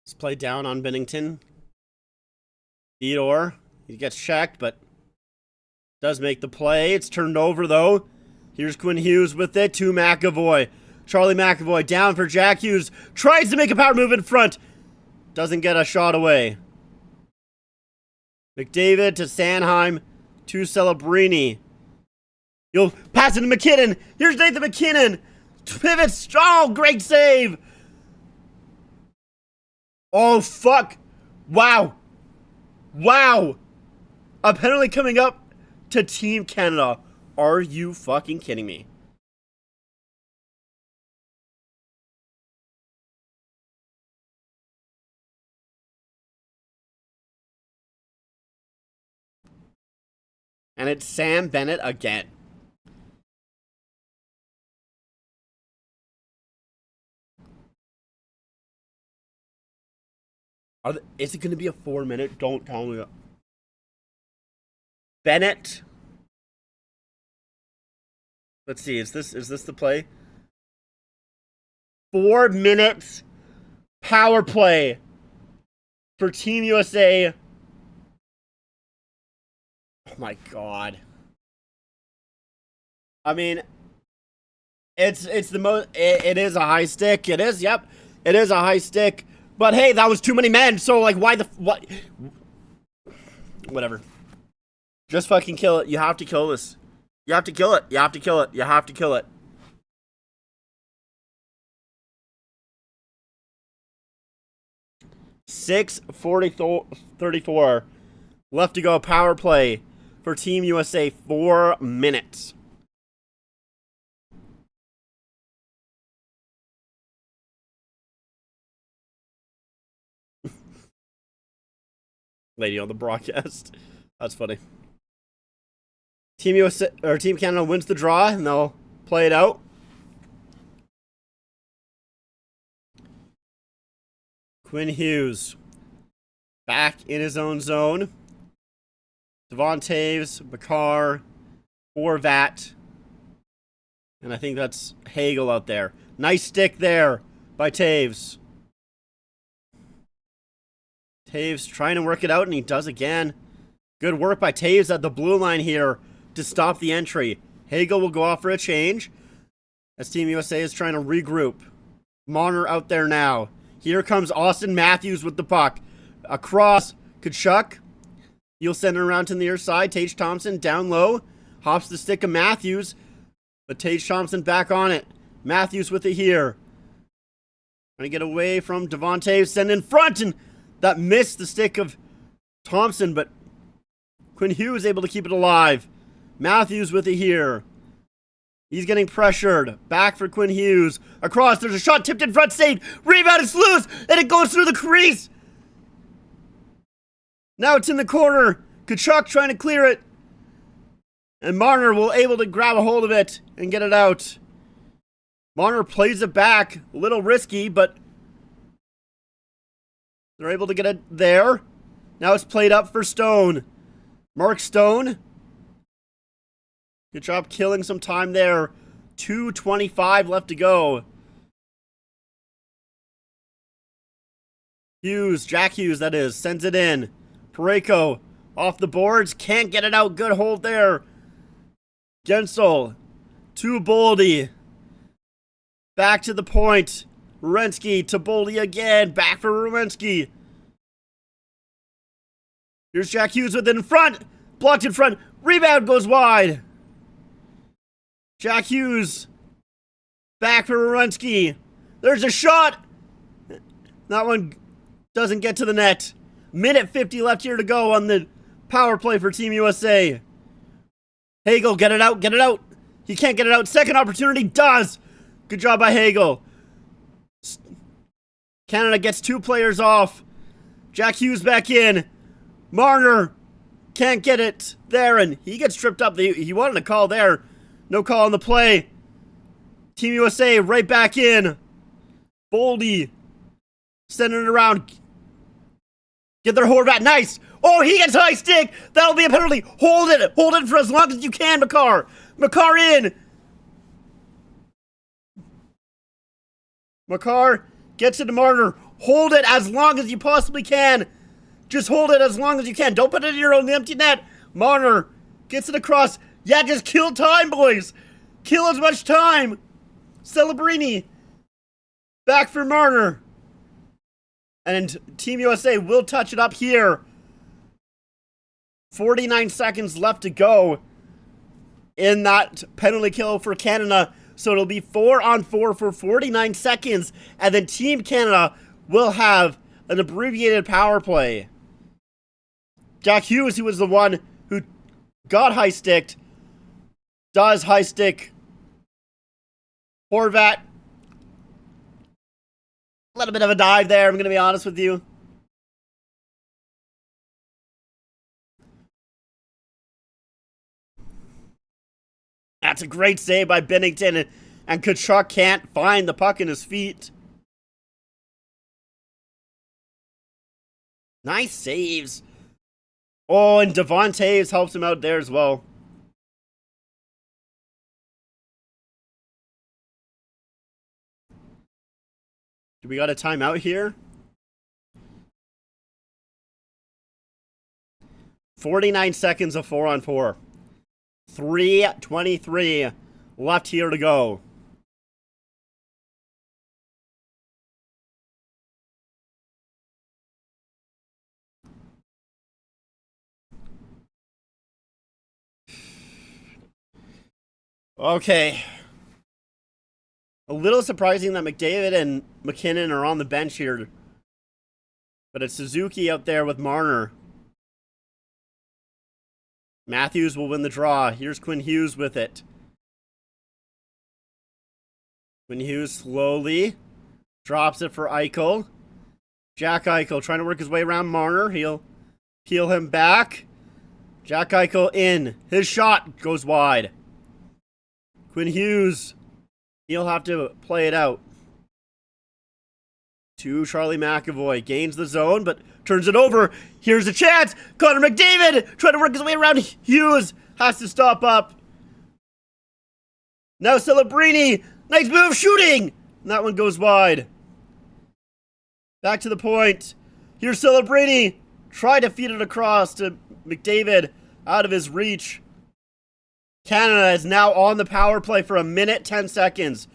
Let's play down on Binnington. Theodore. He gets checked, but does make the play. It's turned over, though. Here's Quinn Hughes with it to McAvoy. Charlie McAvoy down for Jack Hughes. Tries to make a power move in front. Doesn't get a shot away. McDavid to Sanheim to Celebrini. You'll pass it to McKinnon. Here's Nathan McKinnon. Pivots. Oh, great save. Oh, fuck. Wow. Wow. A penalty coming up to Team Canada. Are you fucking kidding me? And it's Sam Bennett again. Is it going to be a 4-minute? Don't tell me. Bennett. Let's see. Is this the play? 4 minutes power play for Team USA. Oh my god. I mean, it's the most. It is a high stick. It is. Yep. It is a high stick. But hey, that was too many men. So like, why the what? Whatever. Just fucking kill it. You have to kill this. You have to kill it. You have to kill it. You have to kill it. $6:34 left to go. Power play for Team USA. 4 minutes. Lady on the broadcast. That's funny. Team USA or Team Canada wins the draw, and they'll play it out. Quinn Hughes back in his own zone. Devon Toews, Bakar, Horvat, and I think that's Hagel out there. Nice stick there by Toews. Toews trying to work it out, and he does again. Good work by Toews at the blue line here to stop the entry. Hagel will go off for a change as Team USA is trying to regroup. Marner out there now. Here comes Austin Matthews with the puck. Across Tkachuk. He'll send it around to the near side. Tage Thompson down low. Hops the stick of Matthews. But Tage Thompson back on it. Matthews with it here. Trying to get away from Devon Toews. Send in front, and that missed the stick of Thompson, but Quinn Hughes able to keep it alive. Matthews with it here. He's getting pressured. Back for Quinn Hughes. Across, there's a shot tipped in front, saved. Rebound, it's loose, and it goes through the crease. Now it's in the corner. Tkachuk trying to clear it. And Marner will able to grab a hold of it and get it out. Marner plays it back. A little risky, but they're able to get it there. Now it's played up for Stone. Mark Stone. Good job killing some time there. 2:25 left to go. Hughes, Jack Hughes that is, sends it in. Parayko off the boards. Can't get it out. Good hold there. Gensel to Boldy. Back to the point. Werenski to Boldy again. Back for Werenski. Here's Jack Hughes with it in front. Blocked in front. Rebound goes wide. Jack Hughes. Back for Werenski. There's a shot. That one doesn't get to the net. Minute 50 left here to go on the power play for Team USA. Hagel, get it out, get it out. He can't get it out. Second opportunity, does. Good job by Hagel. Canada gets 2 players off. Jack Hughes back in. Marner can't get it there, and he gets tripped up. He wanted a call there. No call on the play. Team USA right back in. Boldy sending it around. Get their Horvat. Nice. Oh, he gets high stick. That'll be a penalty. Hold it. Hold it for as long as you can, Makar. Makar in. Makar gets it to Marner. Hold it as long as you possibly can. Just hold it as long as you can. Don't put it in your own empty net. Marner gets it across. Yeah, just kill time, boys. Kill as much time. Celebrini. Back for Marner. And Team USA will touch it up here. 49 seconds left to go in that penalty kill for Canada. So it'll be 4-on-4 for 49 seconds. And then Team Canada will have an abbreviated power play. Jack Hughes, who was the one who got high-sticked, does high-stick Horvat. A little bit of a dive there, I'm going to be honest with you. That's a great save by Binnington, and Tkachuk can't find the puck in his feet. Nice saves. Oh, and Devon Toews helps him out there as well. Do we got a timeout here? 49 seconds of 4-on-4. 3:23 left here to go. Okay. A little surprising that McDavid and McKinnon are on the bench here. But it's Suzuki out there with Marner. Matthews will win the draw. Here's Quinn Hughes with it. Quinn Hughes slowly drops it for Eichel. Jack Eichel trying to work his way around Marner. He'll peel him back. Jack Eichel in. His shot goes wide. Quinn Hughes, he'll have to play it out. To Charlie McAvoy. Gains the zone, but turns it over. Here's a chance. Connor McDavid trying to work his way around. Hughes has to stop up. Now Celebrini. Nice move, shooting. And that one goes wide. Back to the point. Here's Celebrini. Try to feed it across to McDavid. Out of his reach. Canada is now on the power play for 1 minute, 10 seconds.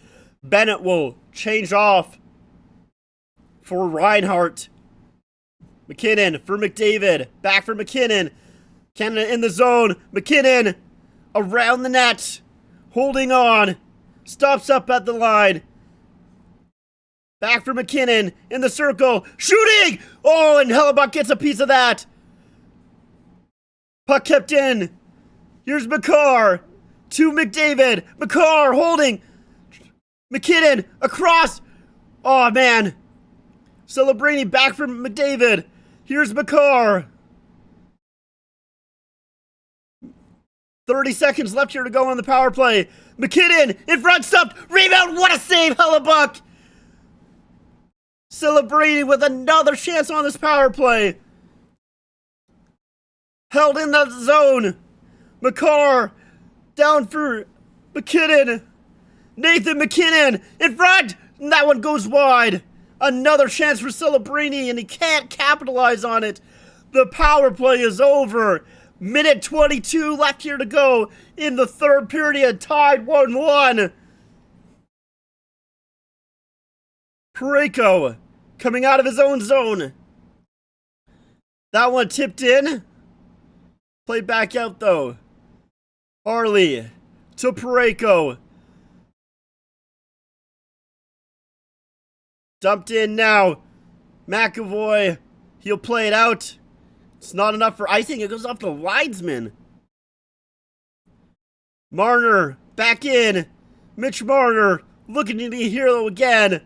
Bennett will change off for Reinhart. McKinnon for McDavid. Back for McKinnon. Canada in the zone. McKinnon around the net. Holding on. Stops up at the line. Back for McKinnon in the circle. Shooting! Oh, and Hellebuck gets a piece of that. Puck kept in. Here's Makar to McDavid. Makar holding. McKinnon across. Oh, man. Celebrini back from McDavid. Here's Makar. 30 seconds left here to go on the power play. McKinnon in front, stopped. Rebound. What a save, Hellebuck. Celebrini with another chance on this power play. Held in the zone. Makar down for McKinnon. Nathan McKinnon in front. And that one goes wide. Another chance for Celebrini, and he can't capitalize on it. The power play is over. Minute 22 left here to go in the third period. Tied 1-1. Parayko coming out of his own zone. That one tipped in. Played back out though. Harley to Parayko. Dumped in now. McAvoy. He'll play it out. It's not enough for icing. It goes off the linesman. Marner back in. Mitch Marner looking to be a hero again.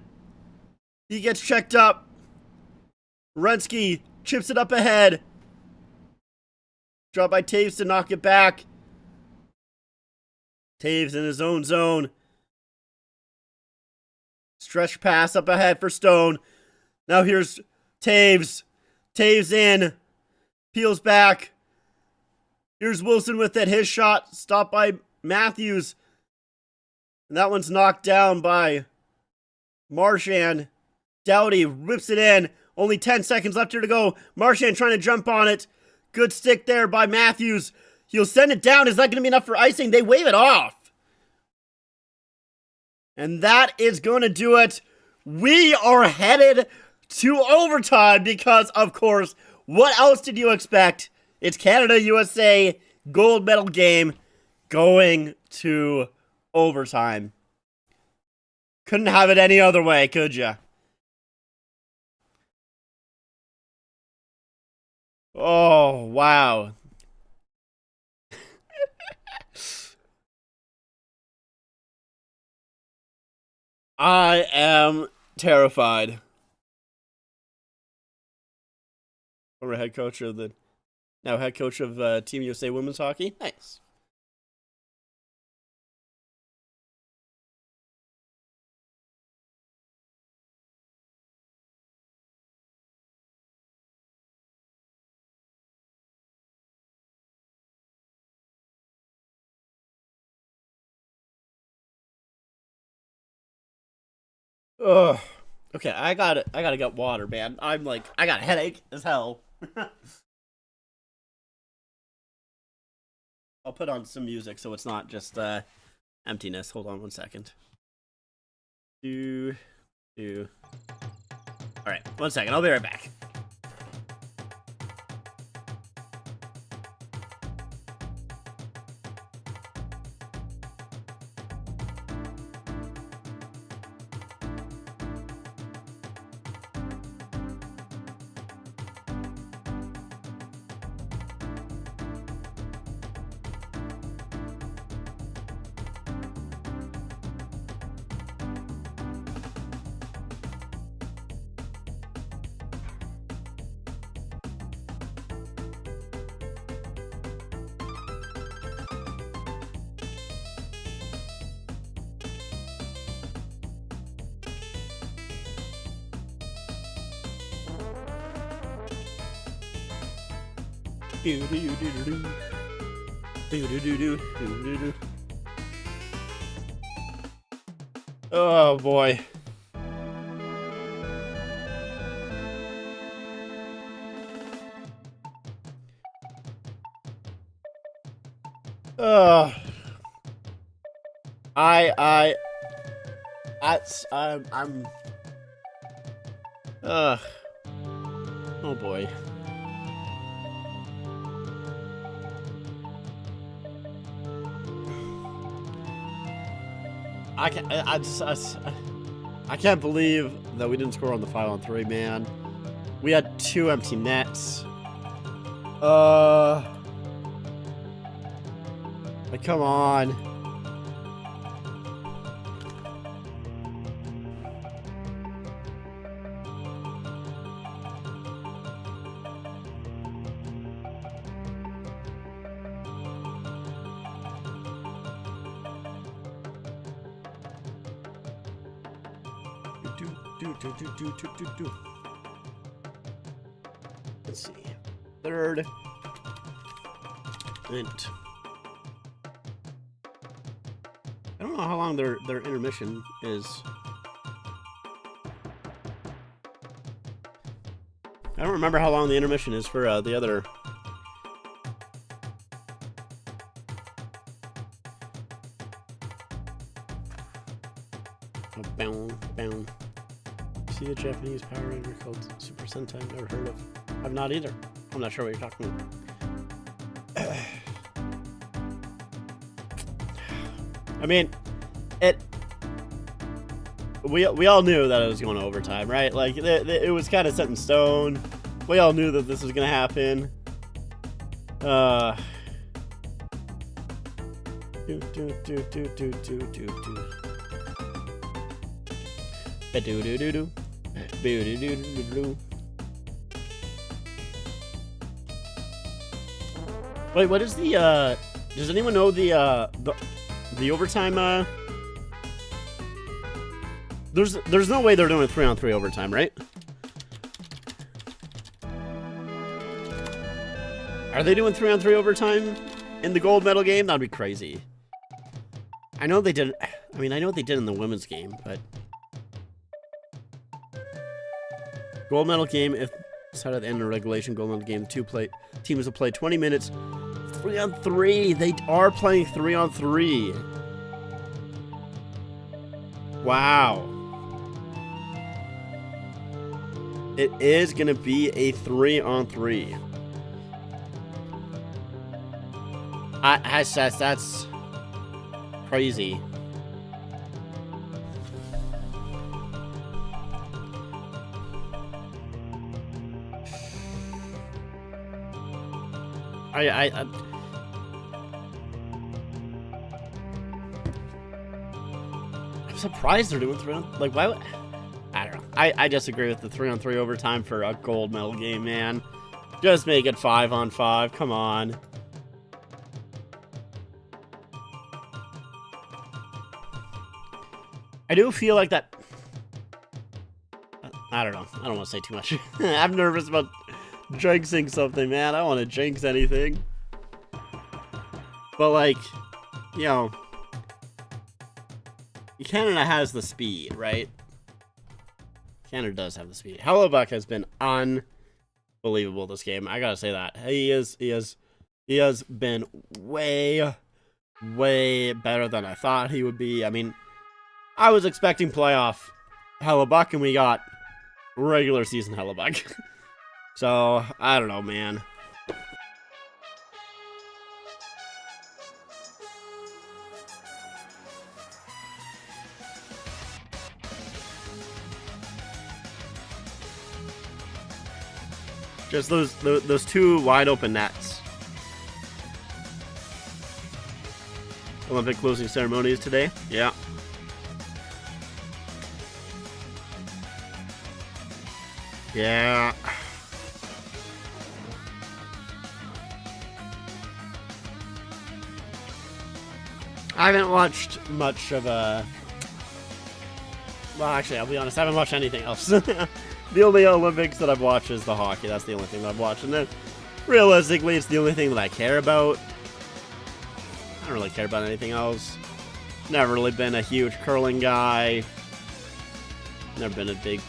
He gets checked up. Werenski chips it up ahead. Drop by Toews to knock it back. Toews in his own zone. Stretch pass up ahead for Stone. Now here's Toews. Toews in. Peels back. Here's Wilson with it. His shot stopped by Matthews. And that one's knocked down by Marchand. Doughty rips it in. Only 10 seconds left here to go. Marchand trying to jump on it. Good stick there by Matthews. He'll send it down. Is that going to be enough for icing? They wave it off. And that is going to do it. We are headed to overtime because, of course, what else did you expect? It's Canada-USA gold medal game going to overtime. Couldn't have it any other way, could ya? Oh, wow. I am terrified. Former head coach of now head coach of Team USA Women's Hockey. Nice. Ugh. Okay, I gotta get water, man. I'm like, I got a headache as hell. I'll put on some music so it's not just emptiness. Hold on one second. All right, 1 second. I'll be right back. Oh boy. I'm oh boy. I can't believe that we didn't score on the 5-on-3, man. We had 2 empty nets. Like, come on. Let's see. Third. Int. I don't know how long their intermission is. I don't remember how long the intermission is for the other. Oh, bound. See a Japanese Power Ranger called Super Sentai? Never heard of. I've not either. I'm not sure what you're talking about. I mean, we all knew that it was going to overtime, right? Like, it was kind of set in stone. We all knew that this was going to happen. Wait, what is the does anyone know the overtime there's no way they're doing 3-on-3 overtime, right? Are they doing 3-on-3 overtime in the gold medal game? That'd be crazy. I know they did. I mean, I know they did in the women's game, but gold medal game, if decided at the end of regulation, gold medal game, teams will play 20 minutes, 3-on-3. They are playing 3-on-3. Wow. It is gonna be a 3-on-3. That's crazy. I'm surprised they're doing 3-on-3. Like, why would, I don't know. I disagree with the 3-on-3 overtime for a gold medal game, man. Just make it 5-on-5. Come on. I do feel like that. I don't know. I don't want to say too much. I'm nervous about jinxing something, man. I don't want to jinx anything. But, like, you know, Canada has the speed, right? Canada does have the speed. Hellebuyck has been unbelievable this game. I gotta say that. He has been way better than I thought he would be. I mean, I was expecting playoff Hellebuyck, and we got regular season Hellebuyck. So, I don't know, man. Just those two wide open nets. Olympic closing ceremonies today. Yeah. Yeah. I haven't watched much of a... Well, actually, I'll be honest, I haven't watched anything else. The only Olympics that I've watched is the hockey. That's the only thing that I've watched. And then, realistically, it's the only thing that I care about. I don't really care about anything else. Never really been a huge curling guy. Never been a big,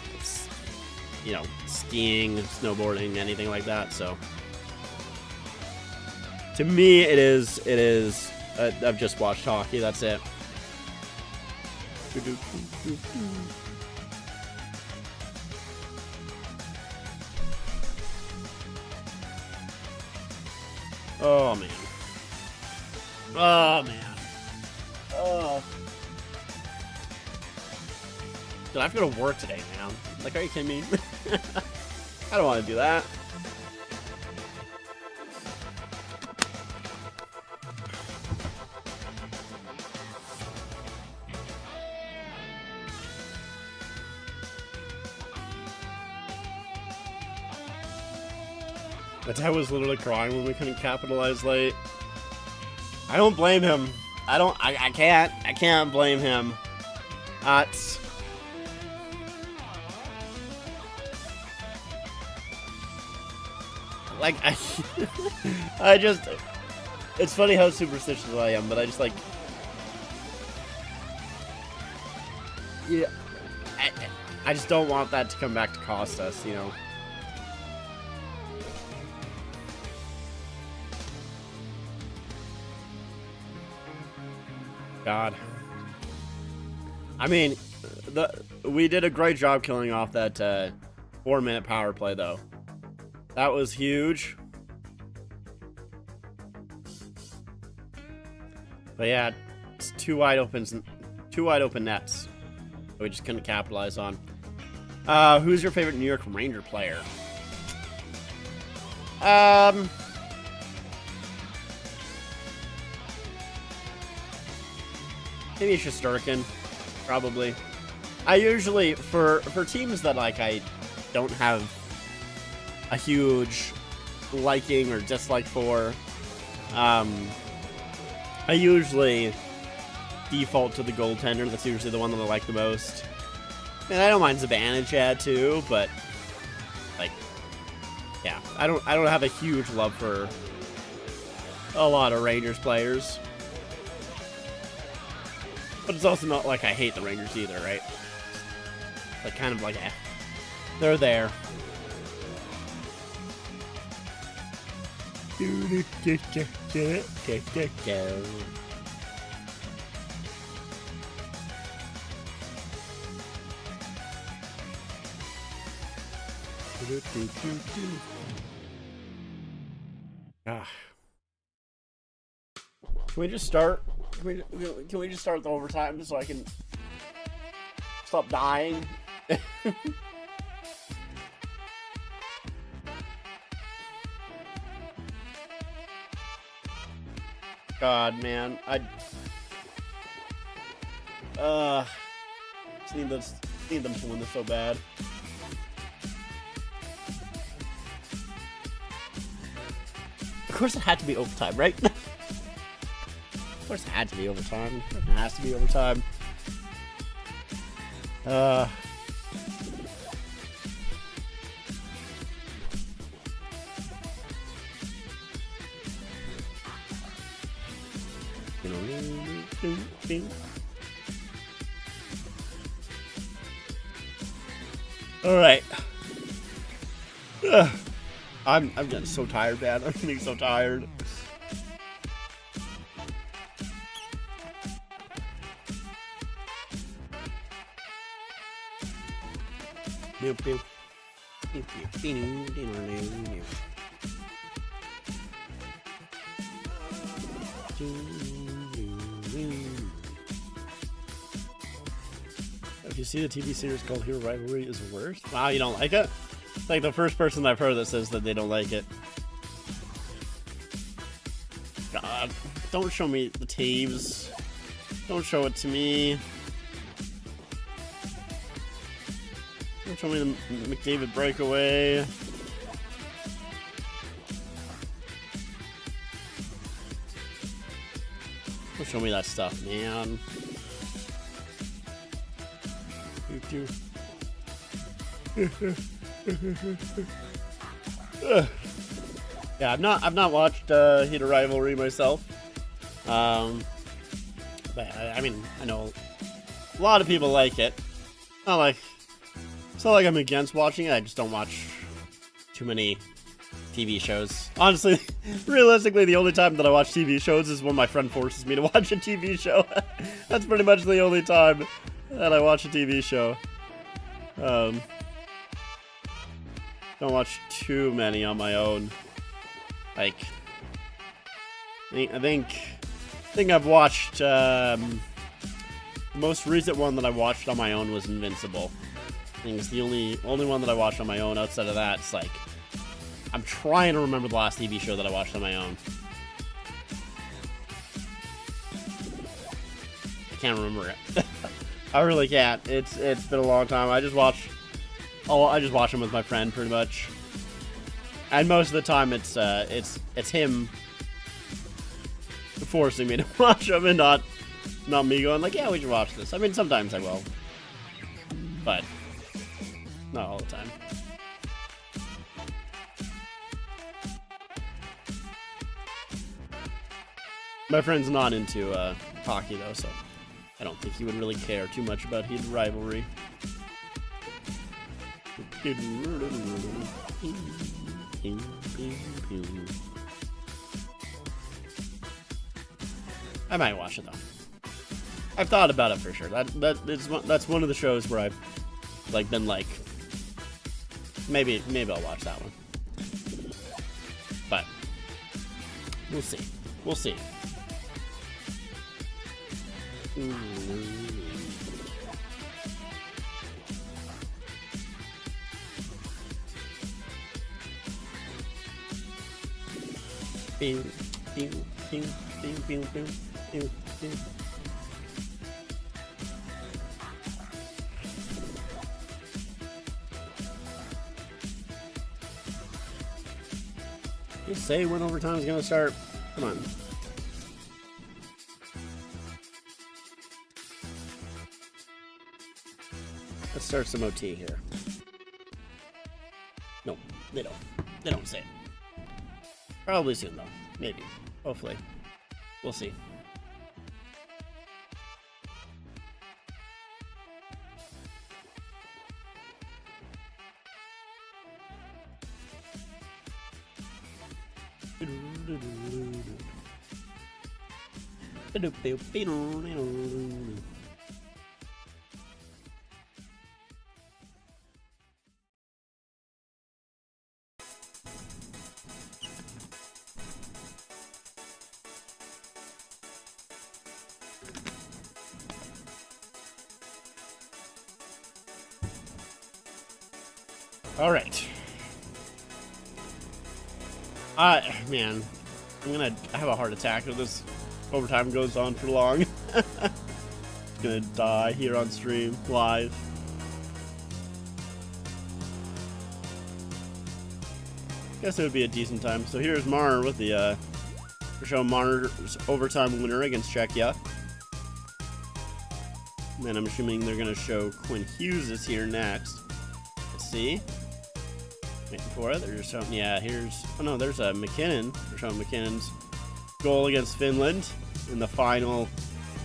you know, skiing, snowboarding, anything like that. So, to me, it is. I've just watched hockey. That's it. Oh, man. Oh, man. Oh. Dude, I have to go to work today, man. Like, are you kidding me? I don't want to do that. The dad was literally crying when we couldn't capitalize late. I don't blame him. I can't blame him. It's like, I just, it's funny how superstitious I am, but I just like, yeah, I just don't want that to come back to cost us, you know. God. I mean, we did a great job killing off that 4-minute power play, though. That was huge. But yeah, it's two wide open nets we just couldn't capitalize on. Who's your favorite New York Ranger player? Maybe Shesterkin, probably. I usually, for teams that, like, I don't have a huge liking or dislike for, I usually default to the goaltender. That's usually the one that I like the most. And I don't mind Zibanejad too, but, like, yeah, I don't have a huge love for a lot of Rangers players. But it's also not like I hate the Rangers either, right? Like, kind of like, they're there. Ah. Can we just start? Can we just start the overtime so I can stop dying? God, man, just need them to win this so bad. Of course, it had to be overtime, right? Of course, it had to be overtime. It has to be overtime. All right. I'm getting so tired, man. I'm getting so tired. If you see the TV series called Hero Rivalry is worse? Wow, you don't like it? It's like the first person I've heard that says that they don't like it. God, don't show me the Taves. Don't show it to me. Don't show me the McDavid breakaway. Don't show me that stuff, man. Yeah, I've not watched Heat of Rivalry myself. But I mean, I know a lot of people like it. It's not like I'm against watching it. I just don't watch too many TV shows. Honestly, realistically, the only time that I watch TV shows is when my friend forces me to watch a TV show. That's pretty much the only time that I watch a TV show. Don't watch too many on my own. Like, I think I've watched, the most recent one that I watched on my own was Invincible. I think it's the only one that I watched on my own. Outside of that, it's like, I'm trying to remember the last TV show that I watched on my own. I can't remember it. I really can't. It's been a long time. I just watch them with my friend pretty much. And most of the time it's him forcing me to watch them and not me going like, yeah, we should watch this. I mean, sometimes I will. But not all the time. My friend's not into hockey though, so I don't think he would really care too much about Heat of Rivalry. I might watch it though. I've thought about it for sure. That's one of the shows where I've been like, maybe I'll watch that one. But we'll see. We'll see. Just say when overtime is gonna start. Come on. Let's start some OT here. No, they don't. They don't say it. Probably soon though. Maybe. Hopefully. We'll see. All right. Man, I'm gonna have a heart attack if this overtime goes on for long. Gonna die here on stream, live. Guess it would be a decent time. So here's Marner with the, we're showing Marner's overtime winner against Czechia. And I'm assuming they're gonna show Quinn Hughes is here next. Let's see. Waiting for it. They're just showing, yeah, here's, oh no, there's McKinnon. They're showing McKinnon's goal against Finland in the final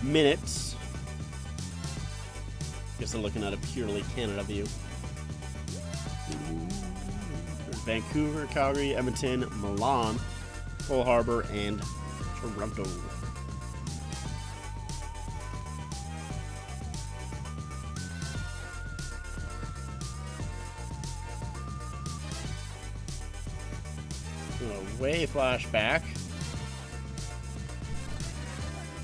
minutes. Guess they're looking at a purely Canada view. There's Vancouver, Calgary, Edmonton, Milan, Cole Harbour, and Toronto. Way flashback.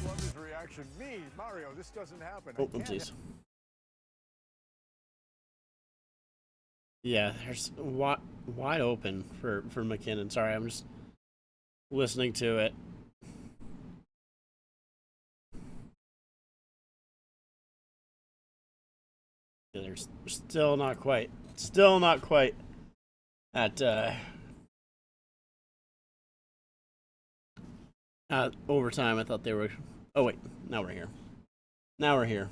Love his reaction. Me, Mario, this doesn't happen. Oh, oopsies. Yeah, there's wide open for McKinnon. Sorry, I'm just listening to it. Yeah, there's still not quite at overtime. I thought they were. Oh wait, now we're here. Now we're here.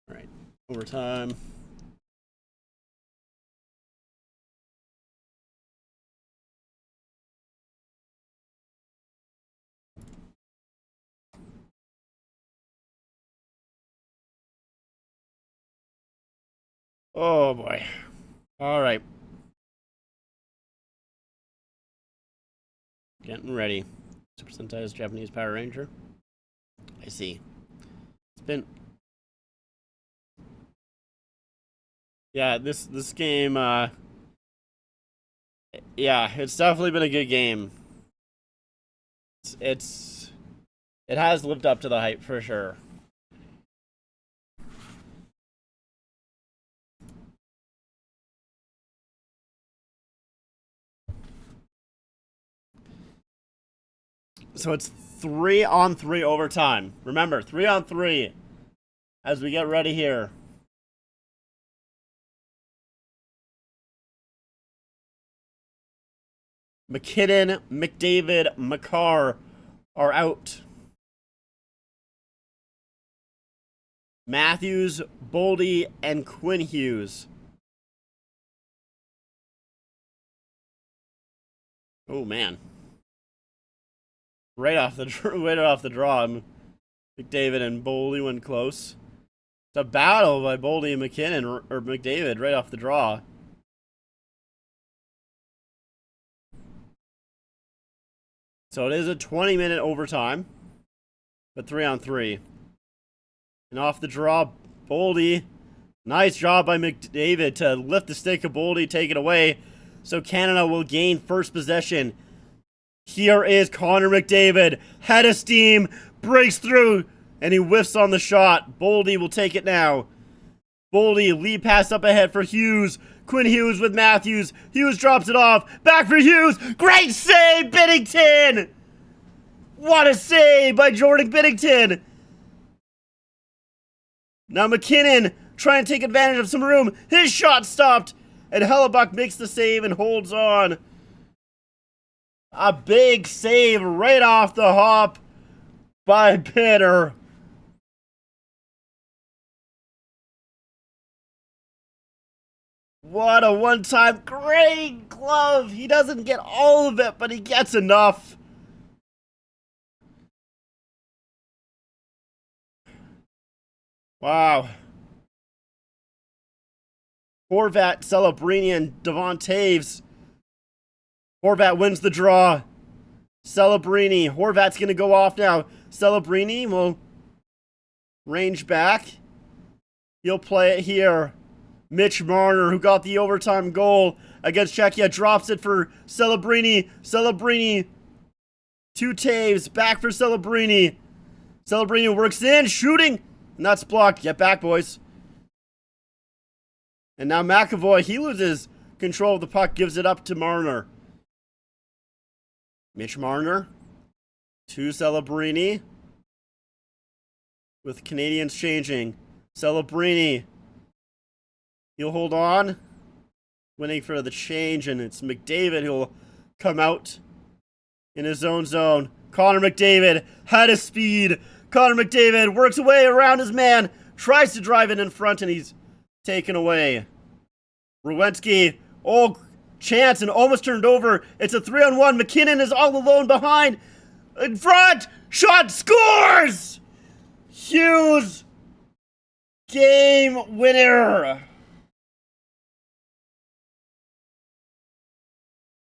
All right, overtime. Oh boy. All right. Getting ready. Super Sentai's Japanese Power Ranger. I see. It's been. Yeah, this game. Yeah, it's definitely been a good game. It has lived up to the hype for sure. So it's 3-on-3 overtime. Remember, 3-on-3 as we get ready here. McKinnon, McDavid, Makar are out. Matthews, Boldy, and Quinn Hughes. Oh man. Right off the draw, McDavid and Boldy went close. It's a battle by Boldy and McKinnon, or McDavid, right off the draw. So it is a 20-minute overtime, but 3-on-3. And off the draw, Boldy. Nice job by McDavid to lift the stick of Boldy, take it away. So Canada will gain first possession. Here is Connor McDavid. Head of steam. Breaks through. And he whiffs on the shot. Boldy will take it now. Boldy, lead pass up ahead for Hughes. Quinn Hughes with Matthews. Hughes drops it off. Back for Hughes. Great save, Binnington! What a save by Jordan Binnington! Now McKinnon trying to take advantage of some room. His shot stopped. And Hellebuck makes the save and holds on. A big save right off the hop by Bitter. What a one-time great glove. He doesn't get all of it, but he gets enough. Wow. Horvat, Celebrini, and Devon Taves. Horvat wins the draw. Celebrini. Horvat's going to go off now. Celebrini will range back. He'll play it here. Mitch Marner, who got the overtime goal against Czechia, drops it for Celebrini. Celebrini to Taves. Back for Celebrini. Celebrini works in. Shooting. And that's blocked. Get back, boys. And now McAvoy, he loses control of the puck, gives it up to Marner. Mitch Marner to Celebrini. With Canadians changing. Celebrini. He'll hold on. Waiting for the change, and it's McDavid who'll come out in his own zone. Connor McDavid had his speed. Connor McDavid works away around his man. Tries to drive it in front, and he's taken away. Rowensky, chance and almost turned over. It's a 3-on-1. McKinnon is all alone behind. In front. Shot scores. Hughes. Game winner.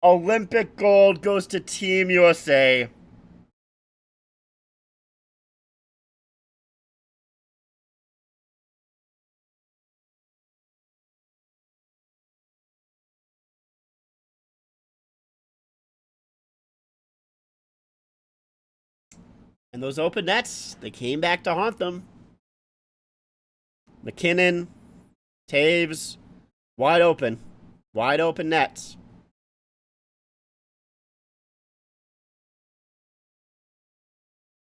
Olympic gold goes to Team USA. And those open nets, they came back to haunt them. McKinnon, Taves, wide open nets.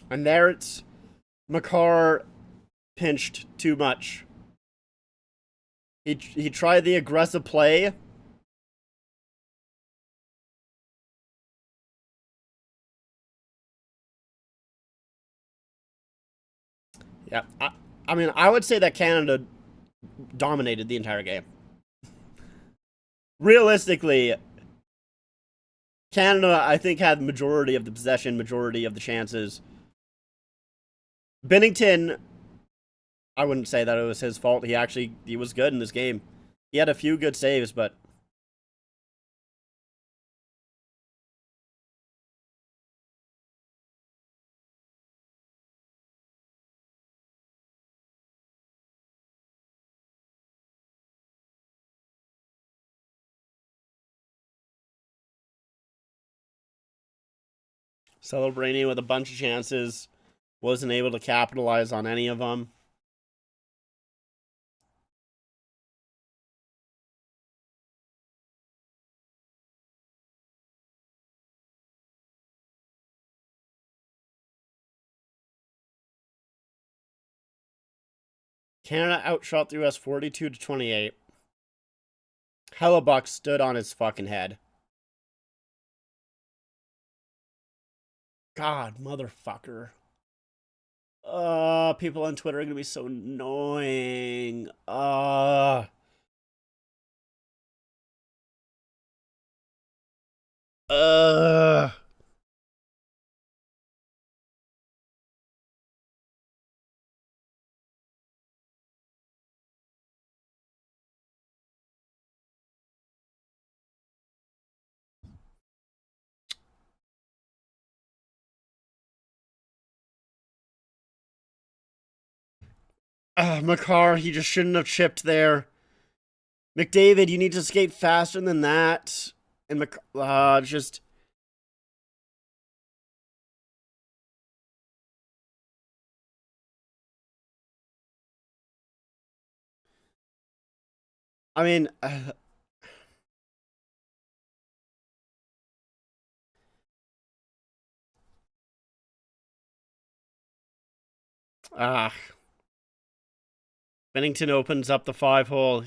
And there it's Makar pinched too much. He tried the aggressive play. Yeah, I mean, I would say that Canada dominated the entire game. Realistically, Canada, I think, had the majority of the possession, majority of the chances. Binnington, I wouldn't say that it was his fault. He was good in this game. He had a few good saves, but Celebrini with a bunch of chances, wasn't able to capitalize on any of them. Canada outshot the US 42-28. Hellebuck stood on his fucking head. God, motherfucker. People on Twitter are gonna be so annoying. Uh. Makar, he just shouldn't have chipped there. McDavid, you need to skate faster than that. And just... I mean... Bennington opens up the 5-hole.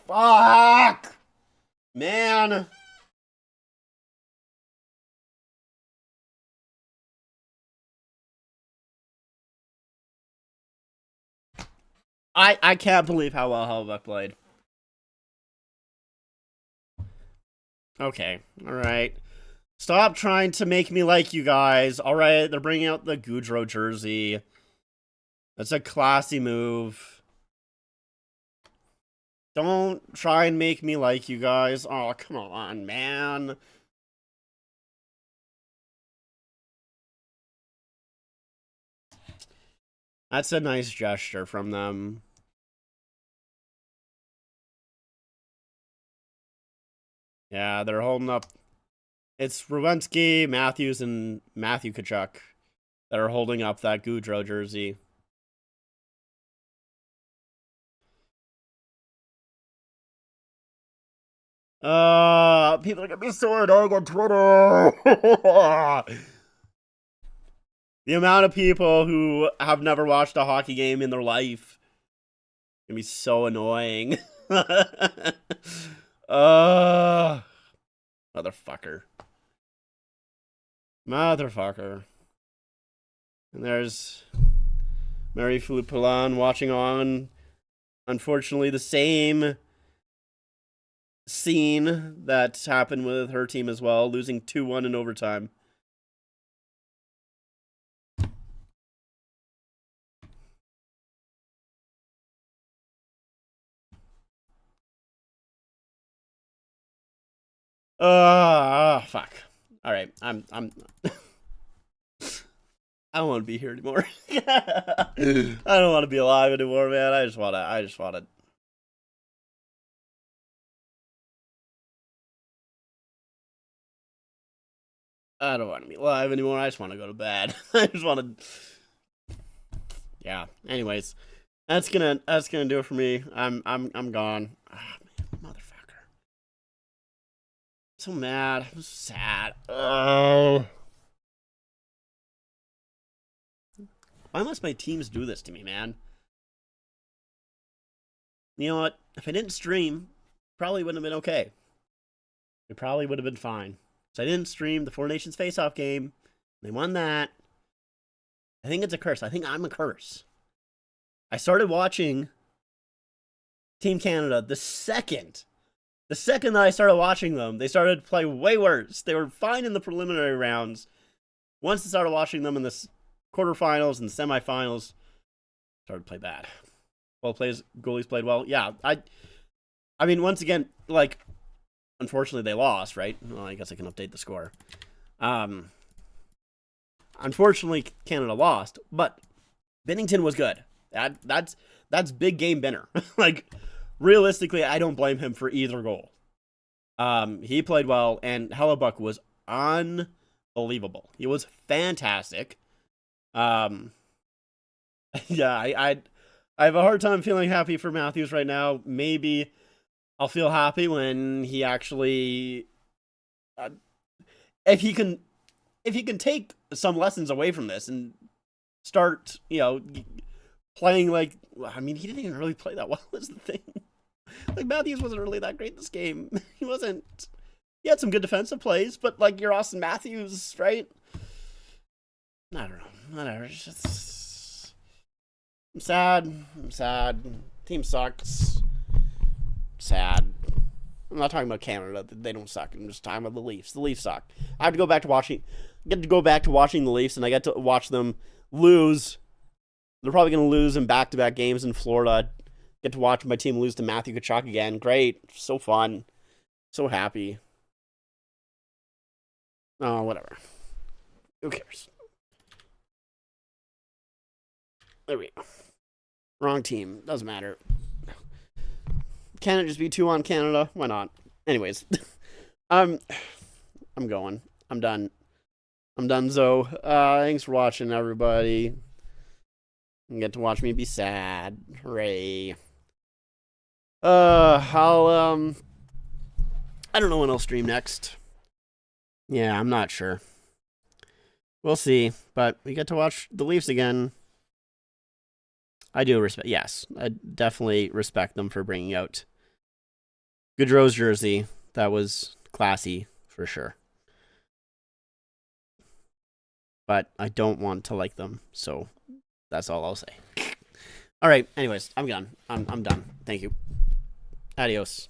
Fuck! Man. I can't believe how well Hellebuyck played. Okay, alright. Stop trying to make me like you guys. Alright, they're bringing out the Gaudreau jersey. That's a classy move. Don't try and make me like you guys. Oh, come on, man. That's a nice gesture from them. Yeah, they're holding up. It's Rowensky, Matthews, and Matthew Tkachuk that are holding up that Gaudreau jersey. People are gonna be so annoying on Twitter. The amount of people who have never watched a hockey game in their life gonna be so annoying. Motherfucker. Motherfucker. And there's Marie-Philippe Poulin watching on. Unfortunately, the same scene that happened with her team as well, losing 2-1 in overtime. Fuck. All right, I'm I don't want to be here anymore. I don't want to be alive anymore, man. I just want to. I don't want to be alive anymore. I just want to go to bed. I just want to. Yeah. Anyways, that's gonna do it for me. I'm gone. Ah, man, motherfucker. So mad. I'm sad. Oh. Why must my teams do this to me, man? You know what? If I didn't stream, probably wouldn't have been okay. It probably would have been fine. So I didn't stream the Four Nations face-off game. They won that. I think it's a curse. I think I'm a curse. I started watching Team Canada the second that I started watching them, they started to play way worse. They were fine in the preliminary rounds. Once I started watching them in the quarterfinals and semifinals, started to play bad. Goalies played well. Yeah, I mean, once again, like, unfortunately they lost, right? Well, I guess I can update the score. Unfortunately, Canada lost, but Binnington was good. That's big game Benner. Like, realistically, I don't blame him for either goal. He played well, and Hellebuyck was unbelievable. He was fantastic. Yeah, I have a hard time feeling happy for Matthews right now. Maybe I'll feel happy when he actually, if he can take some lessons away from this and start, playing like, I mean, he didn't even really play that well, is the thing. Like, Matthews wasn't really that great this game. He had some good defensive plays, but, like, you're Austin Matthews, right? I don't know. Whatever. I'm sad. Team sucks. Sad. I'm not talking about Canada. They don't suck. I'm just talking about the Leafs. The Leafs suck. I have to go back to watching the Leafs, and I get to watch them lose. They're probably going to lose in back-to-back games in Florida. Get to watch my team lose to Matthew Tkachuk again. Great. So fun. So happy. Oh, whatever. Who cares? There we go. Wrong team. Doesn't matter. Can it just be 2 on Canada? Why not? Anyways. I'm going. I'm done. So, thanks for watching, everybody. You get to watch me be sad. Hooray. I'll I don't know when I'll stream next. Yeah, I'm not sure. We'll see, but we get to watch the Leafs again. I do respect. Yes, I definitely respect them for bringing out Gaudreau's jersey. That was classy for sure. But I don't want to like them, so that's all I'll say. All right. Anyways, I'm done. I'm done. Thank you. Adios.